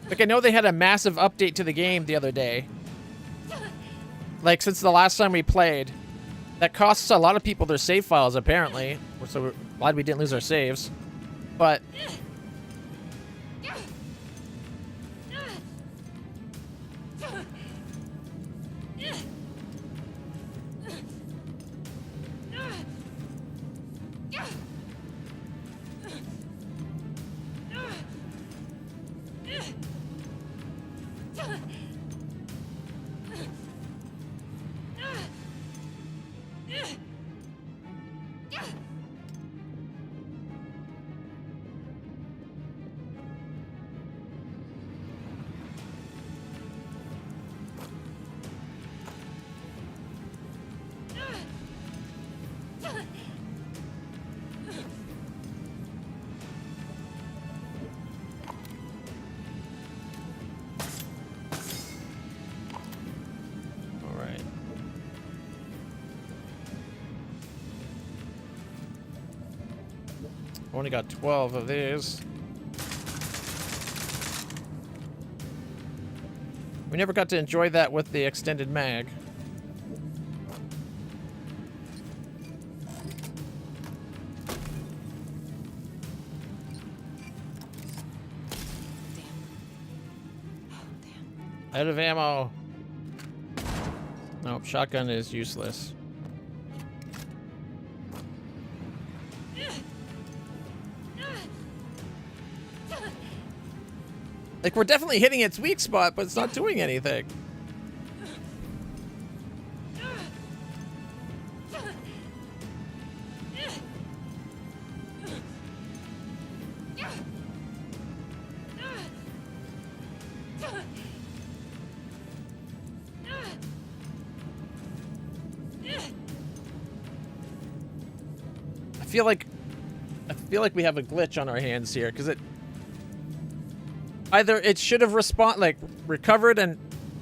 Like, I know they had a massive update to the game the other day. Like, since the last time we played. That costs a lot of people their save files, apparently. So we're glad we didn't lose our saves. But... only got 12 of these. We never got to enjoy that with the extended mag. Out of ammo. Nope, shotgun is useless. Like, we're definitely hitting its weak spot, but it's not doing anything. I feel like we have a glitch on our hands here, because either it should have recovered and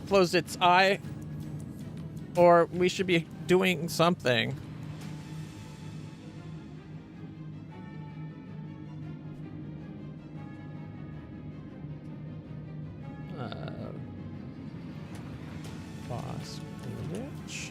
closed its eye, or we should be doing something. Boss glitch.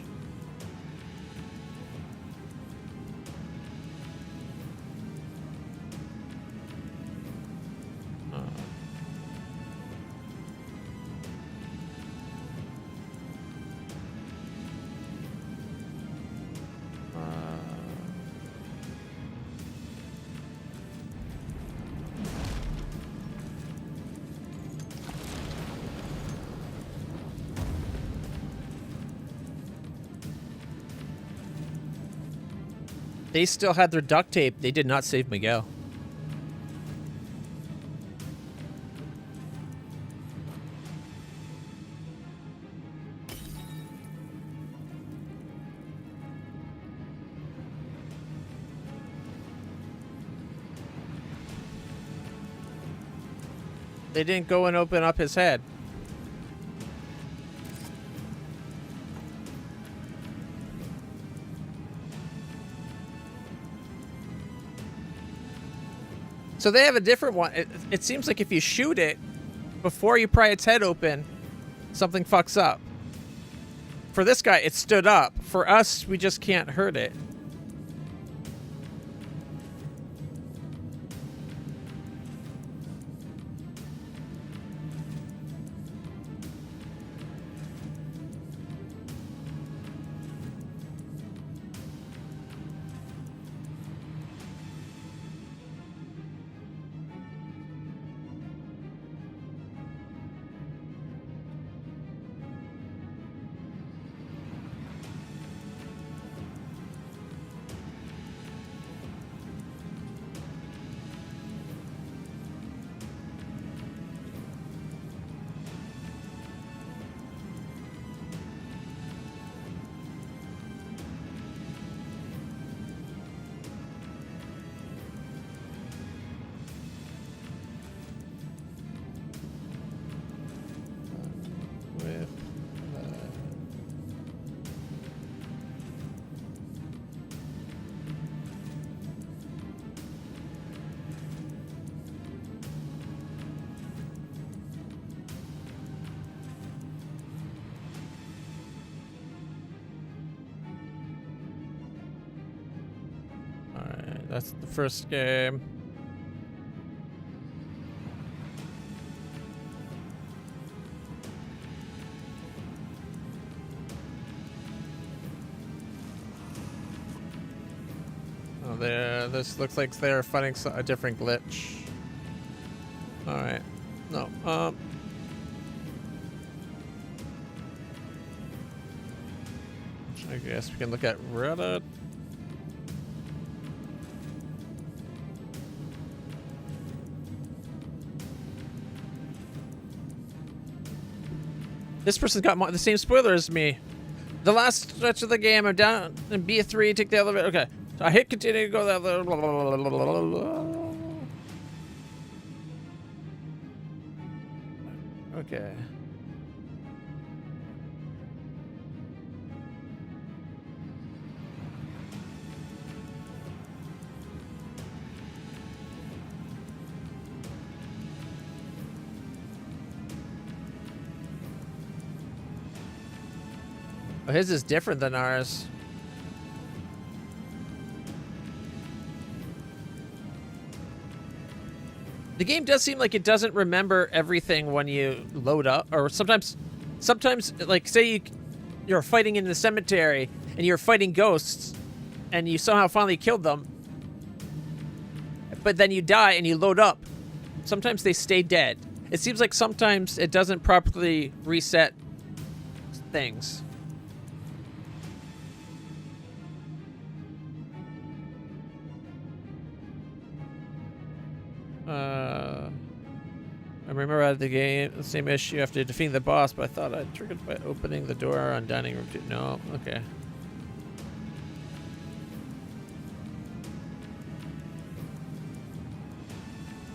They still had their duct tape. They did not save Miguel. They didn't go and open up his head. So they have a different one. It seems like if you shoot it before you pry its head open, something fucks up. For this guy, it stood up. For us, we just can't hurt it. That's the first game. Oh, this looks like they're fighting a different glitch. All right. No. I guess we can look at Reddit. This person's got the same spoiler as me. The last stretch of the game, I'm down in B3, take the elevator. Okay. So I hit continue to go that. Okay. Oh, his is different than ours. The game does seem like it doesn't remember everything when you load up, or sometimes, like say you're fighting in the cemetery and you're fighting ghosts, and you somehow finally killed them, but then you die and you load up. Sometimes they stay dead. It seems like sometimes it doesn't properly reset things. I remember at the game, the same issue after defeating the boss, but I thought I triggered by opening the door on dining room 2. No, okay.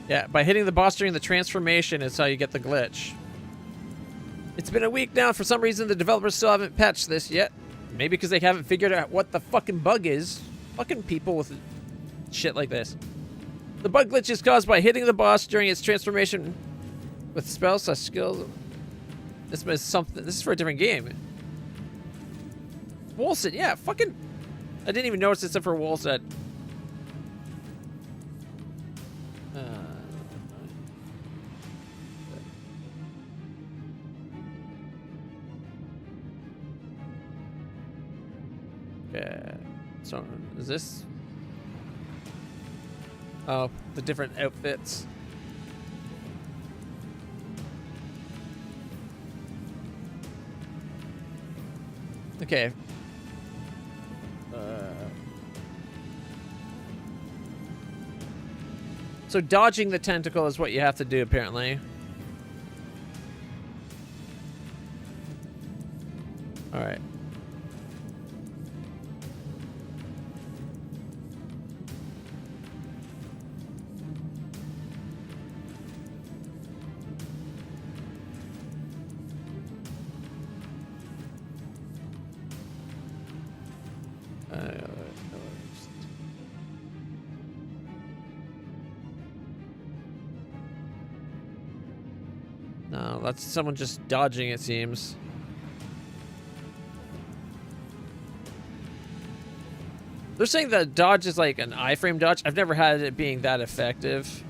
Yeah, by hitting the boss during the transformation is how you get the glitch. It's been a week now. For some reason, the developers still haven't patched this yet. Maybe because they haven't figured out what the fucking bug is. Fucking people with shit like this. The bug glitch is caused by hitting the boss during its transformation with spells slash skills. This is something. This is for a different game. Wolcott, yeah, fucking. I didn't even notice except for Wolcott. Okay. So is this? Oh, the different outfits. Okay. So dodging the tentacle is what you have to do, apparently. All right. that's someone just dodging, it seems. They're saying that dodge is like an iframe dodge. I've never had it being that effective.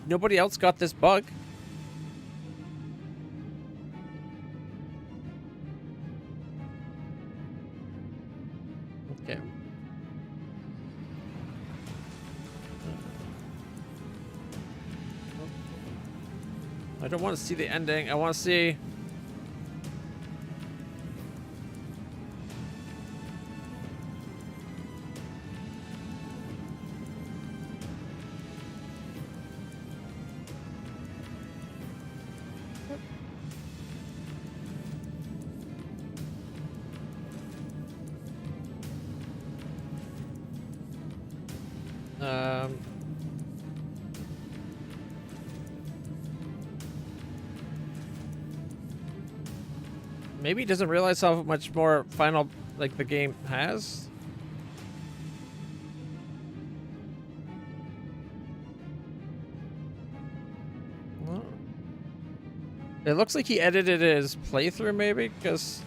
Nobody else got this bug. Okay. I don't want to see the ending. I want to see... Maybe he doesn't realize how much more final, like, the game has. Well, it looks like he edited his playthrough, maybe, because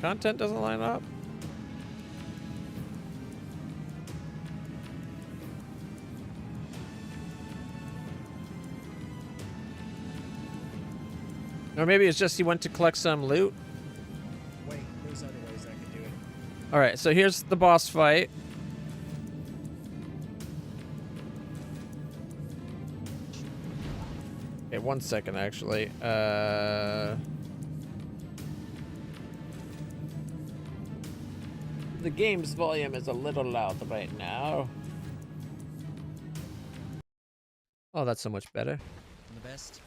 content doesn't line up. Or maybe it's just he went to collect some loot. Wait, there's other ways I could do it. Alright, so here's the boss fight. Okay, 1 second, actually. The game's volume is a little loud right now. Oh, that's so much better. The best.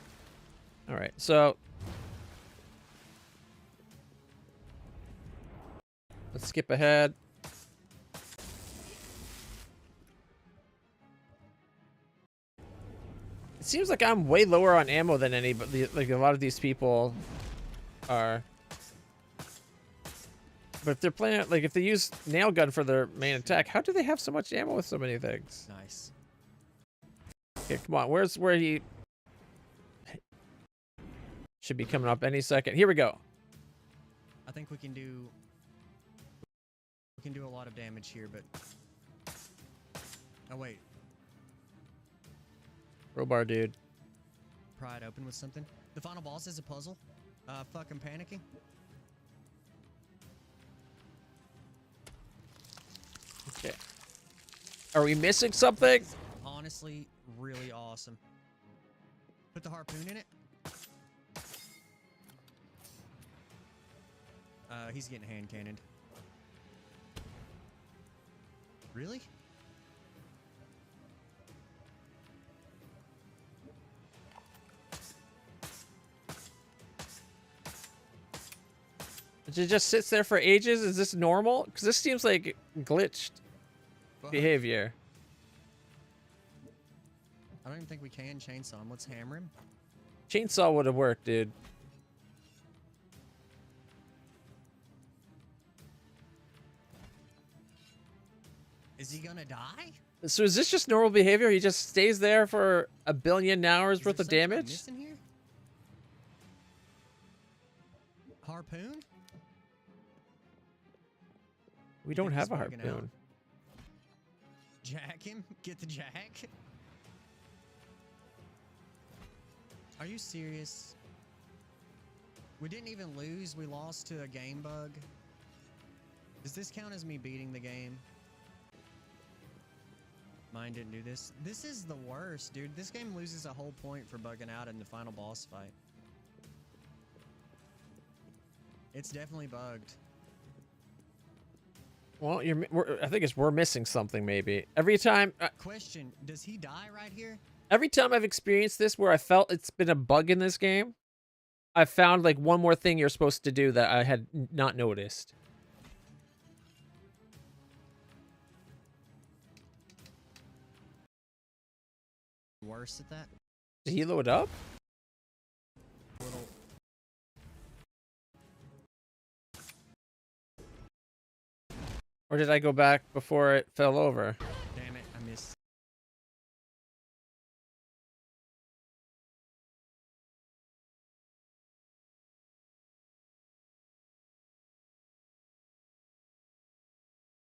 Alright, so... let's skip ahead. It seems like I'm way lower on ammo than anybody, like a lot of these people are. But if they're playing, like if they use nail gun for their main attack, how do they have so much ammo with so many things? Nice. Okay, come on. Where's where he should be coming up any second? Here we go. I think we can do a lot of damage here, but oh wait, Crowbar dude. pry it open with something. The final boss is a puzzle. Fucking panicking. Okay. Are we missing something? Honestly, really awesome. Put the harpoon in it. He's getting hand cannoned. Really? It just sits there for ages? Is this normal? Because this seems like glitched behavior. I don't even think we can chainsaw him. Let's hammer him. Chainsaw would have worked, dude. Is he gonna die? So is this just normal behavior? He just stays there for a billion hours Is worth there of something damage? missing here? Harpoon? We don't think have a he's bugging out. harpoon. Jack him? Get the jack? Are you serious? We didn't even lose. We lost to a game bug. Does this count as me beating the game? Mine didn't do this. This is the worst, dude. This game loses a whole point for bugging out in the final boss fight. It's definitely bugged. Well, I think we're missing something maybe. Every time Question, does he die right here? every time I've experienced this where I felt it's been a bug in this game, I've found like one more thing you're supposed to do that I had not noticed. Worse at that? Did he load up? Little... Or did I go back before it fell over? Damn it, I missed.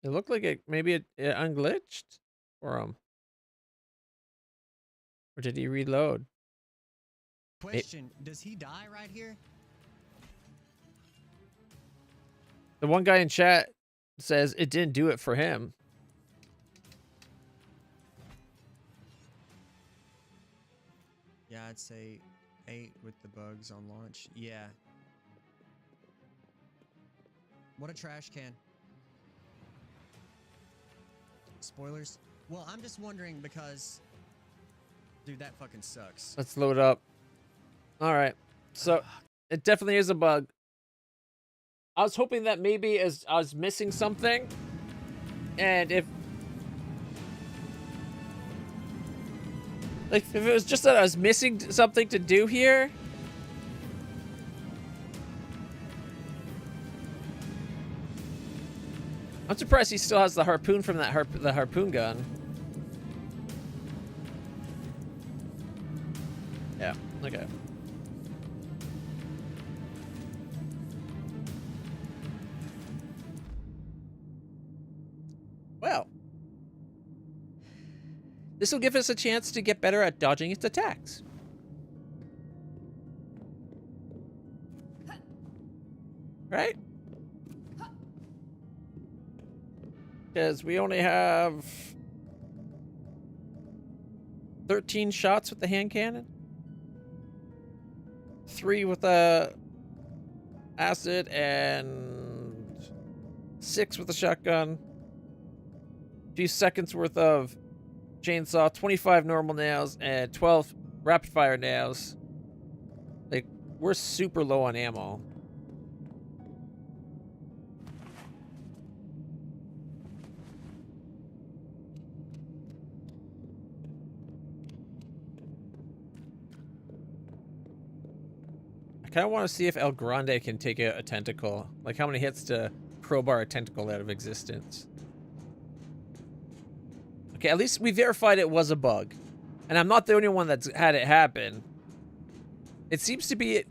It looked like maybe it unglitched for him. Or did he reload? Question, does he die right here? The one guy in chat says it didn't do it for him. Yeah, I'd say 8 with the bugs on launch. Yeah. What a trash can. Spoilers? Well, I'm just wondering because... Dude, that fucking sucks. Let's load up. All right. So it definitely is a bug. I was hoping that maybe as I was missing something, and if it was just that I was missing something to do here. I'm surprised he still has the harpoon from that the harpoon gun. Yeah, okay. Well, this will give us a chance to get better at dodging its attacks. Right? Because we only have 13 shots with the hand cannon. 3 with the acid and 6 with the shotgun. Few seconds worth of chainsaw, 25 normal nails, and 12 rapid fire nails. Like, we're super low on ammo. I kind of want to see if El Grande can take a tentacle. Like, how many hits to crowbar a tentacle out of existence. Okay, at least we verified it was a bug. And I'm not the only one that's had it happen. It seems to be...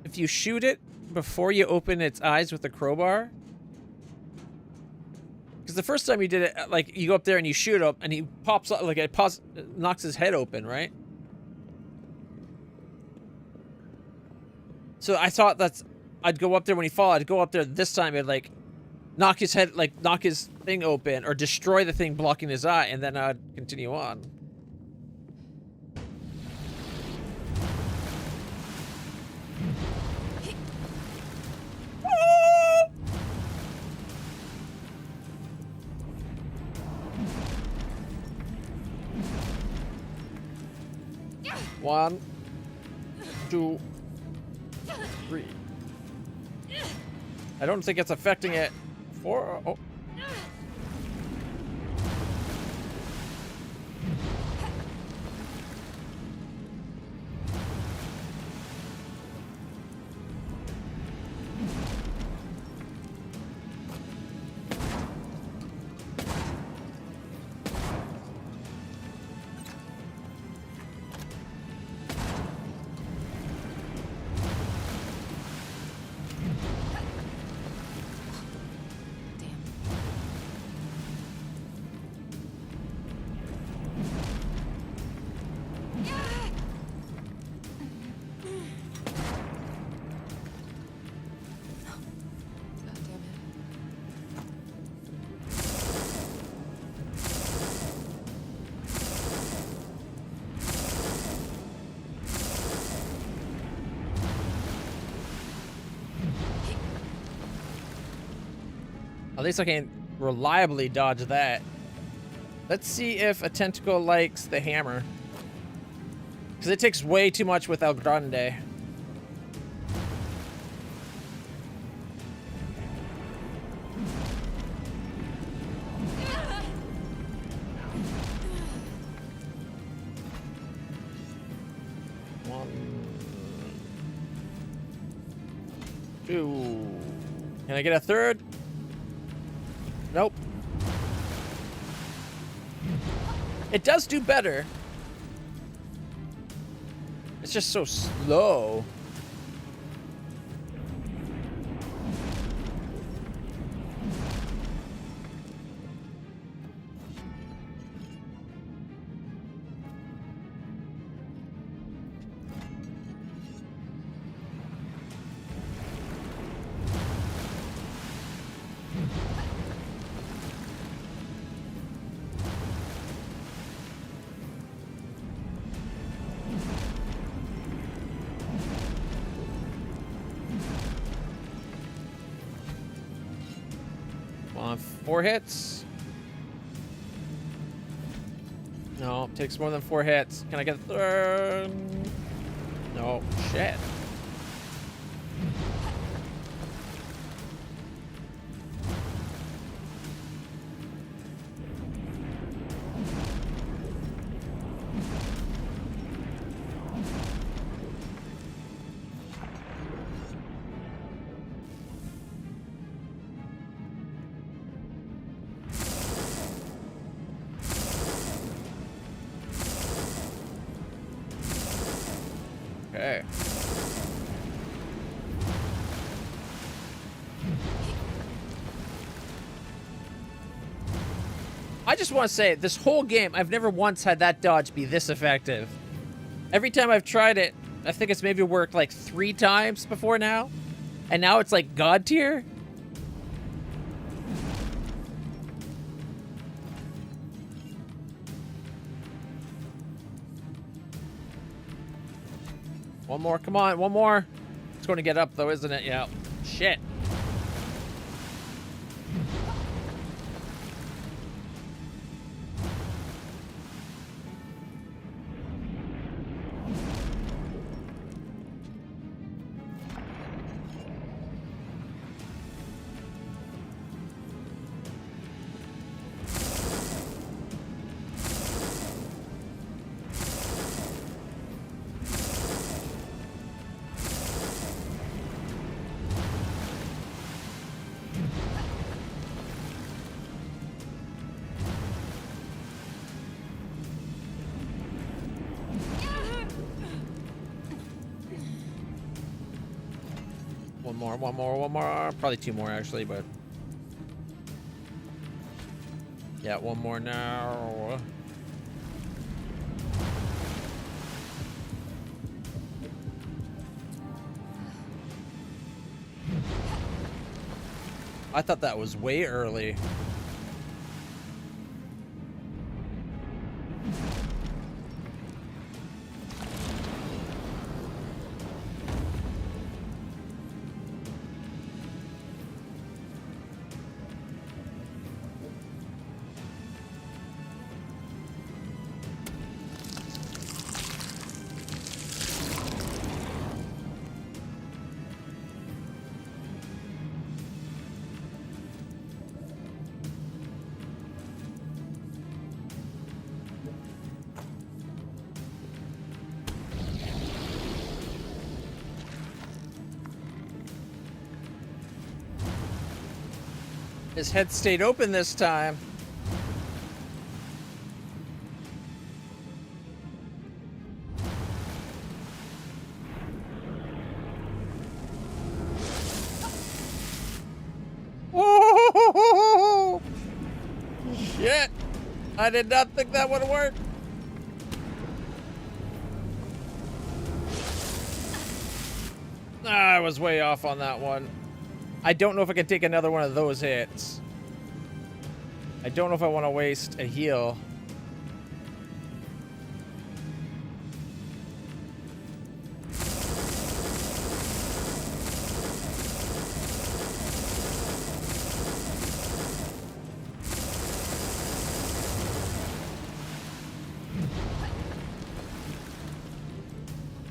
If you shoot it before you open its eyes with a crowbar... Because the first time you did it, like, you go up there and you shoot him, and he pops up, like, it knocks his head open, right? So I thought I'd go up there when he fall. I'd go up there this time and, like, knock his head, like, knock his thing open or destroy the thing blocking his eye, and then I'd continue on. One, 2, 3. I don't think it's affecting it. 4. Oh. least I can reliably dodge that. Let's see if a tentacle likes the hammer. Because it takes way too much with El Grande. One, two. Can I get a third? Nope. It does do better. It's just so slow. On 4 hits. No, it takes more than 4 hits. Can I get a third? No, shit. Okay. I just want to say, this whole game, I've never once had that dodge be this effective. Every time I've tried it, I think it's maybe worked like 3 times before now. And now it's like God tier. One more, come on, one more. It's going to get up though, isn't it? Yeah. Shit. One more. Probably 2 more, actually, but... Yeah, 1 more now. I thought that was way early. His head stayed open this time. Oh, shit. I did not think that would work. I was way off on that one. I don't know if I can take another one of those hits. I don't know if I want to waste a heal.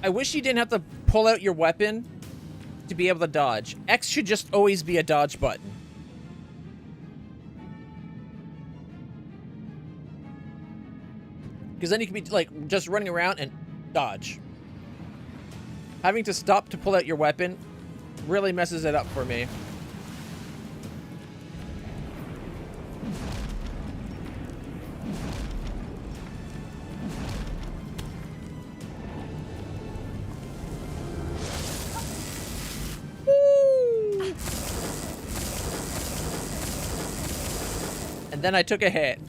I wish you didn't have to pull out your weapon to be able to dodge. X should just always be a dodge button. Because then you can be like just running around and dodge. Having to stop to pull out your weapon really messes it up for me. Woo! And then I took a hit.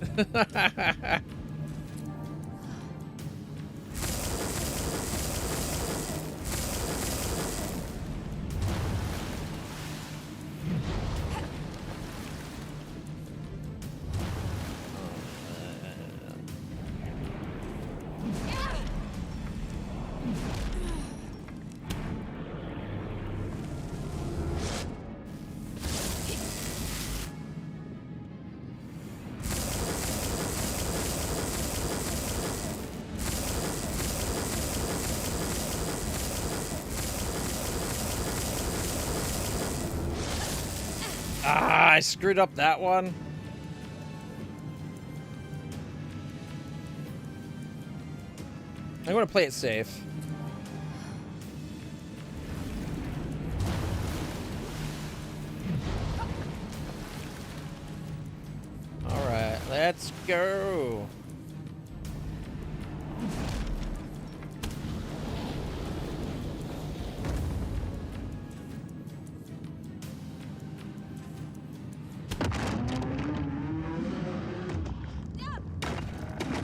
I screwed up that one. I'm gonna play it safe. All right, let's go.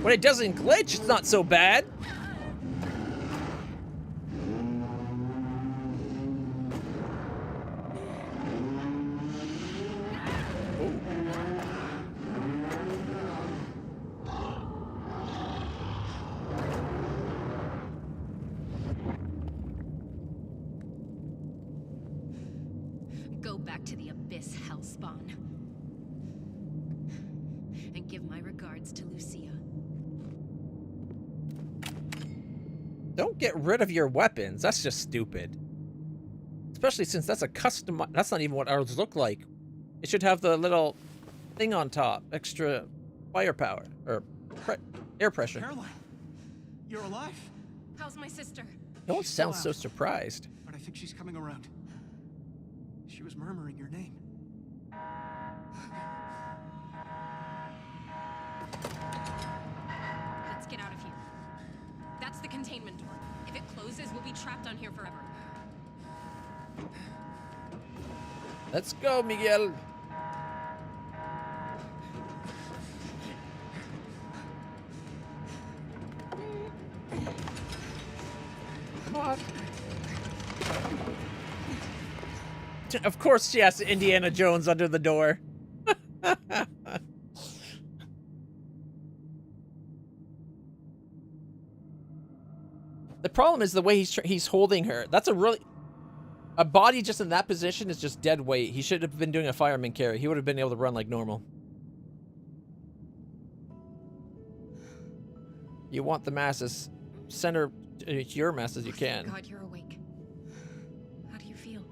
When it doesn't glitch, it's not so bad. Go back to the Abyss, Hellspawn. And give my regards to Lucia. Don't get rid of your weapons. That's just stupid. Especially since that's a custom. That's not even what ours look like. It should have the little thing on top, extra firepower or air pressure. Caroline, you're alive. How's my sister? No one sounds so surprised. But I think she's coming around. She was murmuring your name. Let's get out of here. That's the containment door. If it closes, we'll be trapped on here forever. Let's go, Miguel. Come on. Of course she has Indiana Jones under the door. The problem is the way he's holding her. That's a body just in that position is just dead weight. He should have been doing a fireman carry. He would have been able to run like normal. You want the masses. Center your mass as you can. God, you're awake. How do you feel?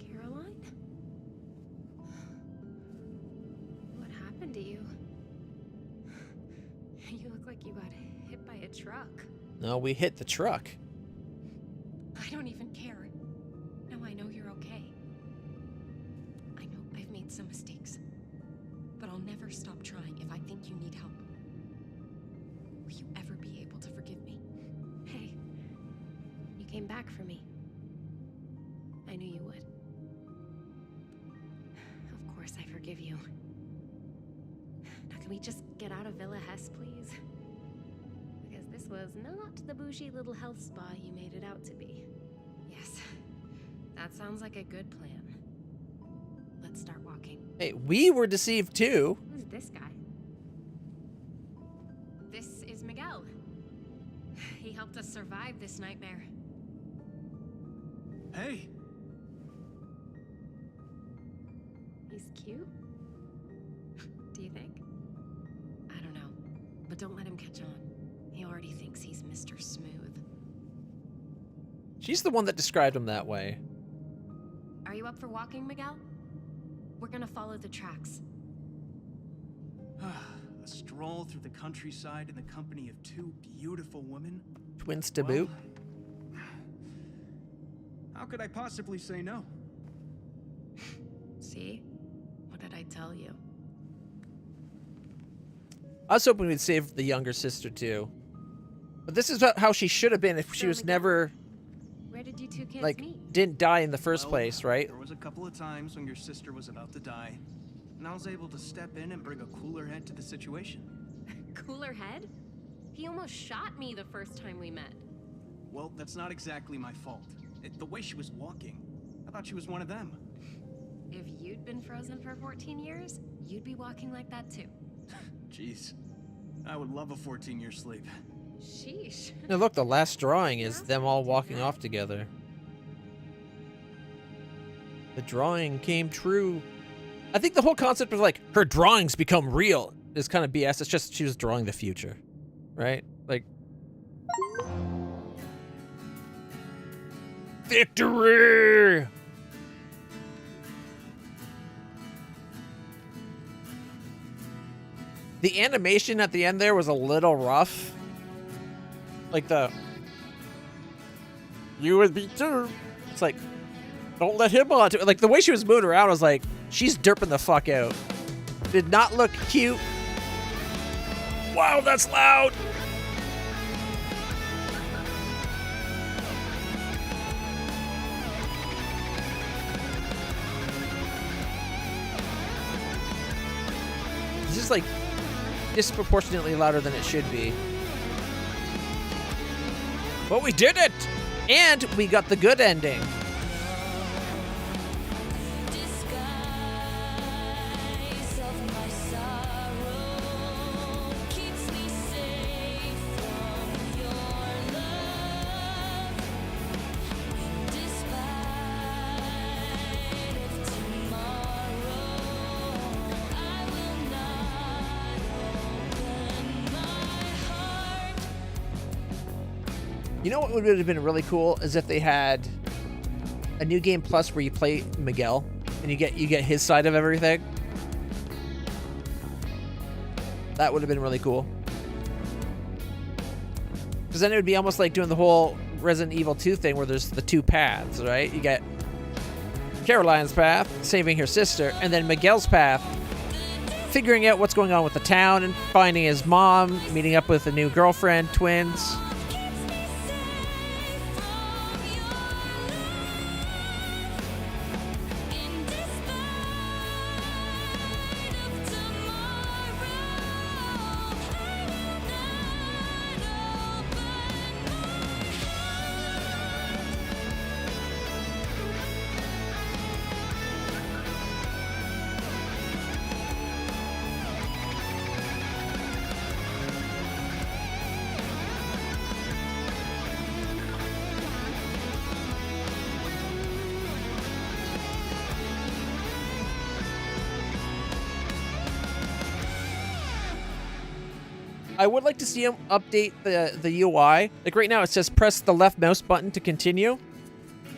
Caroline? What happened to you? You look like you got hit by a truck. No, we hit the truck. I don't even care. Now I know you're okay. I know I've made some mistakes, but I'll never stop trying if I think you need help. Will you ever be able to forgive me? Hey, you came back for me. I knew you would. Of course I forgive you. Now can we just get out of Villa Hess, please? Because this was not the bougie little health spa you made it out to be. Yes, that sounds like a good plan. Let's start walking. Hey, we were deceived too. Who's this guy? This is Miguel. He helped us survive this nightmare. Hey, He's cute. Do you think? I don't know, but don't let him catch on. He already thinks he's Mr. Smooth. She's the one that described him that way. Are you up for walking, Miguel? We're gonna follow the tracks. A stroll through the countryside in the company of two beautiful women? Twins to boot. How could I possibly say no? See? What did I tell you? I was hoping we'd save the younger sister too. But this is how she should have been if she was never, Where did you two kids like, meet? didn't die in the first Well, place, right? There was a couple of times when your sister was about to die, and I was able to step in and bring a cooler head to the situation. Cooler head? He almost shot me the first time we met. Well, that's not exactly my fault. The way she was walking, I thought she was one of them. If you'd been frozen for 14 years, you'd be walking like that too. Jeez, I would love a 14-year sleep. Sheesh. Now look, the last drawing is them all walking off together. The drawing came true. I think the whole concept of like her drawings become real is kind of BS. It's just she was drawing the future, right? Like, victory! The animation at the end there was a little rough. Like the, you would be too. It's like, don't let him on to it. Like the way she was moving around, I was like, she's derping the fuck out. Did not look cute. Wow, that's loud. It's just like disproportionately louder than it should be. But we did it! And we got the good ending. You know what would have been really cool is if they had a new game plus where you play Miguel and you get his side of everything. That would have been really cool. Because then it would be almost like doing the whole Resident Evil 2 thing where there's the two paths, right? You get Caroline's path, saving her sister, and then Miguel's path, figuring out what's going on with the town and finding his mom, meeting up with a new girlfriend, twins. I would like to see him update the UI. Like right now it says press the left mouse button to continue.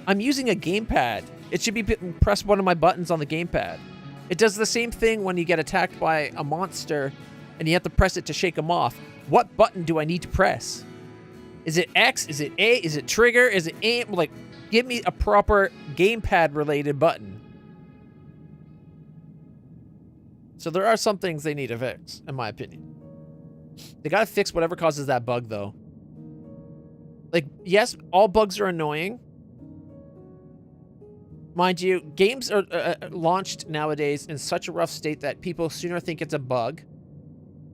I'm using a gamepad. It should be press one of my buttons on the gamepad. It does the same thing when you get attacked by a monster and you have to press it to shake them off. What button do I need to press? Is it X? Is it A? Is it trigger? Is it aim? Like, give me a proper gamepad related button. So there are some things they need to fix, in my opinion. They gotta fix whatever causes that bug, though. Like, yes, all bugs are annoying. Mind you, games are launched nowadays in such a rough state that people sooner think it's a bug.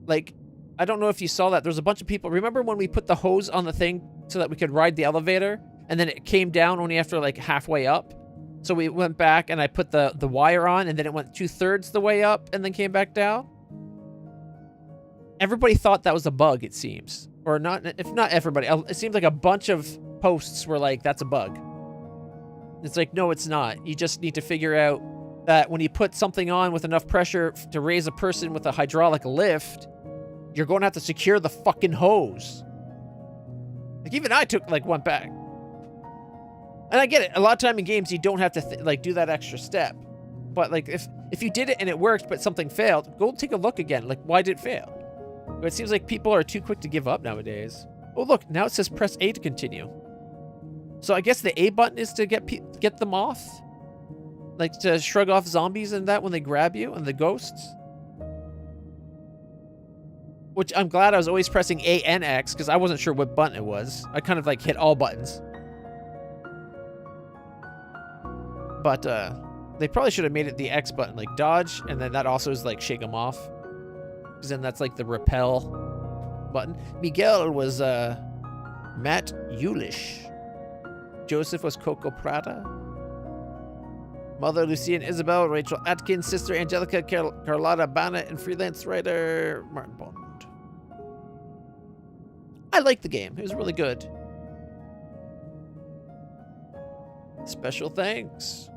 Like, I don't know if you saw that. There's a bunch of people. Remember when we put the hose on the thing so that we could ride the elevator? And then it came down only after, like, halfway up? So we went back and I put the wire on, and then it went 2/3 the way up and then came back down? Everybody thought that was a bug, it seems. Or not, if not everybody. It seems like a bunch of posts were like, that's a bug. It's like, no, it's not. You just need to figure out that when you put something on with enough pressure to raise a person with a hydraulic lift, you're going to have to secure the fucking hose. Like, even I went back. And I get it. A lot of time in games, you don't have to like do that extra step. But like if you did it and it worked, but something failed, go take a look again. Like, why did it fail? But it seems like people are too quick to give up nowadays. Oh, look, now it says press A to continue. So I guess the A button is to get them off? Like to shrug off zombies and that when they grab you and the ghosts? Which I'm glad I was always pressing A and X because I wasn't sure what button it was. I kind of like hit all buttons. But they probably should have made it the X button, like dodge, and then that also is like shake them off. Because then that's like the repel button. Miguel was Matt Eulish. Joseph was Coco Prata. Mother Lucia and Isabel, Rachel Atkins, sister Angelica, Carlotta Bannett, and freelance writer Martin Bond. I liked the game. It was really good. Special thanks.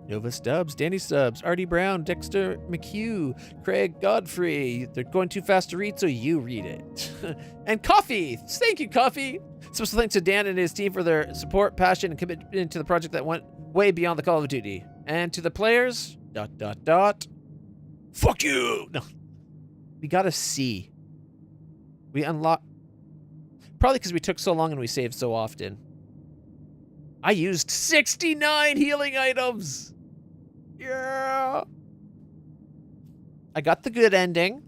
Nova Stubbs, Danny Stubbs, Artie Brown, Dexter McHugh, Craig Godfrey. They're going too fast to read, so you read it. And Coffee. Thank you, Coffee. Special thanks to Dan and his team for their support, passion, and commitment to the project that went way beyond the Call of Duty. And to the players, ... Fuck you! No. We got a C. We unlocked... Probably because we took so long and we saved so often. I used 69 healing items! Yeah! I got the good ending.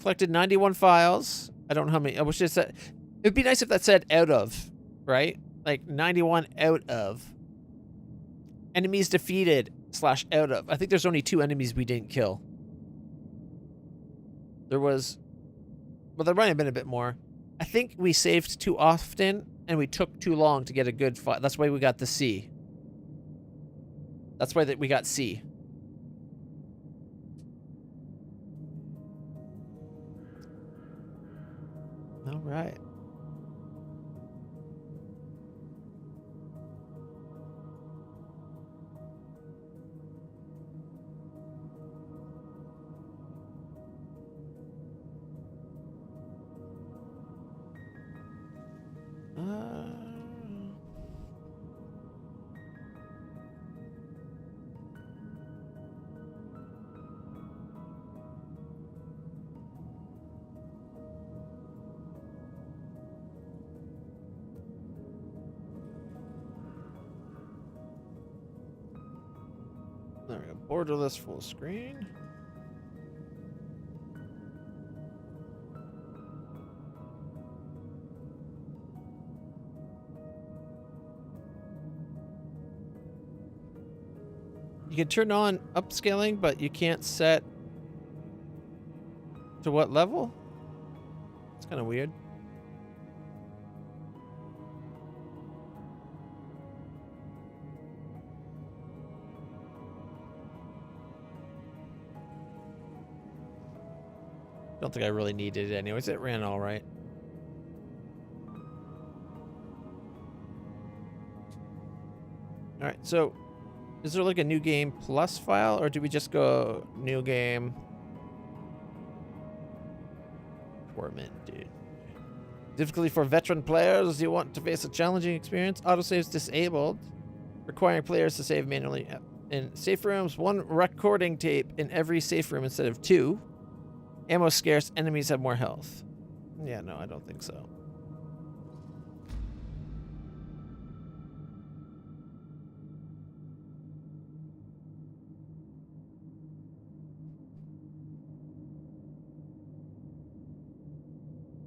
Collected 91 files. I don't know how many... I wish it said... It'd be nice if that said out of, right? Like 91 out of. Enemies defeated / out of. I think there's only 2 enemies we didn't kill. There was... Well, there might have been a bit more. I think we saved too often and we took too long to get a good fight. That's why we got the C. That's why we got C. All right. There we go. Borderless full screen. You can turn on upscaling, but you can't set to what level? It's kind of weird. Don't think I really needed it anyways. It ran all right. All right, so is there like a new game plus file, or do we just go new game? Tormented. Difficulty for veteran players. You want to face a challenging experience? Autosave's disabled, requiring players to save manually in safe rooms. 1 recording tape in every safe room instead of 2. Ammo scarce. Enemies have more health. Yeah, no, I don't think so.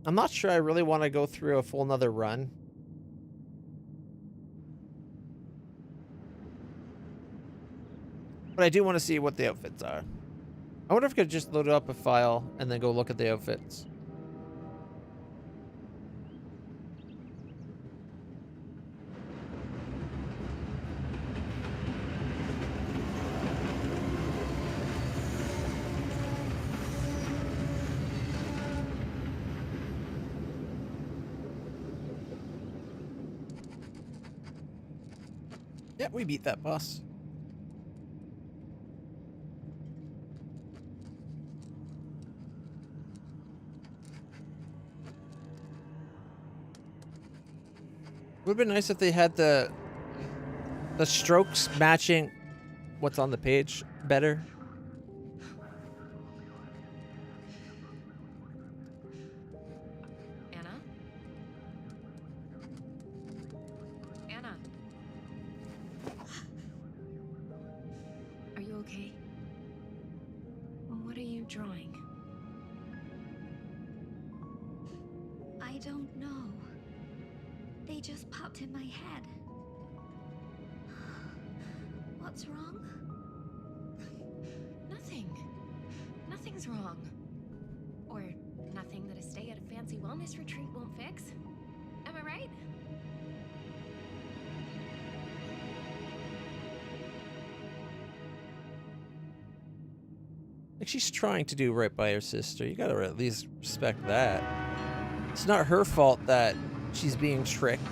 I'm not sure I really want to go through a full another run. But I do want to see what the outfits are. I wonder if I could just load up a file and then go look at the outfits. Yeah, we beat that boss. Would have been nice if they had the The strokes matching what's on the page better. Anna? Anna? Are you okay? What are you drawing? I don't know. They just popped in my head. What's wrong? Nothing. Nothing's wrong. Or nothing that a stay at a fancy wellness retreat won't fix. Am I right? Like, she's trying to do right by her sister. You gotta at least respect that. It's not her fault that she's being tricked.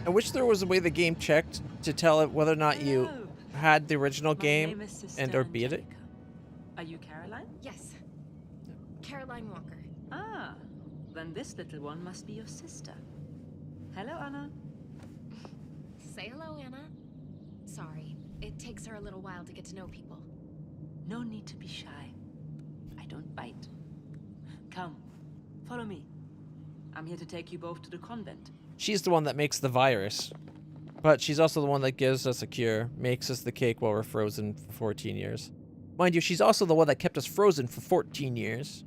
I wish there was a way the game checked to tell it whether or not you Hello. had the original My game name is Sister and or beat it. Angelica. Are you Caroline? Yes. Caroline Walker. Ah, then this little one must be your sister. Hello, Anna. Say hello, Anna. Sorry, it takes her a little while to get to know people. No need to be shy. I don't bite. Come, follow me. I'm here to take you both to the convent. She's the one that makes the virus, but she's also the one that gives us a cure, makes us the cake while we're frozen for 14 years. Mind you, she's also the one that kept us frozen for 14 years.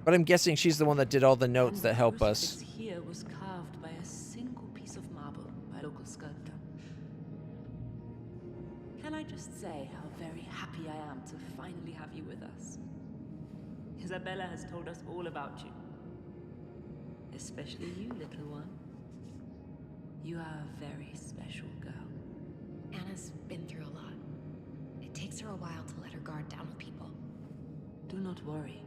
But I'm guessing she's the one that did all the notes that help us. This here was carved by a single piece of marble by a local sculptor. Can I just say how very happy I am to finally have you with us? Isabella has told us all about you. Especially you, little one. You are a very special girl. Anna's been through a lot. It takes her a while to let her guard down with people. Do not worry.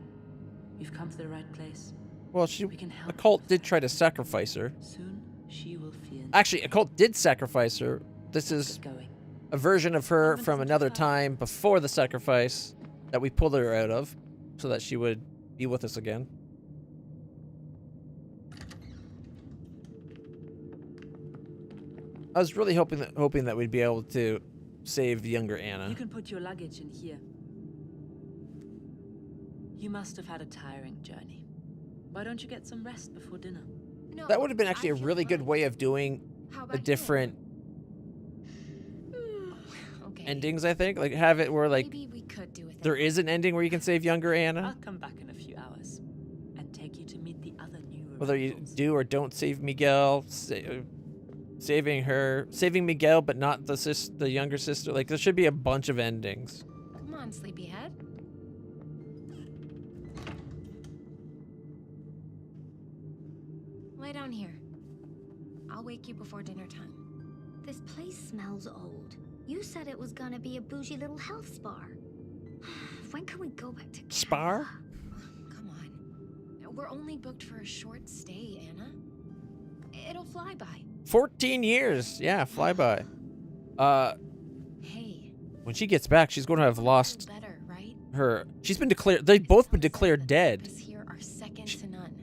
You've come to the right place. Well, We can help a cult with did that. try to sacrifice her. Soon she will fear. Actually, a cult did sacrifice her. This is Get going. a version of her from another time before the sacrifice that we pulled her out of so that she would be with us again. I was really hoping that we'd be able to save younger Anna. You can put your luggage in here. You must have had a tiring journey. Why don't you get some rest before dinner? No, That would have been I actually a feel really good fine. way of doing How a about you? different Okay. endings, I think. Like, have it where, like, Maybe we could do it. there is an ending where you can save younger I'll Anna. come back in a few hours and take you to meet the other new Whether you arrivals. do or don't save Miguel, saving Miguel, but not the younger sister. Like, there should be a bunch of endings. Come on, sleepyhead. Lay down here. I'll wake you before dinner time. This place smells old. You said it was gonna be a bougie little health spa. When can we go back to Spar? Come on. We're only booked for a short stay, Anna. It'll fly by. 14 years. Yeah, fly by. Hey. When she gets back, she's going to have lost Better, right? her. She's been declared. They've both been declared dead. Us here are second to none.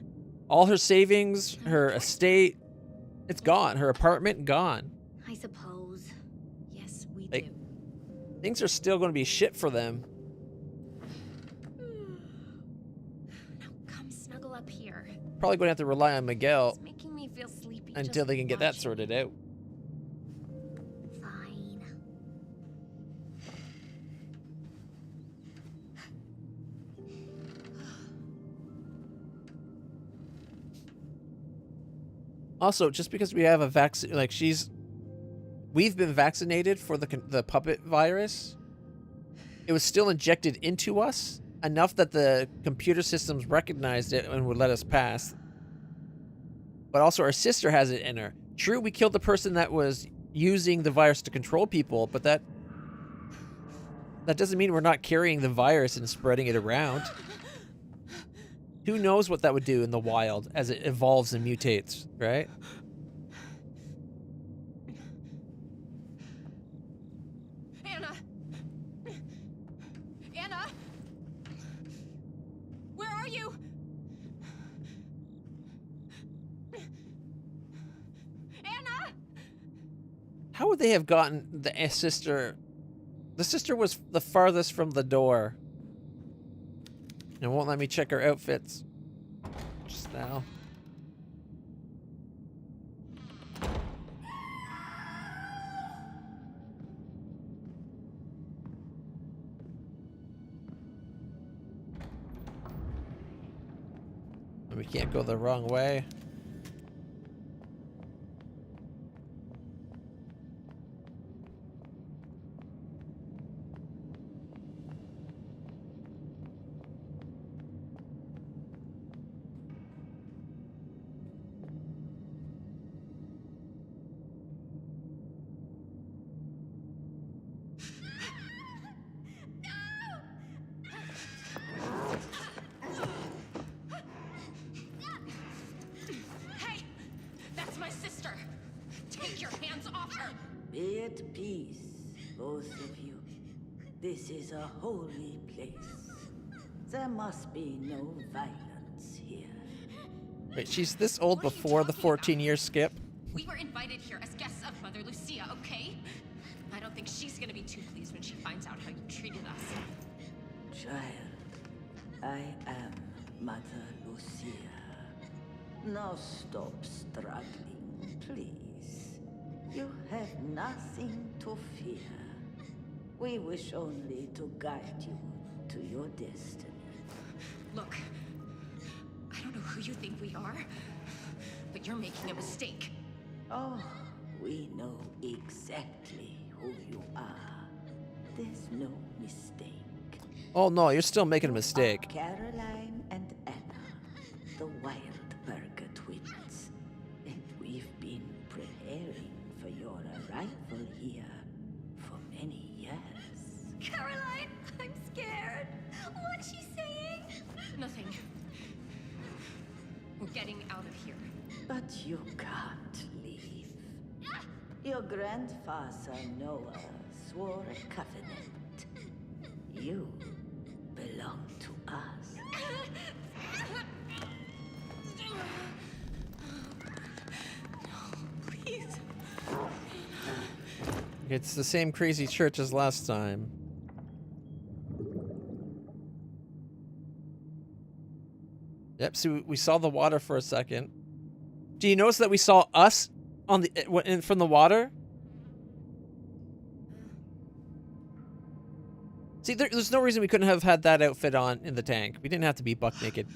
All her savings, her estate, it's gone. Her apartment, gone. I suppose. Yes, we Like- do. Things are still going to be shit for them. Now come snuggle up here. Probably going to have to rely on Miguel It's making me feel sleepy. until just they can get that watching sorted you. out. Fine. Also, just because we have a vaccine, like we've been vaccinated for the puppet virus. It was still injected into us enough that the computer systems recognized it and would let us pass. But also, our sister has it in her. True, we killed the person that was using the virus to control people, but that doesn't mean we're not carrying the virus and spreading it around. Who knows what that would do in the wild as it evolves and mutates, right? How would they have gotten the sister? The sister was the farthest from the door. And won't let me check her outfits. Just now. We can't go the wrong way. Hey! That's my sister! Take your hands off her! Be at peace, both of you. This is a holy place. There must be no violence here. Wait, she's this old before the 14-year skip? We were invited here as guests of Mother Lucia, okay? I don't think she's gonna be too pleased when she finds out how you treated us. Child, I am Mother Lucia. Now stop struggling, please. You have nothing to fear. We wish only to guide you to your destiny. Look, I don't know who you think we are, but you're making a mistake. Oh, we know exactly who you are. There's no mistake. Oh no, you're still making a mistake. Caroline and Anna, the Wildberger twins. And we've been preparing for your arrival here for many years. Caroline, I'm scared. What's she saying? Nothing. We're getting out of here. But you can't leave. Your grandfather Noah swore a covenant. You belong to us. Please. It's the same crazy church as last time. Yep, so we saw the water for a second. Do you notice that we saw us on the from the water? See, there's no reason we couldn't have had that outfit on in the tank. We didn't have to be buck naked.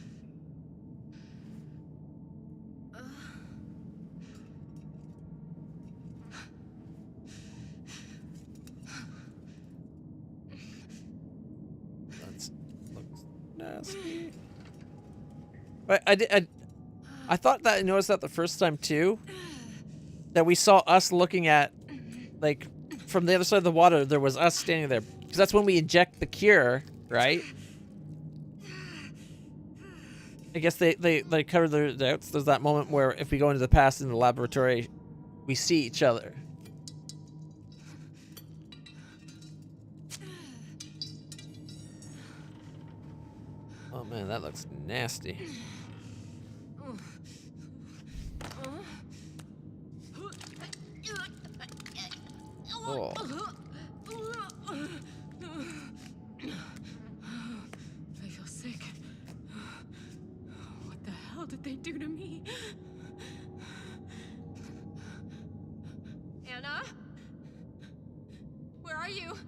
That looks nasty. But I thought that I noticed that the first time too. That we saw us looking at, like, from the other side of the water, there was us standing there. Because that's when we inject the cure, right? I guess they cover their doubts. There's that moment where if we go into the past in the laboratory, we see each other. Oh man, that looks nasty. Oh. I feel sick. What the hell did they do to me? Anna? Where are you?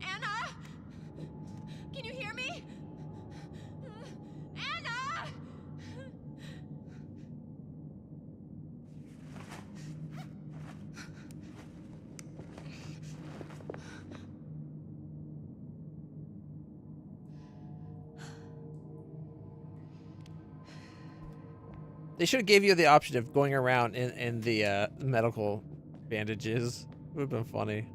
Anna? Can you hear me? Anna! They should have gave you the option of going around in the medical bandages. Would have been funny.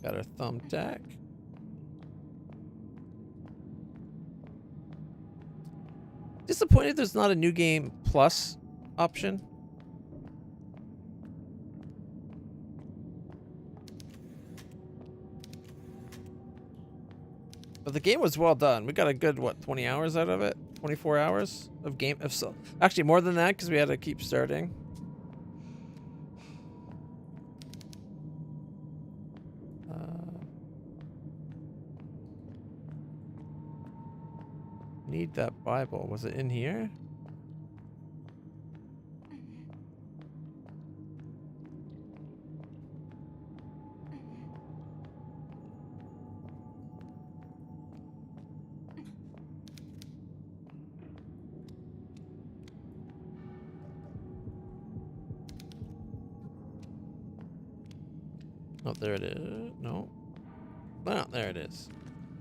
Got our thumbtack. Disappointed there's not a new game plus option. But the game was well done. We got a good, what, 20 hours out of it? 24 hours of game of actually more than that because we had to keep starting. Need that Bible. Was it in here? Oh, there it is. No. No, there it is.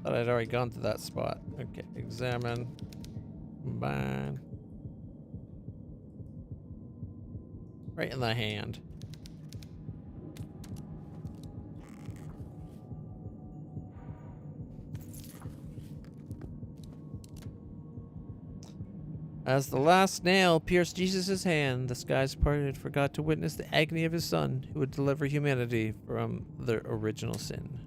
Thought I'd already gone to that spot. Okay, examine. Combine. Right in the hand. As the last nail pierced Jesus' hand, the skies parted, forgot to witness the agony of his son, who would deliver humanity from their original sin.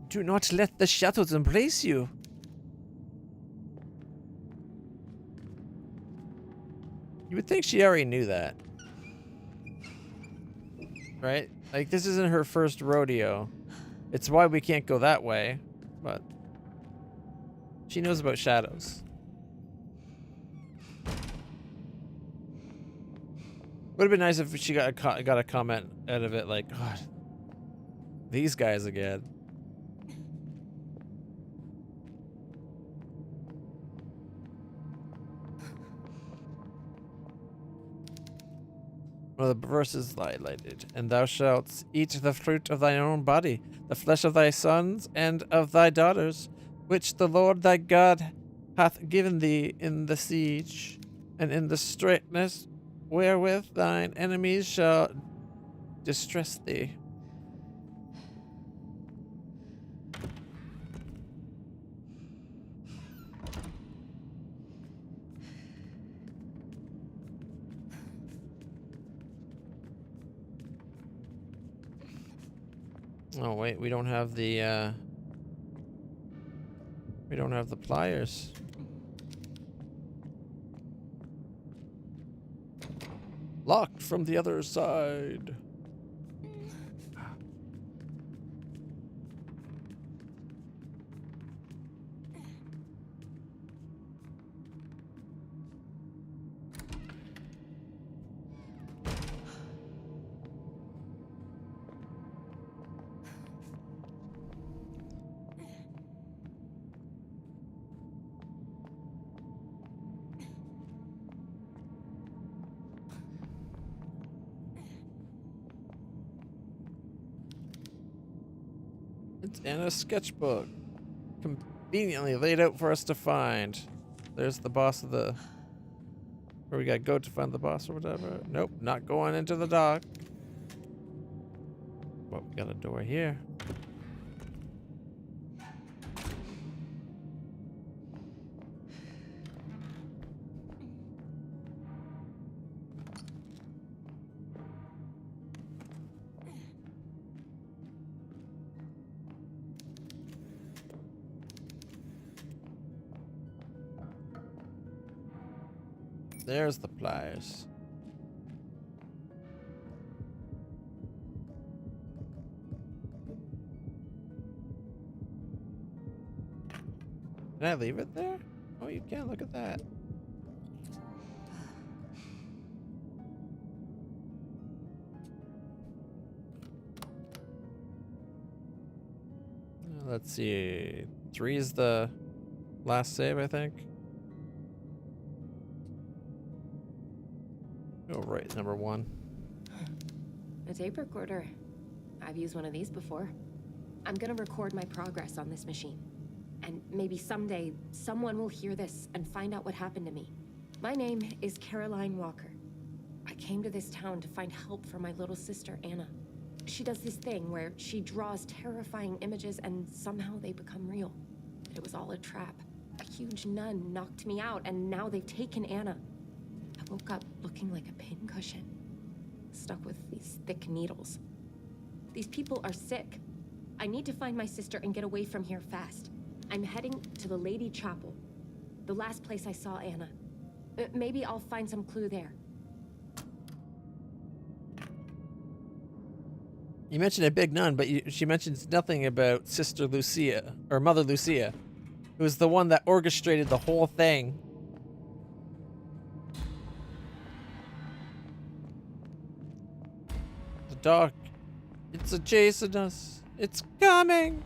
Do not let the shadows embrace you. You would think she already knew that. Right? Like, this isn't her first rodeo. It's why we can't go that way, but she knows about shadows. Would have been nice if she got a comment out of it like, God, these guys again. One of the verses highlighted, and thou shalt eat the fruit of thine own body, the flesh of thy sons and of thy daughters, which the Lord thy God hath given thee in the siege, and in the straitness wherewith thine enemies shall distress thee. Oh wait, we don't have the pliers. Locked from the other side. It's in a sketchbook, conveniently laid out for us to find. There's the boss of the... Where we gotta go to find the boss or whatever. Nope, not going into the dock. Well, we got a door here. There's the pliers. Can I leave it there? Oh, you can. Look at that. Let's see. 3 is the last save, I think. Oh, right, number 1. A tape recorder. I've used one of these before. I'm gonna record my progress on this machine. And maybe someday, someone will hear this and find out what happened to me. My name is Caroline Walker. I came to this town to find help for my little sister, Anna. She does this thing where she draws terrifying images and somehow they become real. It was all a trap. A huge nun knocked me out and now they've taken Anna. I woke up looking like a pincushion, stuck with these thick needles. These people are sick. I need to find my sister and get away from here fast. I'm heading to the Lady Chapel, the last place I saw Anna. Maybe I'll find some clue there. You mentioned a big nun, but she mentions nothing about Sister Lucia, or Mother Lucia, who was the one that orchestrated the whole thing. The dog, it's chasing us. It's coming.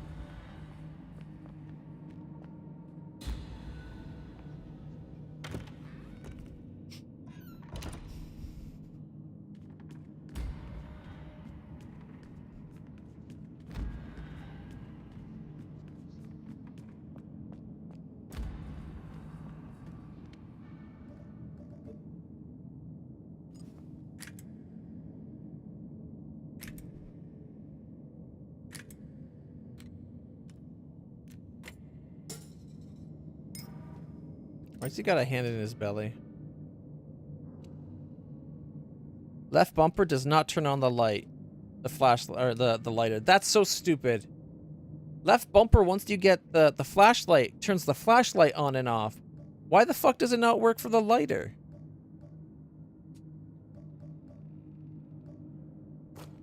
Why's he got a hand in his belly? Left bumper does not turn on the light. The flashlight, or the lighter. That's so stupid. Left bumper, once you get the flashlight, turns the flashlight on and off. Why the fuck does it not work for the lighter?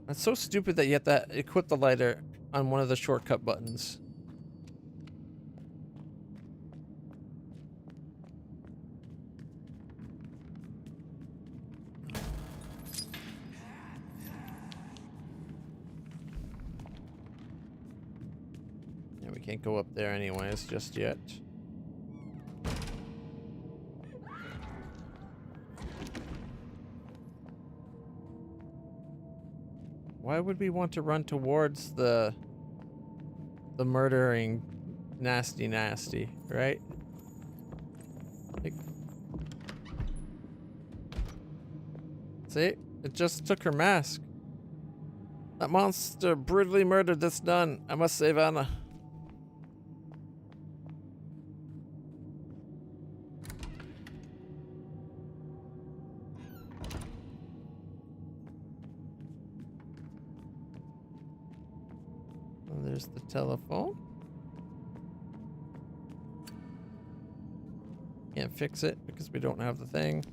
That's so stupid that you have to equip the lighter on one of the shortcut buttons. Can't go up there anyways just yet. Why would we want to run towards the murdering nasty, right? Like, see? It just took her mask. That monster brutally murdered this nun. I must save Anna. There's the telephone. Can't fix it because we don't have the thing,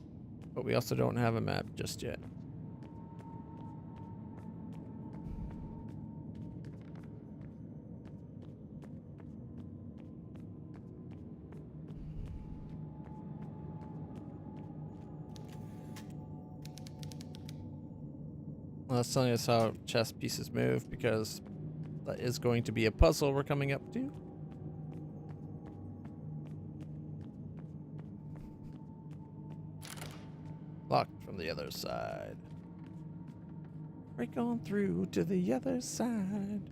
but we also don't have a map just yet. Well, that's telling us how chess pieces move, because that is going to be a puzzle we're coming up to. Locked from the other side. Break on through to the other side.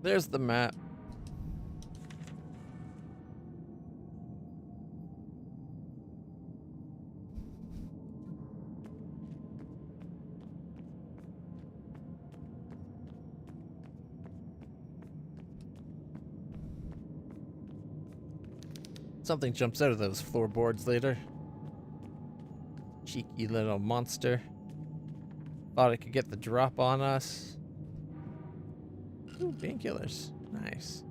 There's the map. Something jumps out of those floorboards later. Cheeky little monster. Thought it could get the drop on us. Ooh, painkillers. Nice.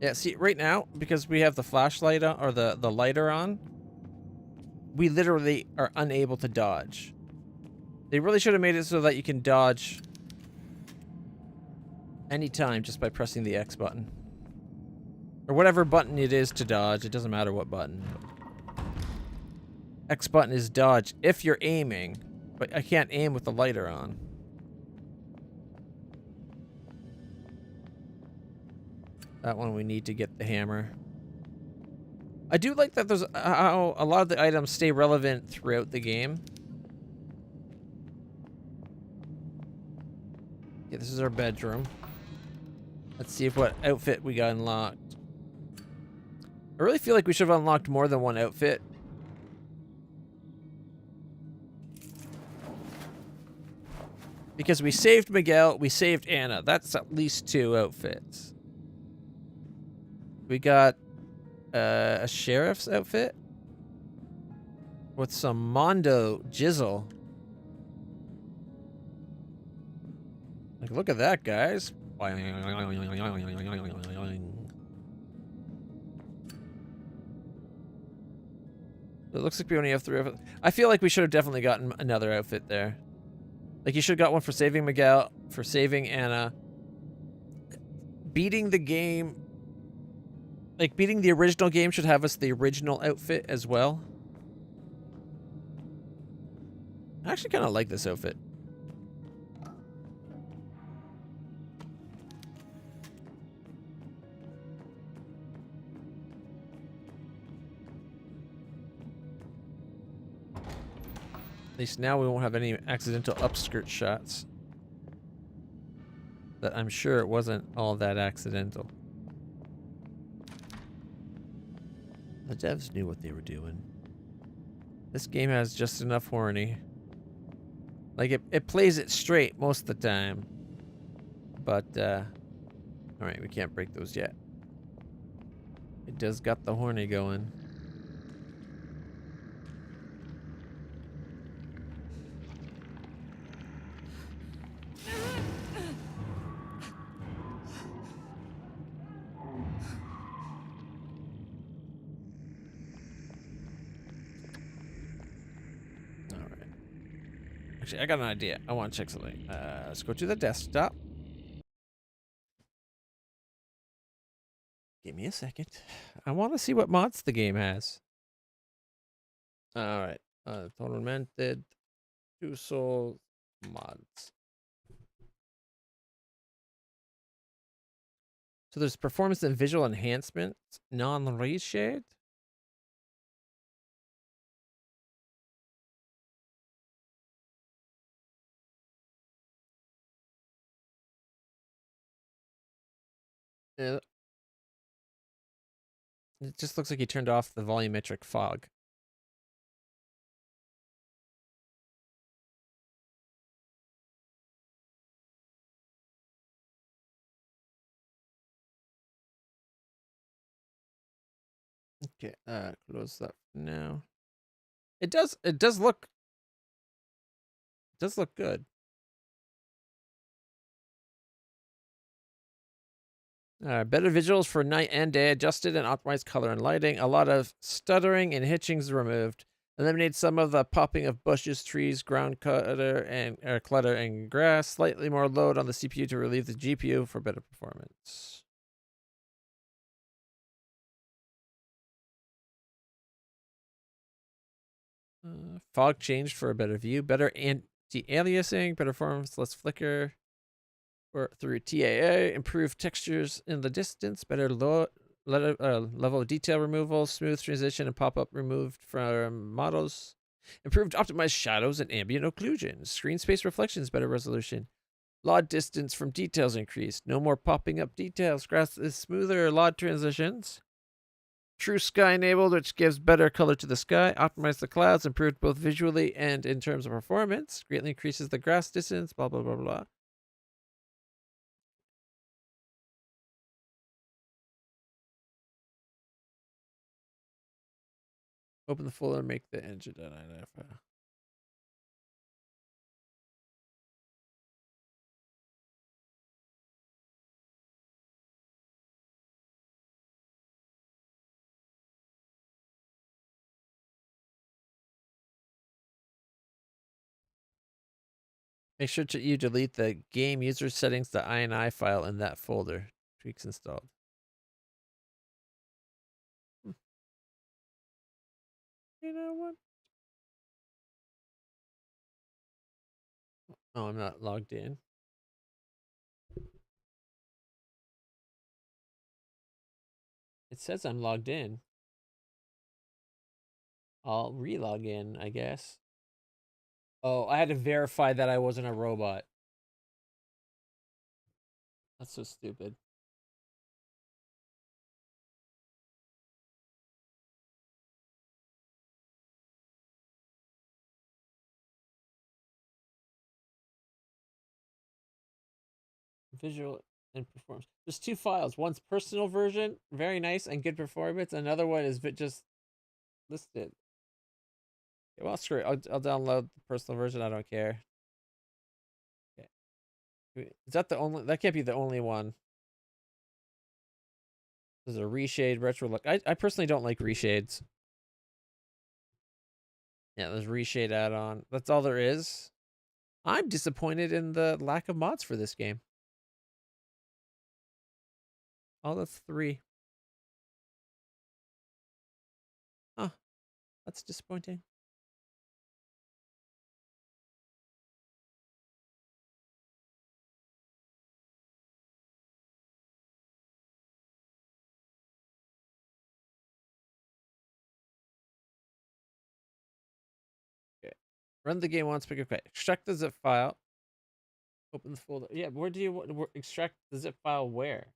Yeah, see, right now, because we have the flashlight on, or the lighter on, we literally are unable to dodge. They really should have made it so that you can dodge anytime just by pressing the X button. Or whatever button it is to dodge, it doesn't matter what button. X button is dodge if you're aiming, but I can't aim with the lighter on. That one we need to get the hammer. I do like that there's how a lot of the items stay relevant throughout the game. Yeah, this is our bedroom. Let's see if what outfit we got unlocked. I really feel like we should have unlocked more than one outfit. Because we saved Miguel, we saved Anna. That's at least 2 outfits. We got a sheriff's outfit with some Mondo jizzle. Like, look at that, guys. It looks like we only have 3 outfits. I feel like we should have definitely gotten another outfit there. Like, you should have got one for saving Miguel, for saving Anna. Beating the game... Like, beating the original game should have us the original outfit as well. I actually kind of like this outfit. At least now we won't have any accidental upskirt shots. But I'm sure it wasn't all that accidental. The devs knew what they were doing. This game has just enough horny. Like, it plays it straight most of the time. But, alright, we can't break those yet. It does got the horny going. Actually, I got an idea. I want to check something. Let's go to the desktop. Give me a second. I want to see what mods the game has. Alright. Tormented. 2 Souls mods. So there's performance and visual enhancement. Non-reshade. Yeah. It just looks like he turned off the volumetric fog. Okay, close that now. It does look good. Better visuals for night and day, adjusted and optimized color and lighting. A lot of stuttering and hitchings removed. Eliminate some of the popping of bushes, trees, ground clutter, and grass. Slightly more load on the CPU to relieve the GPU for better performance. Fog changed for a better view. Better anti-aliasing. Better performance, less flicker. Or through TAA, improved textures in the distance, better level of detail removal, smooth transition and pop-up removed from models, improved optimized shadows and ambient occlusion, screen space reflections, better resolution, LOD distance from details increased, no more popping up details, grass is smoother LOD transitions, true sky enabled, which gives better color to the sky, optimized the clouds, improved both visually and in terms of performance, greatly increases the grass distance, blah, blah, blah, blah. Open the folder and make the engine.inf. Make sure you delete the game user settings.ini file in that folder. Tweaks installed. You know what? Oh, I'm not logged in. It says I'm logged in. I'll re-log in, I guess. Oh, I had to verify that I wasn't a robot. That's so stupid. Visual and performance. There's two files. One's personal version, very nice and good performance. Another one is just listed. Okay, well, screw it. I'll download the personal version. I don't care. Okay. Is that the only? That can't be the only one. There's a reshade retro look. I personally don't like reshades. Yeah, there's reshade add-on. That's all there is. I'm disappointed in the lack of mods for this game. Oh, that's 3. Huh. That's disappointing. Okay. Run the game once, pick okay. Extract the zip file. Open the folder. Yeah, where do you want extract the zip file where?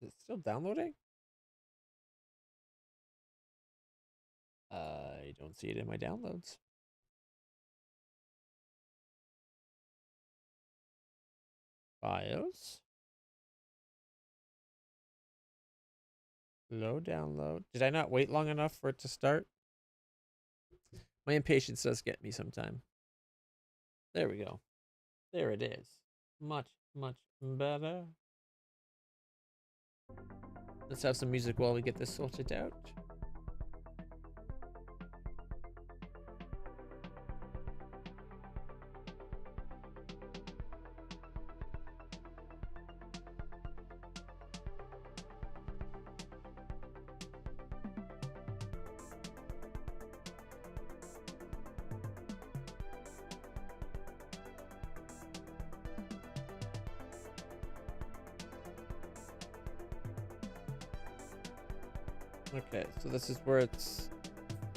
Is it still downloading? I don't see it in my downloads. BIOS. Low download. Did I not wait long enough for it to start? My impatience does get me sometime. There we go. There it is. Much, much better. Let's have some music while we get this sorted out. Okay, so this is where its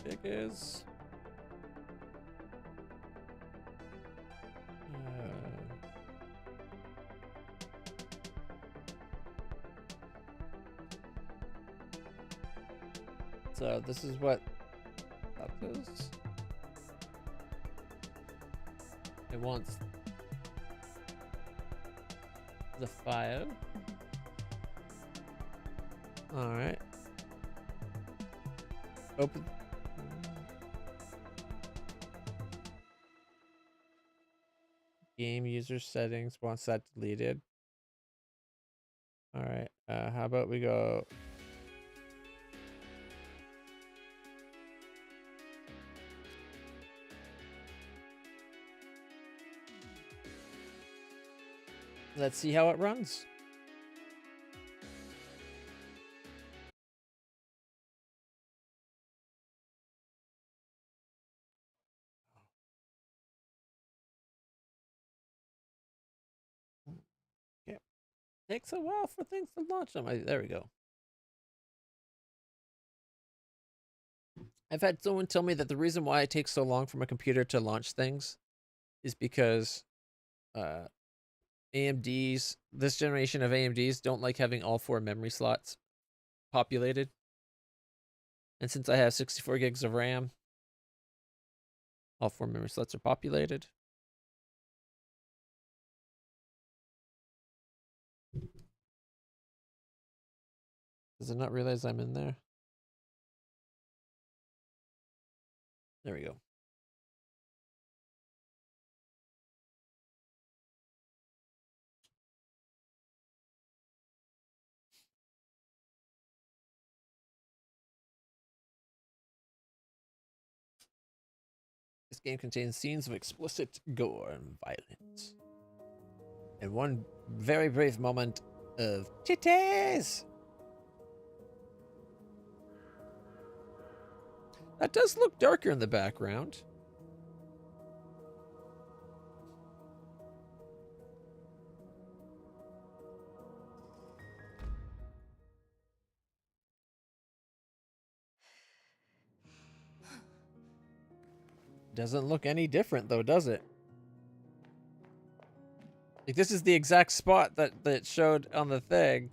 big is. So this is what that is. It wants the file. All right. Open. Game user settings wants that deleted. All right. How about we go? Let's see how it runs. Yeah. Takes a while for things to launch on my. There we go. I've had someone tell me that the reason why it takes so long for my computer to launch things is because AMDs, this generation of AMDs don't like having all 4 memory slots populated. And since I have 64 gigs of RAM, all 4 memory slots are populated. Does it not realize I'm in there? There we go. This game contains scenes of explicit gore and violence. And one very brief moment of titties. That does look darker in the background. Doesn't look any different though, does it? Like this is the exact spot that showed on the thing.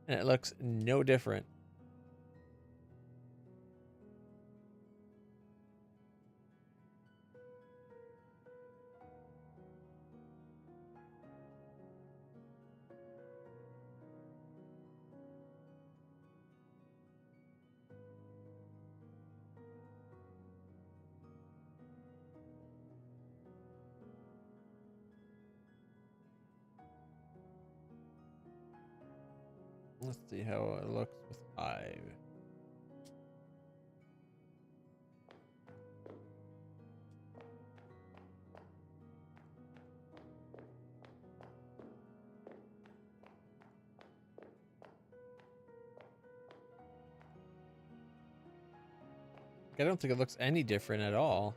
And it looks no different. Let's see how it looks with Hive. I don't think it looks any different at all.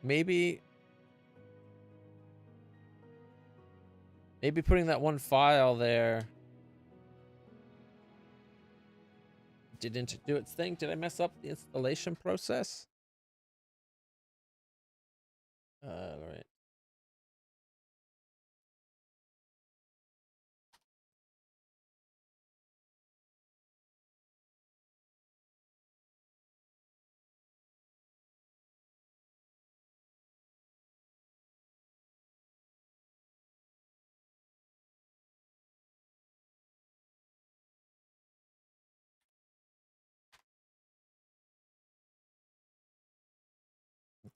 Maybe putting that one file there didn't do its thing. Did I mess up the installation process? All right.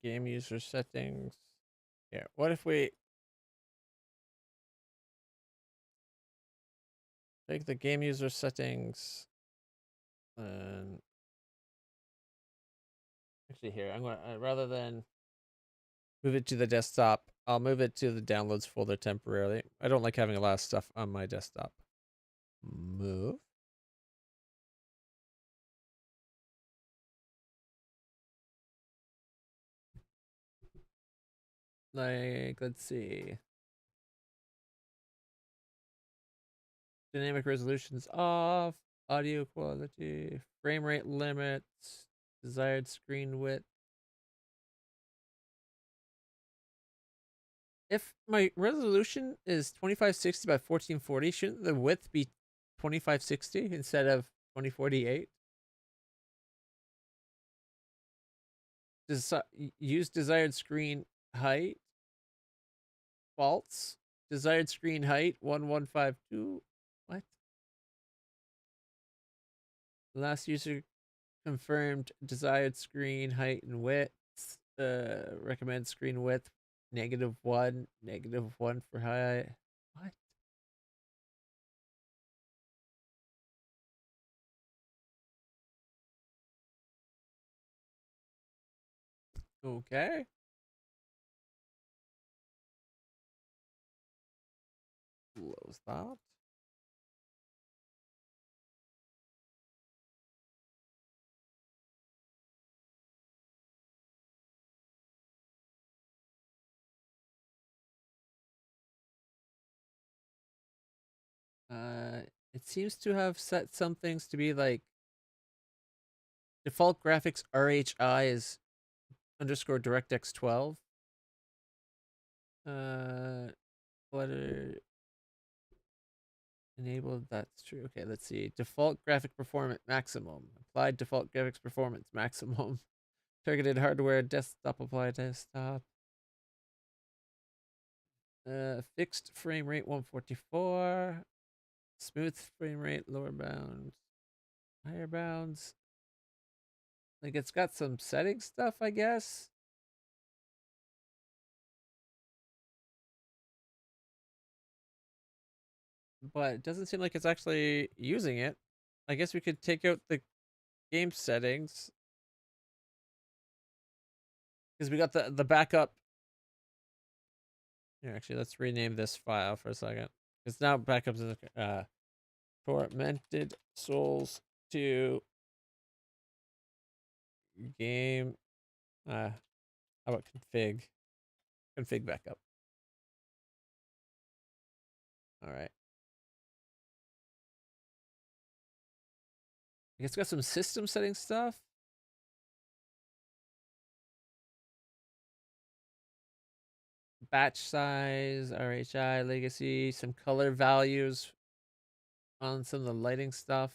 Game user settings. Yeah. What if we take the game user settings and actually here I'm going to rather than move it to the desktop, I'll move it to the downloads folder temporarily. I don't like having a lot of stuff on my desktop. Move. Like, let's see. Dynamic resolutions off. Audio quality. Frame rate limits. Desired screen width. If my resolution is 2560 by 1440, shouldn't the width be 2560 instead of 2048? Use desired screen height. False. Desired screen height 1152. What? Last user confirmed desired screen height and width. Recommend screen width -1, -1 for height. What? Okay. Close that. It seems to have set some things to be like default graphics RHI is underscore DirectX 12. Flutter enabled, that's true. Okay, let's see. Default graphic performance maximum. Applied default graphics performance maximum. Targeted hardware desktop applied desktop. Fixed frame rate 144. Smooth frame rate lower bounds. Higher bounds. Like it's got some setting stuff, I guess. But it doesn't seem like it's actually using it. I guess we could take out the game settings. Because we got the backup. Here, actually, let's rename this file for a second. It's now backups as Tormented Souls 2 game. How about config? Config backup. All right. It's got some system setting stuff. Batch size, RHI, legacy, some color values on some of the lighting stuff.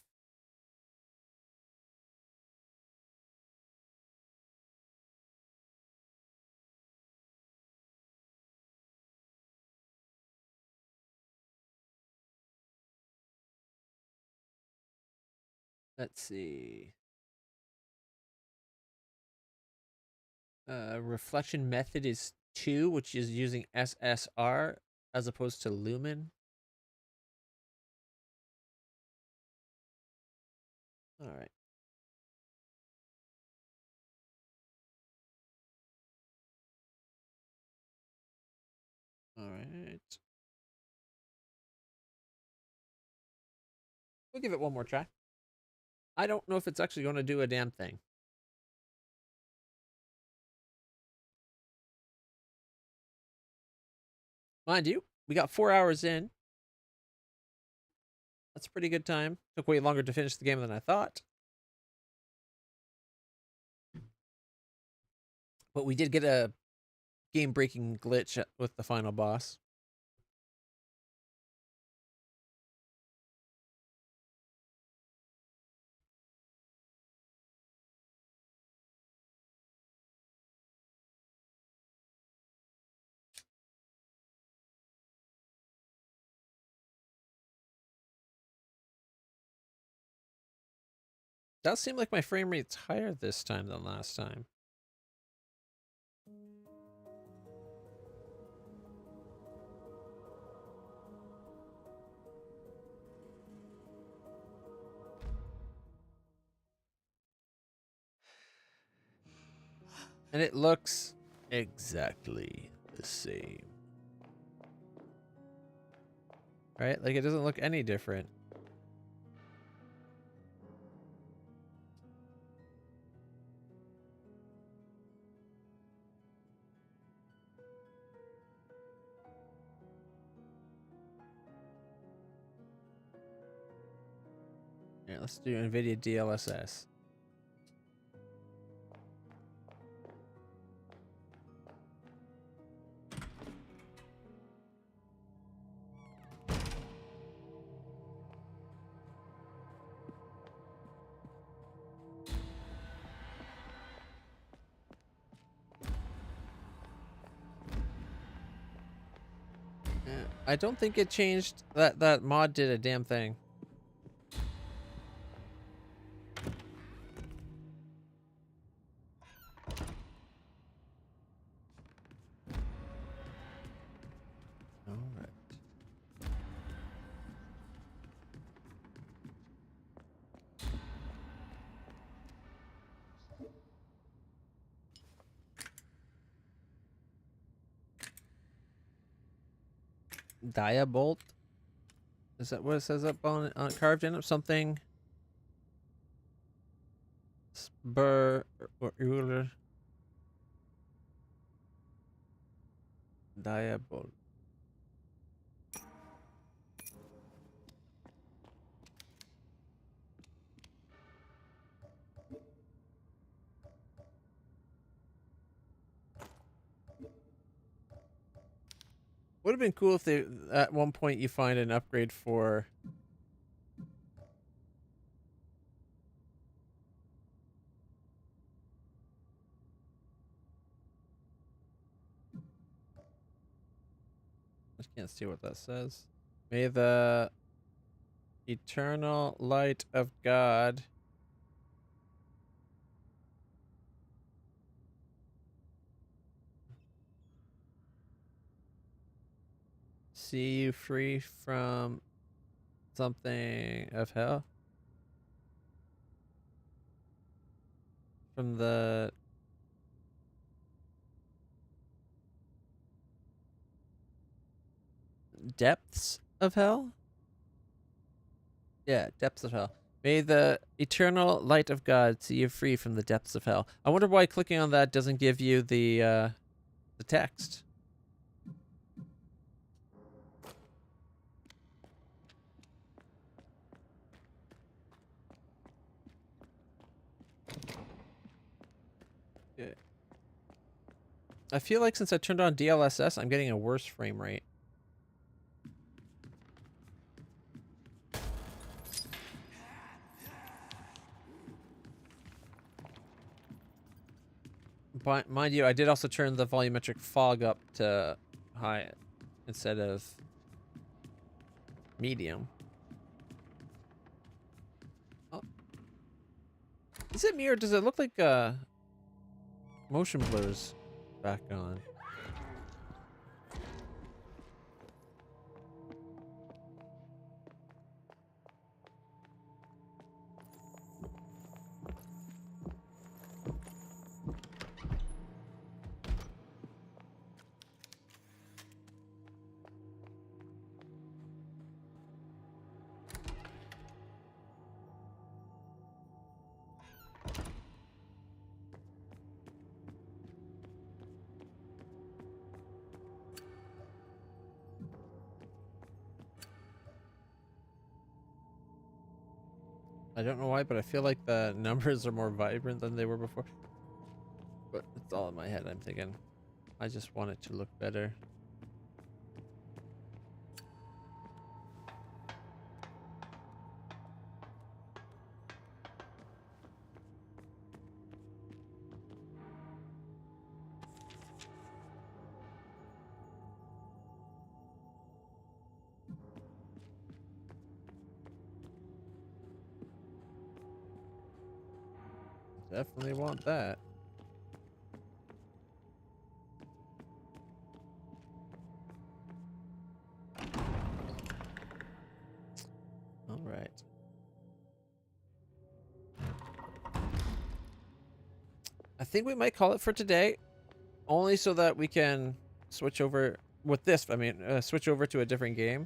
Let's see. Reflection method is 2, which is using SSR as opposed to lumen. All right. All right. We'll give it one more try. I don't know if it's actually going to do a damn thing. Mind you, we got 4 hours in. That's a pretty good time. Took way longer to finish the game than I thought. But we did get a game-breaking glitch with the final boss. Does seem like my frame rate's higher this time than last time. And it looks exactly the same. Right? Like, it doesn't look any different. Yeah, let's do NVIDIA DLSS. I don't think it changed. That mod did a damn thing. All right. Diabolt? Is that what it says up on carved in? Something? Spur or Euler? Diabolt. Would have been cool if they, at one point, you find an upgrade for. I can't see what that says. May the eternal light of God see you free from something of hell. From the depths of hell? Yeah, depths of hell. May the eternal light of God see you free from the depths of hell. I wonder why clicking on that doesn't give you the text. Yeah. I feel like since I turned on DLSS, I'm getting a worse frame rate. But mind you, I did also turn the volumetric fog up to high instead of medium. Oh. Is it me or does it look like motion blur's back on? I don't know why, but I feel like the numbers are more vibrant than they were before. But it's all in my head. I'm thinking, I just want it to look better. Definitely want that. All right. I think we might call it for today, only so that we can switch over with this. I mean, switch over to a different game.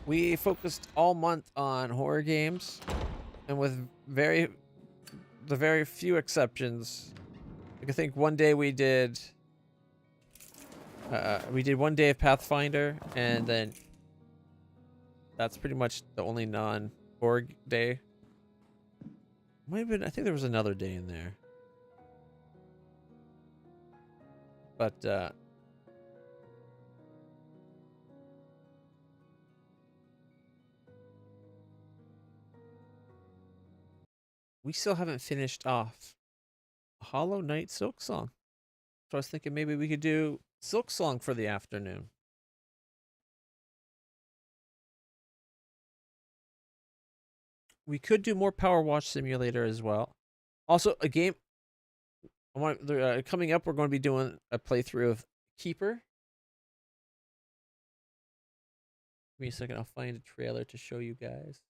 We focused all month on horror games, and with the very few exceptions, like I think one day we did 1 day of Pathfinder, and then that's pretty much the only non-horror day. Might have been, I think there was another day in there. But we still haven't finished off Hollow Knight Silk Song. So I was thinking maybe we could do Silk Song for the afternoon. We could do more Power Watch Simulator as well. Also, a game I want coming up. We're going to be doing a playthrough of Keeper. Give me a second. I'll find a trailer to show you guys.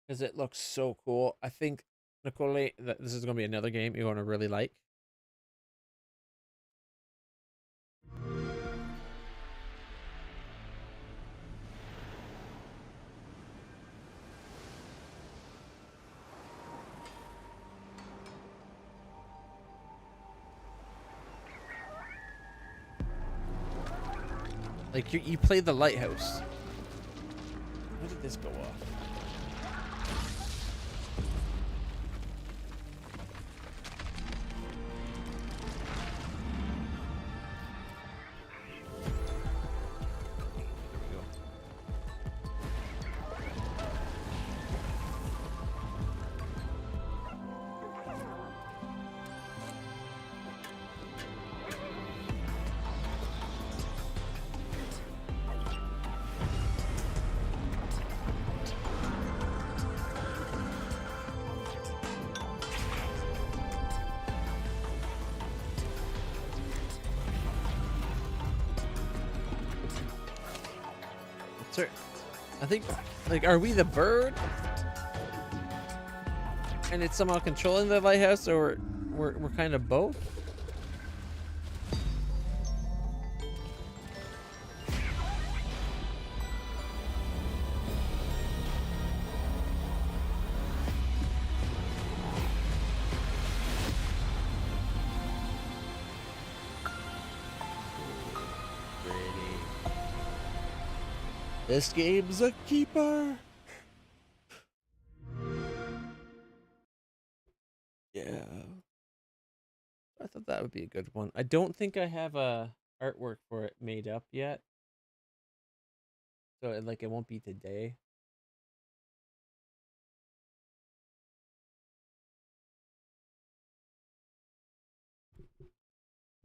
Because it looks so cool. I think, Nicole, that this is going to be another game you're going to really like. Like, you play the lighthouse. How did this go off? Sir, I think, like, are we the bird? And it's somehow controlling the lighthouse, or we're kind of both? This game's a keeper. Yeah. I thought that would be a good one. I don't think I have a artwork for it made up yet. So it won't be today.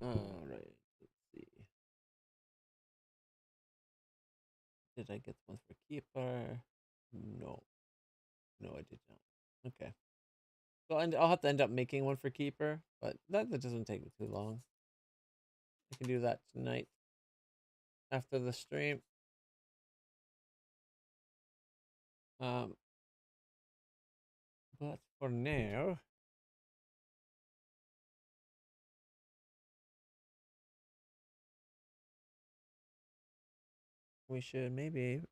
All right. Let's see. Did I get one for keeper? No. No, I did not. Okay. So I'll have to end up making one for keeper, but that doesn't take me too long. I can do that tonight after the stream. But for now, we should maybe.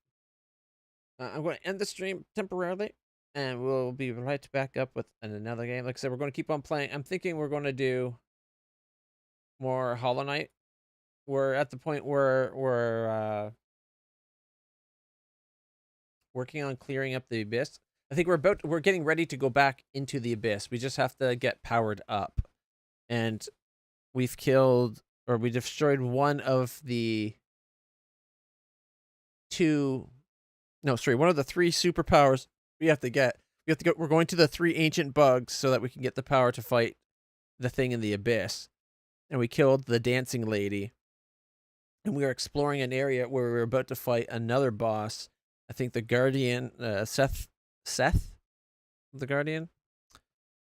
I'm going to end the stream temporarily, and we'll be right back up with another game. Like I said, we're going to keep on playing. I'm thinking we're going to do more Hollow Knight we're at the point where we're working on clearing up the abyss. I think we're getting ready to go back into the abyss. We just have to get powered up. And we've killed, or we destroyed one of the one of the 3 superpowers we have to get. We're going to the 3 ancient bugs so that we can get the power to fight the thing in the abyss. And we killed the dancing lady. And we are exploring an area where we're about to fight another boss. I think the Guardian, Seth, the Guardian.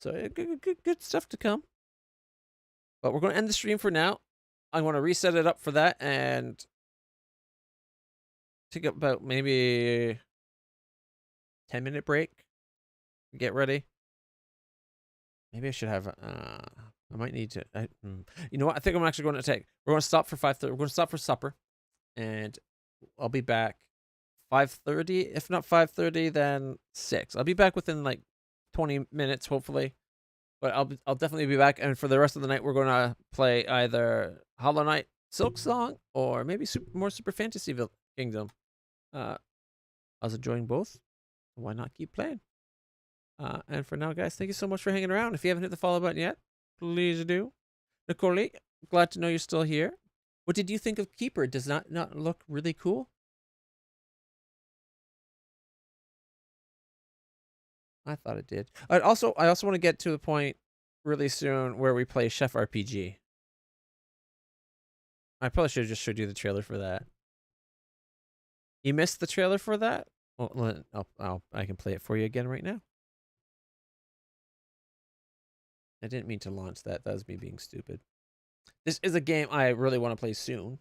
So good stuff to come. But we're going to end the stream for now. I'm going to reset it up for that and take about maybe 10-minute break. Get ready. Maybe I should have. I might need to. You know what? I think I'm actually going to take. We're going to stop for 5:30. We're going to stop for supper, and I'll be back 5:30. If not 5:30, then 6. I'll be back within like 20 minutes, hopefully. But I'll definitely be back. And for the rest of the night, we're going to play either Hollow Knight, Silk Song, or maybe more Super Fantasy Kingdom. I was enjoying both. Why not keep playing? And for now, guys, thank you so much for hanging around. If you haven't hit the follow button yet, please do. Nicole, glad to know you're still here. What did you think of Keeper? Does not look really cool? I thought it did. I also want to get to the point really soon where we play Chef RPG. I probably should have just showed you the trailer for that. You missed the trailer for that? Well, I can play it for you again right now. I didn't mean to launch that. That was me being stupid. This is a game I really want to play soon.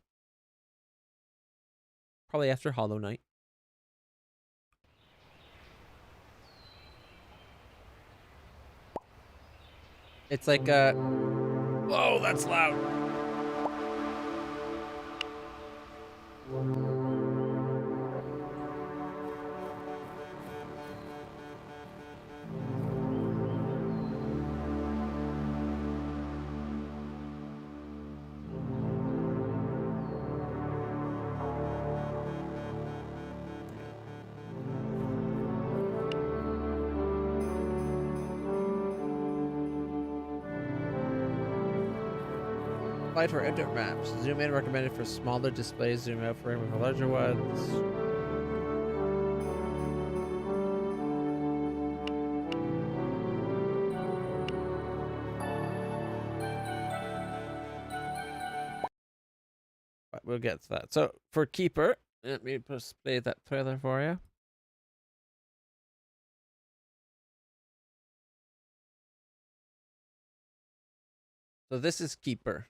Probably after Hollow Knight. It's like whoa, that's loud. For enter maps. Zoom in recommended for smaller displays, zoom out for larger ones. But we'll get to that. So for Keeper, let me play that trailer for you. So this is Keeper.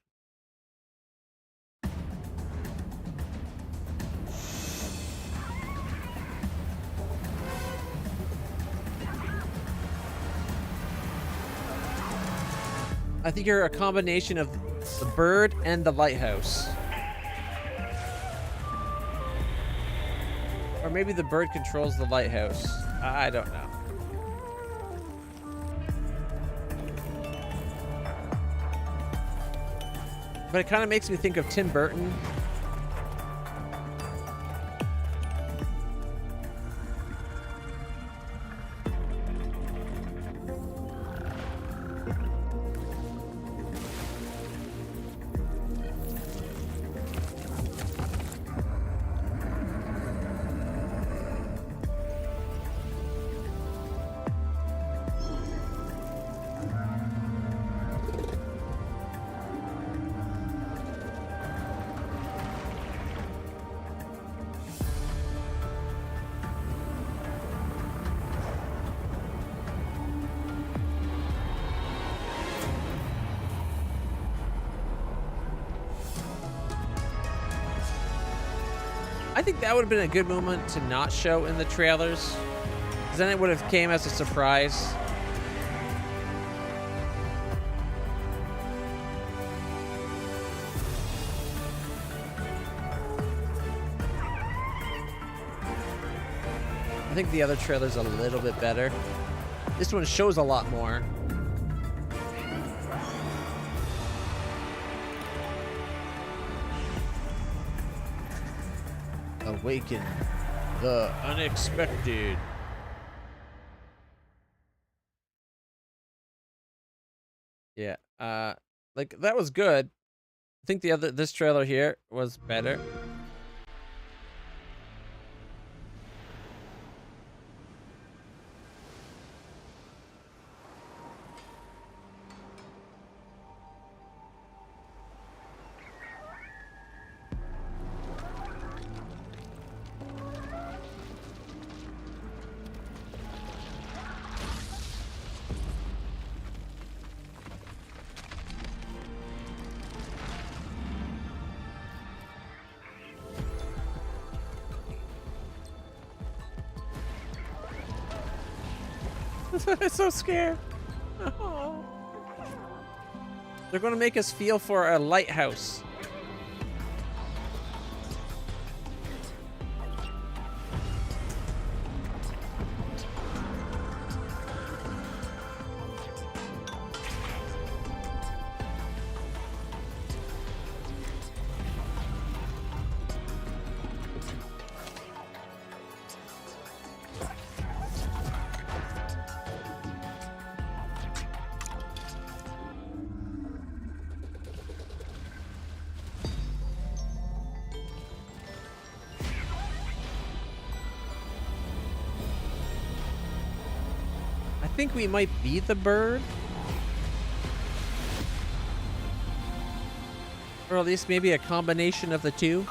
I think you're a combination of the bird and the lighthouse. Or maybe the bird controls the lighthouse. I don't know. But it kind of makes me think of Tim Burton. I think that would have been a good moment to not show in the trailers, because then it would have came as a surprise. I think the other trailer's a little bit better. This one shows a lot more. Awaken the unexpected. Yeah, like that was good. I think this trailer here was better. I'm so scared. Oh. They're gonna make us feel for a lighthouse. I think we might be the bird. Or at least maybe a combination of the two.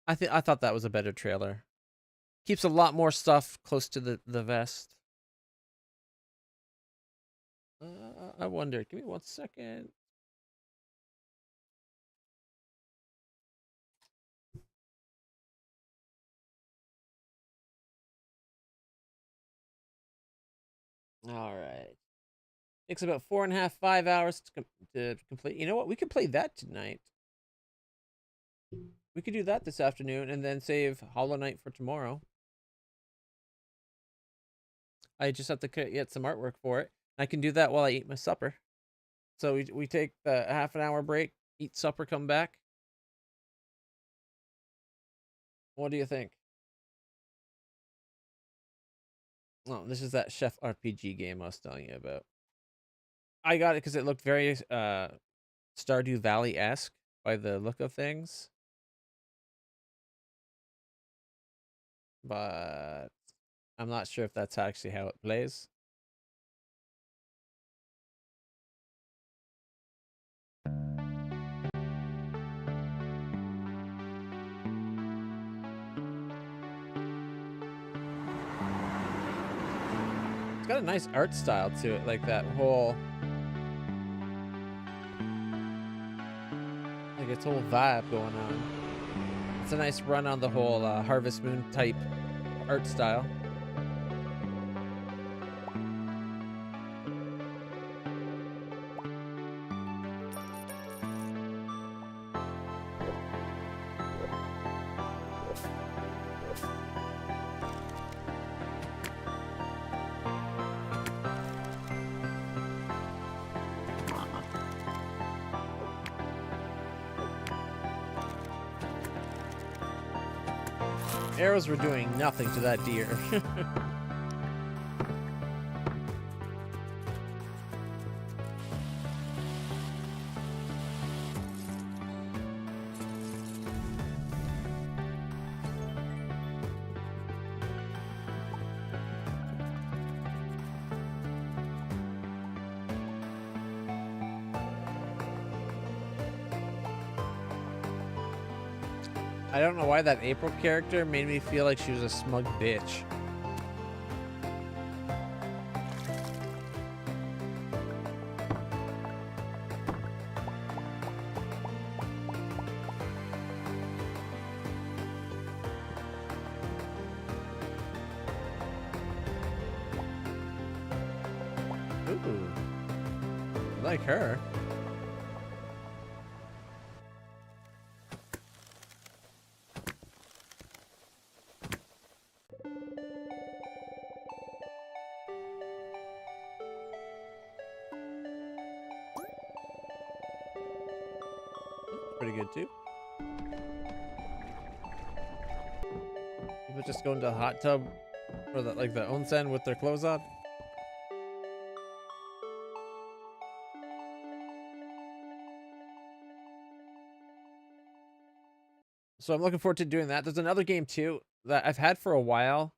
I thought that was a better trailer. Keeps a lot more stuff close to the vest. I wonder. Give me 1 second. All right. Takes about 4.5, 5 hours to complete. You know what? We could play that tonight. We could do that this afternoon and then save Hollow Knight for tomorrow. I just have to get some artwork for it. I can do that while I eat my supper. So we take the half an hour break, eat supper, come back. What do you think? Oh, this is that Chef RPG game I was telling you about. I got it because it looked very Stardew Valley-esque by the look of things. But I'm not sure if that's actually how it plays. It's got a nice art style to it, like that whole... like its whole vibe going on. It's a nice run on the whole Harvest Moon type art style. Arrows were doing nothing to that deer. I don't know why that April character made me feel like she was a smug bitch. Ooh, I like her. Pretty good too. People just go into the hot tub or the onsen with their clothes on. So I'm looking forward to doing that. There's another game too that I've had for a while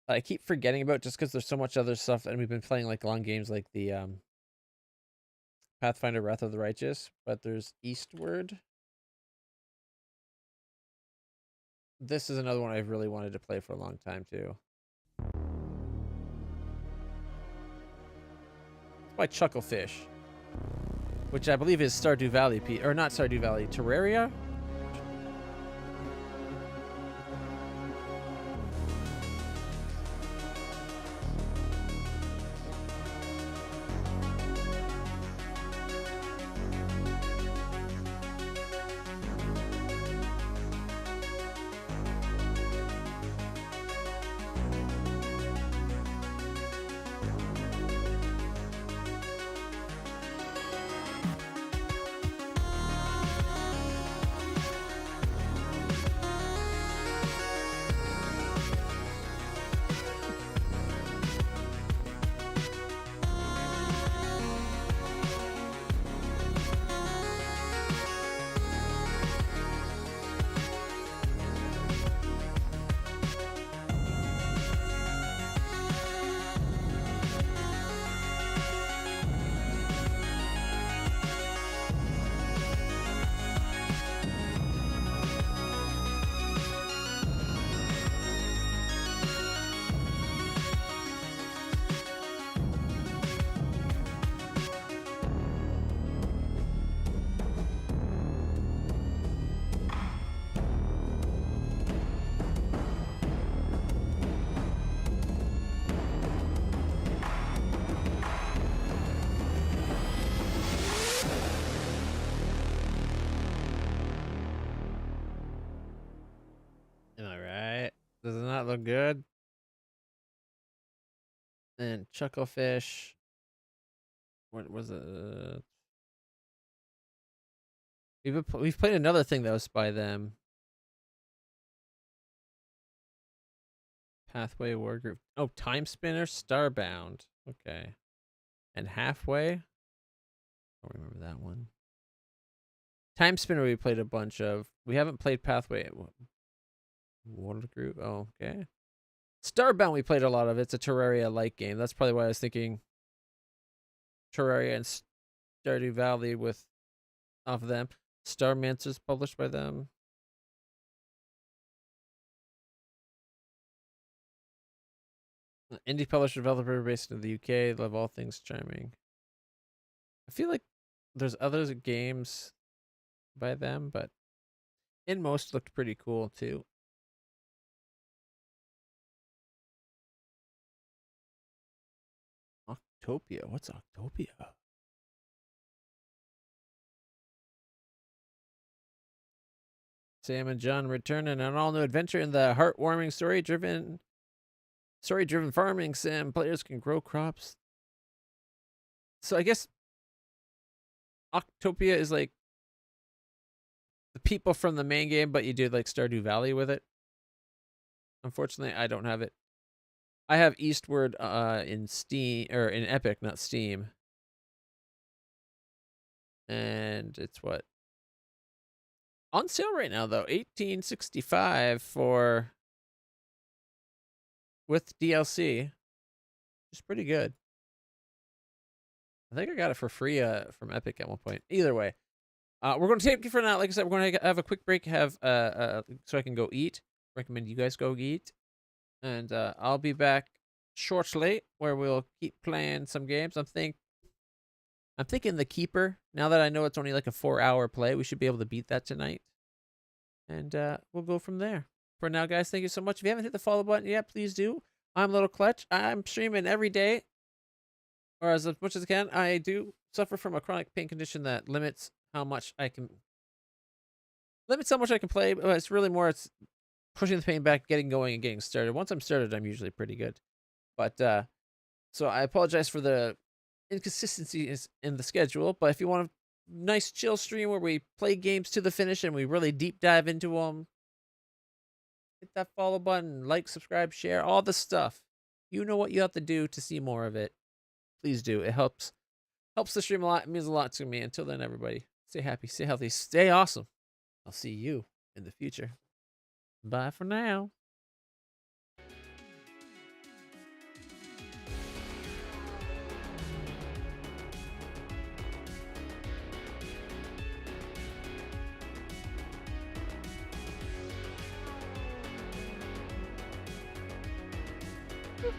that I keep forgetting about just because there's so much other stuff, and we've been playing like long games like the Pathfinder Wrath of the Righteous, but there's Eastward. This is another one I've really wanted to play for a long time too. It's by Chucklefish, which I believe is Stardew Valley, or not Stardew Valley, Terraria. Does it not look good? And Chucklefish. What was it? We've played another thing that was by them. Pathway War Group. Oh, Time Spinner, Starbound. Okay. And Halfway. I don't remember that one. Time Spinner we played a bunch of. We haven't played Pathway. Water Group. Oh, okay. Starbound we played a lot of. It's a Terraria-like game. That's probably why I was thinking Terraria and Stardew Valley with off of them. Starmancer's published by them. Indie publisher developer based in the UK. Love all things charming. I feel like there's other games by them, but Inmost looked pretty cool too. Octopia. What's Octopia? Sam and John return in an all-new adventure in the heartwarming story-driven farming sim. Players can grow crops. So I guess Octopia is like the people from the main game, but you do like Stardew Valley with it. Unfortunately, I don't have it. I have Eastward in Steam, or in Epic, not Steam. And it's what? On sale right now though, $18.65 for with DLC. It's pretty good. I think I got it for free from Epic at one point. Either way, we're going to take it for now. Like I said, we're going to have a quick break, so I can go eat. Recommend you guys go eat, and I'll be back shortly where we'll keep playing some games. I'm thinking The Keeper. Now that I know it's only like a 4-hour play, we should be able to beat that tonight, and we'll go from there. For now, guys, thank you so much. If you haven't hit the follow button yet, please do. I'm LitlClutch. I'm streaming every day, or as much as I can. I do suffer from a chronic pain condition that limits how much I can play, but it's really more pushing the pain back, getting going, and getting started. Once I'm started, I'm usually pretty good. But so I apologize for the inconsistencies in the schedule. But if you want a nice chill stream where we play games to the finish and we really deep dive into them, Hit that follow button, like, subscribe, share, all the stuff. You know what you have to do to see more of it. Please do. It helps the stream a lot. It means a lot to me. Until then, everybody, stay happy, stay healthy, stay awesome. I'll see you in the future. Bye for now. Boop.